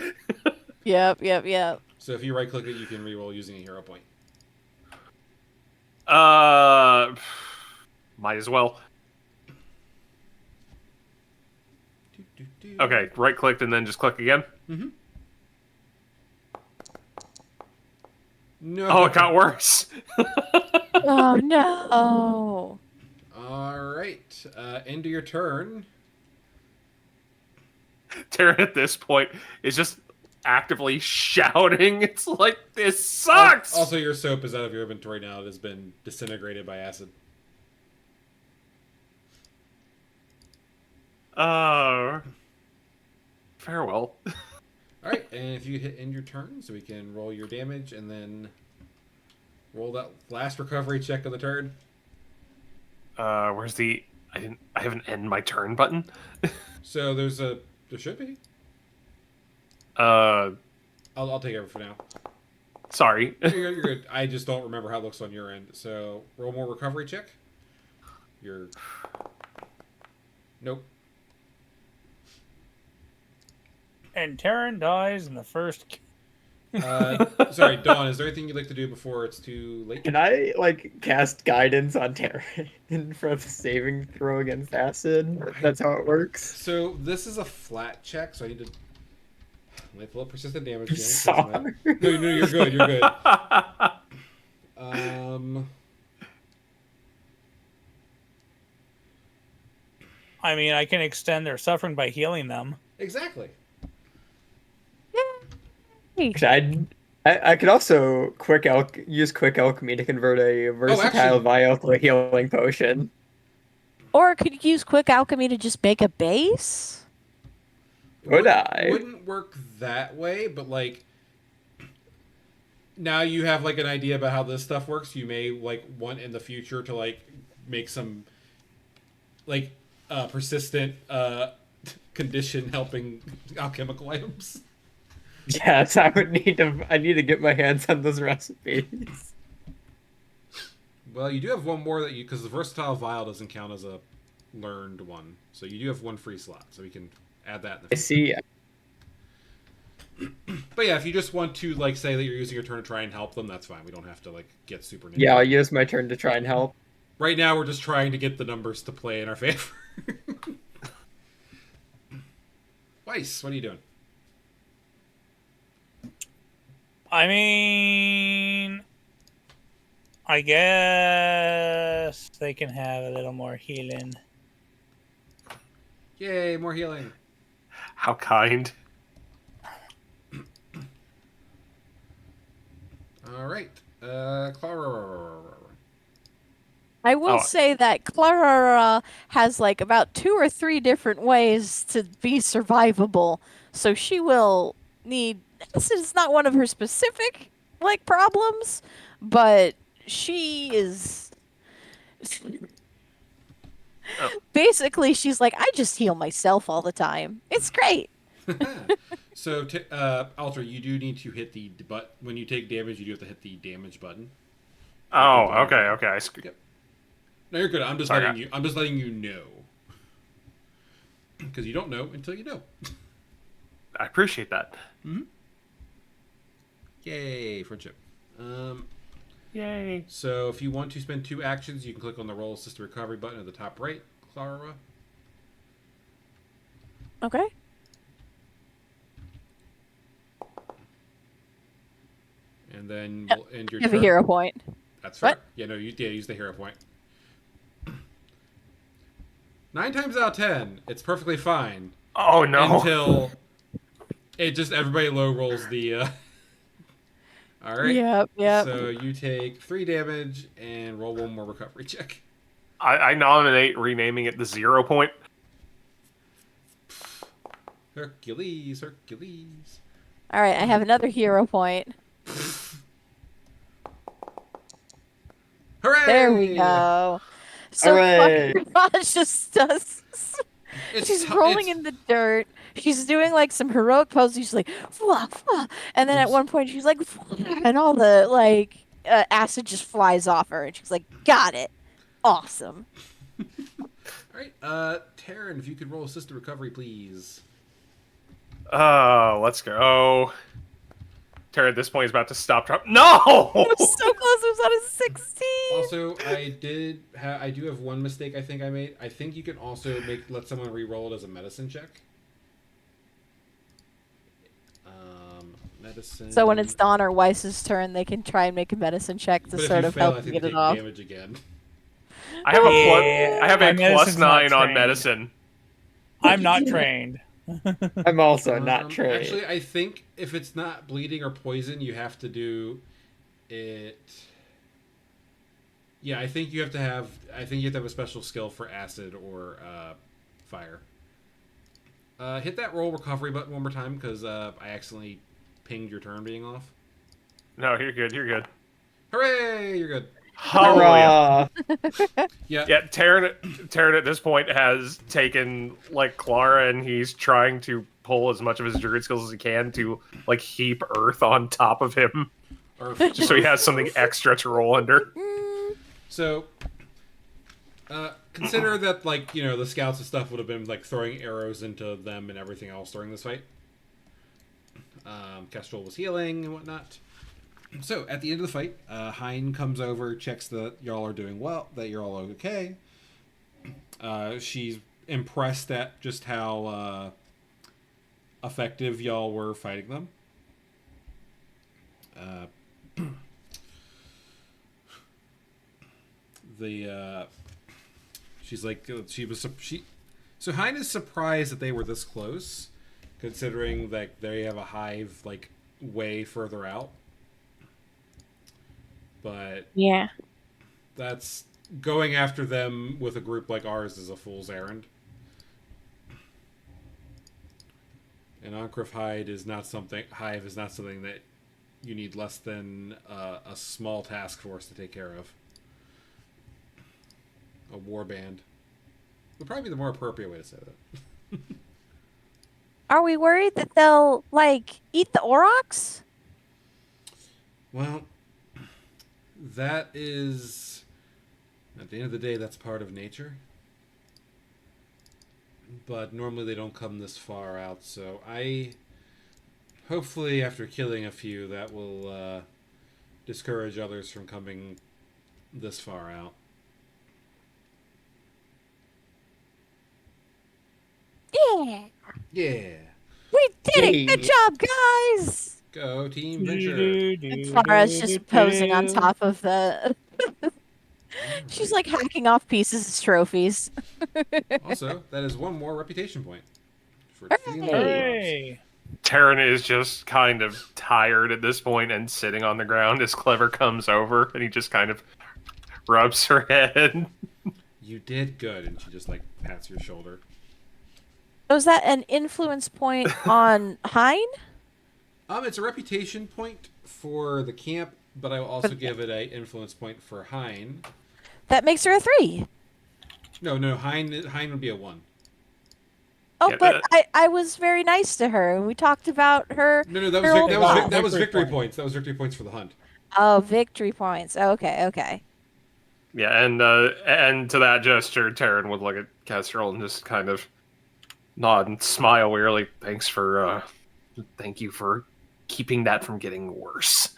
Yep. So if you right click it, you can reroll using a hero point. Might as well. Okay, right clicked and then just click again. Mm-hmm. No. Oh, it got worse. Oh, no. All right. End of your turn. Terran at this point is just actively shouting. It's like, this sucks! Also, your soap is out of your inventory now. It has been disintegrated by acid. Farewell. All right, and if you hit end your turn, so we can roll your damage and then roll that last recovery check of the turn. Where's the... I haven't end my turn button. So there should be. Uh, I'll take over for now. sorry. You're good. I just don't remember how it looks on your end. So roll more recovery check. Nope. And Terran dies in the first. Sorry, Dawn. Is there anything you'd like to do before it's too late? Can I like cast guidance on Terran from saving throw against acid? That's how it works. So this is a flat check, so I need to. Let me pull up persistent damage. Again, Sorry. No, you're good. You're good. I mean, I can extend their suffering by healing them. Exactly. Yay. I could also use quick alchemy to convert a versatile actually- vial to a healing potion. Or could you use quick alchemy to just make a base? It Would I? wouldn't work that way, but like now you have like an idea about how this stuff works. You may like want in the future to like make some like persistent condition helping alchemical items. Yes, I would need to. I need to get my hands on those recipes. Well, you do have one more that you because the versatile vial doesn't count as a learned one, so you do have one free slot, so we can add that in the I future. see. But yeah, if you just want to like say that you're using your turn to try and help them, that's fine. We don't have to like get super nitty. Yeah, I'll use my turn to try and help. Right now, we're just trying to get the numbers to play in our favor. Weiss, what are you doing? I mean, I guess they can have a little more healing. Yay, more healing. How kind. All right. Clara. I will Oh. say that Clara has like about 2 or 3 different ways to be survivable, so she will need. This is not one of her specific like problems, but she is Oh. basically she's like I just heal myself all the time. It's great. So, Alter, you do need to hit the but when you take damage, you do have to hit the damage button. Oh, okay. Yep. No, you're good. I'm just Sorry. letting you. I'm just letting you know because you don't know until you know. I appreciate that. Yay, friendship. Yay. So if you want to spend 2 actions, you can click on the roll assist recovery button at the top right, Clara. Okay. And then Yep. we'll end your You have a turn. hero point. That's fair. What? Yeah, no, you did use the hero point. 9 times out of 10, it's perfectly fine Oh no. until it just everybody low rolls the. All right. Yep. So you take 3 damage and roll 1 more recovery check. I nominate renaming it the 0 point. Hercules. All right, I have another hero point. Hooray! There we go. So Hooray! Clara just does. She's rolling it's- in the dirt. She's doing like some heroic poses. She's like, "Fwah, fwah," and then at one point she's like, "Fwah," and all the like acid just flies off her, and she's like, "Got it, awesome." All right, Taryn, if you could roll assisted recovery, please. Let's go. Tara at this point is about to stop drop. No! It was so close. It was on a 16. Also, I do have one mistake I think I made. I think you can also let someone re-roll it as a medicine check. Medicine. So when it's Dawn or Weiss's turn, they can try and make a medicine check to But if sort you of fail, help I them think get they it take off. damage again. I have a Yeah, I have my a plus medicine's not 9 on trained. medicine. I'm not trained. I'm also not trained. Actually, I think if it's not bleeding or poison, you have to do it. Yeah, I think you have to have. I think you have to have a special skill for acid or fire. Hit that roll recovery button one more time because I accidentally pinged your turn being off. No, you're good. You're good. Hooray! You're good. Hallelujah. Hurrah! Yeah. Yeah, Taryn at this point has taken like Clara and he's trying to pull as much of his druid skills as he can to like heap earth on top of him, just so he has something extra to roll under. So, consider that, like, you know, the scouts and stuff would have been, like, throwing arrows into them and everything else during this fight. Kestrel was healing and whatnot. So, at the end of the fight, Hein comes over, checks that y'all are doing well, that you're all okay. She's impressed at just how effective y'all were fighting them. She's like so Hein is surprised that they were this close, considering that they have a hive like way further out. But Yeah. that's going after them with a group like ours is a fool's errand. And Oncriff Hive is not something that you need less than a small task force to take care of. A war band would probably be the more appropriate way to say that. Are we worried that they'll, like, eat the aurochs? Well, that is, at the end of the day, that's part of nature. But normally they don't come this far out, so hopefully after killing a few, that will discourage others from coming this far out. Yeah. Yeah. We did it! Good Yay. job, guys! Go Team Venture. And Clara's just posing on top of the... She's like hacking off pieces as trophies. Also, that is one more reputation point for defeating the Hooray. Goldblobs. Hooray! Taryn is just kind of tired at this point and sitting on the ground as Clever comes over and he just kind of rubs her head. You did good, and she just like pats your shoulder. So is that an influence point on Hein? It's a reputation point for the camp, but I will also give it a influence point for Hein. That makes her a 3. No, Hein would be a 1. Oh, Yeah, but I was very nice to her, and we talked about her. No, that her old life. was victory Victory points. That was victory points for the hunt. Oh, victory points. Okay. Yeah, and to that gesture, Taryn would look at Kestrel and just kind of nod and smile wearily. Thank you for keeping that from getting worse.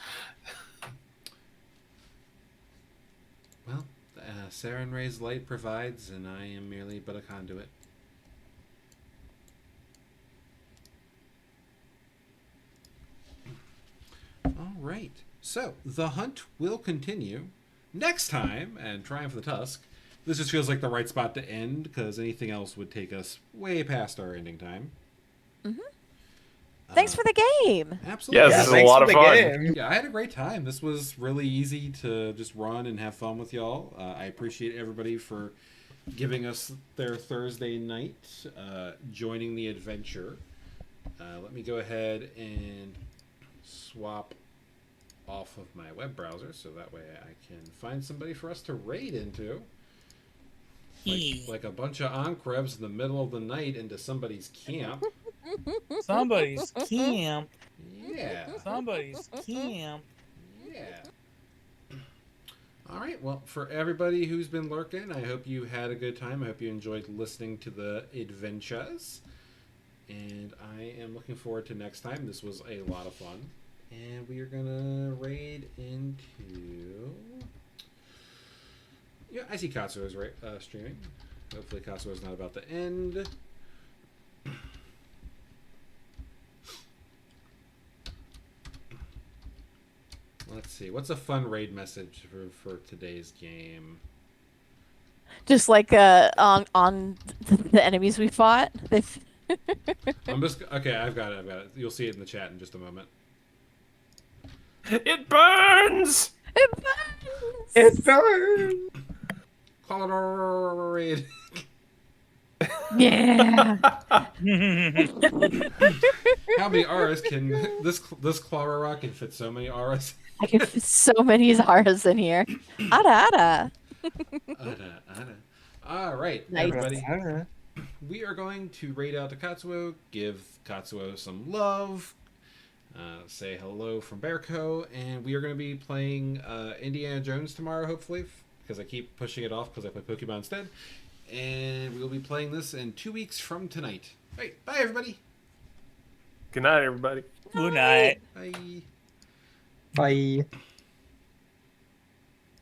Well, Saren Ray's light provides, and I am merely but a conduit. All right. So the hunt will continue next time, and Triumph of the Tusk. This just feels like the right spot to end because anything else would take us way past our ending time. Thanks for the game. Absolutely. Yes, this is a thanks lot for of the fun. game. Yeah, I had a great time. This was really easy to just run and have fun with y'all. I appreciate everybody for giving us their Thursday night, joining the adventure. Let me go ahead and swap off of my web browser so that way I can find somebody for us to raid into. Like a bunch of Oncrebs in the middle of the night into somebody's camp. Somebody's camp. Yeah. Somebody's camp. Yeah. All right. Well, for everybody who's been lurking, I hope you had a good time. I hope you enjoyed listening to the adventures. And I am looking forward to next time. This was a lot of fun. And we are going to raid into... Yeah, I see Katsuo is streaming. Hopefully Katsuo is not about to end. Let's see. What's a fun raid message for today's game? Just like on the enemies we fought. I'm just okay. I've got it. You'll see it in the chat in just a moment. It burns! It burns. Colorado raid. Yeah. How many auras can this Clara Rock can fit? So many auras. I can fit so many Zaras in here. Ada. Ada. All right, Nice. everybody. We are going to raid out to Katsuo, give Katsuo some love, say hello from Bearco, and we are going to be playing Indiana Jones tomorrow, hopefully, because I keep pushing it off because I play Pokemon instead. And we will be playing this in 2 weeks from tonight. All right, bye, everybody. Good night, everybody. Good night. Bye. Bye.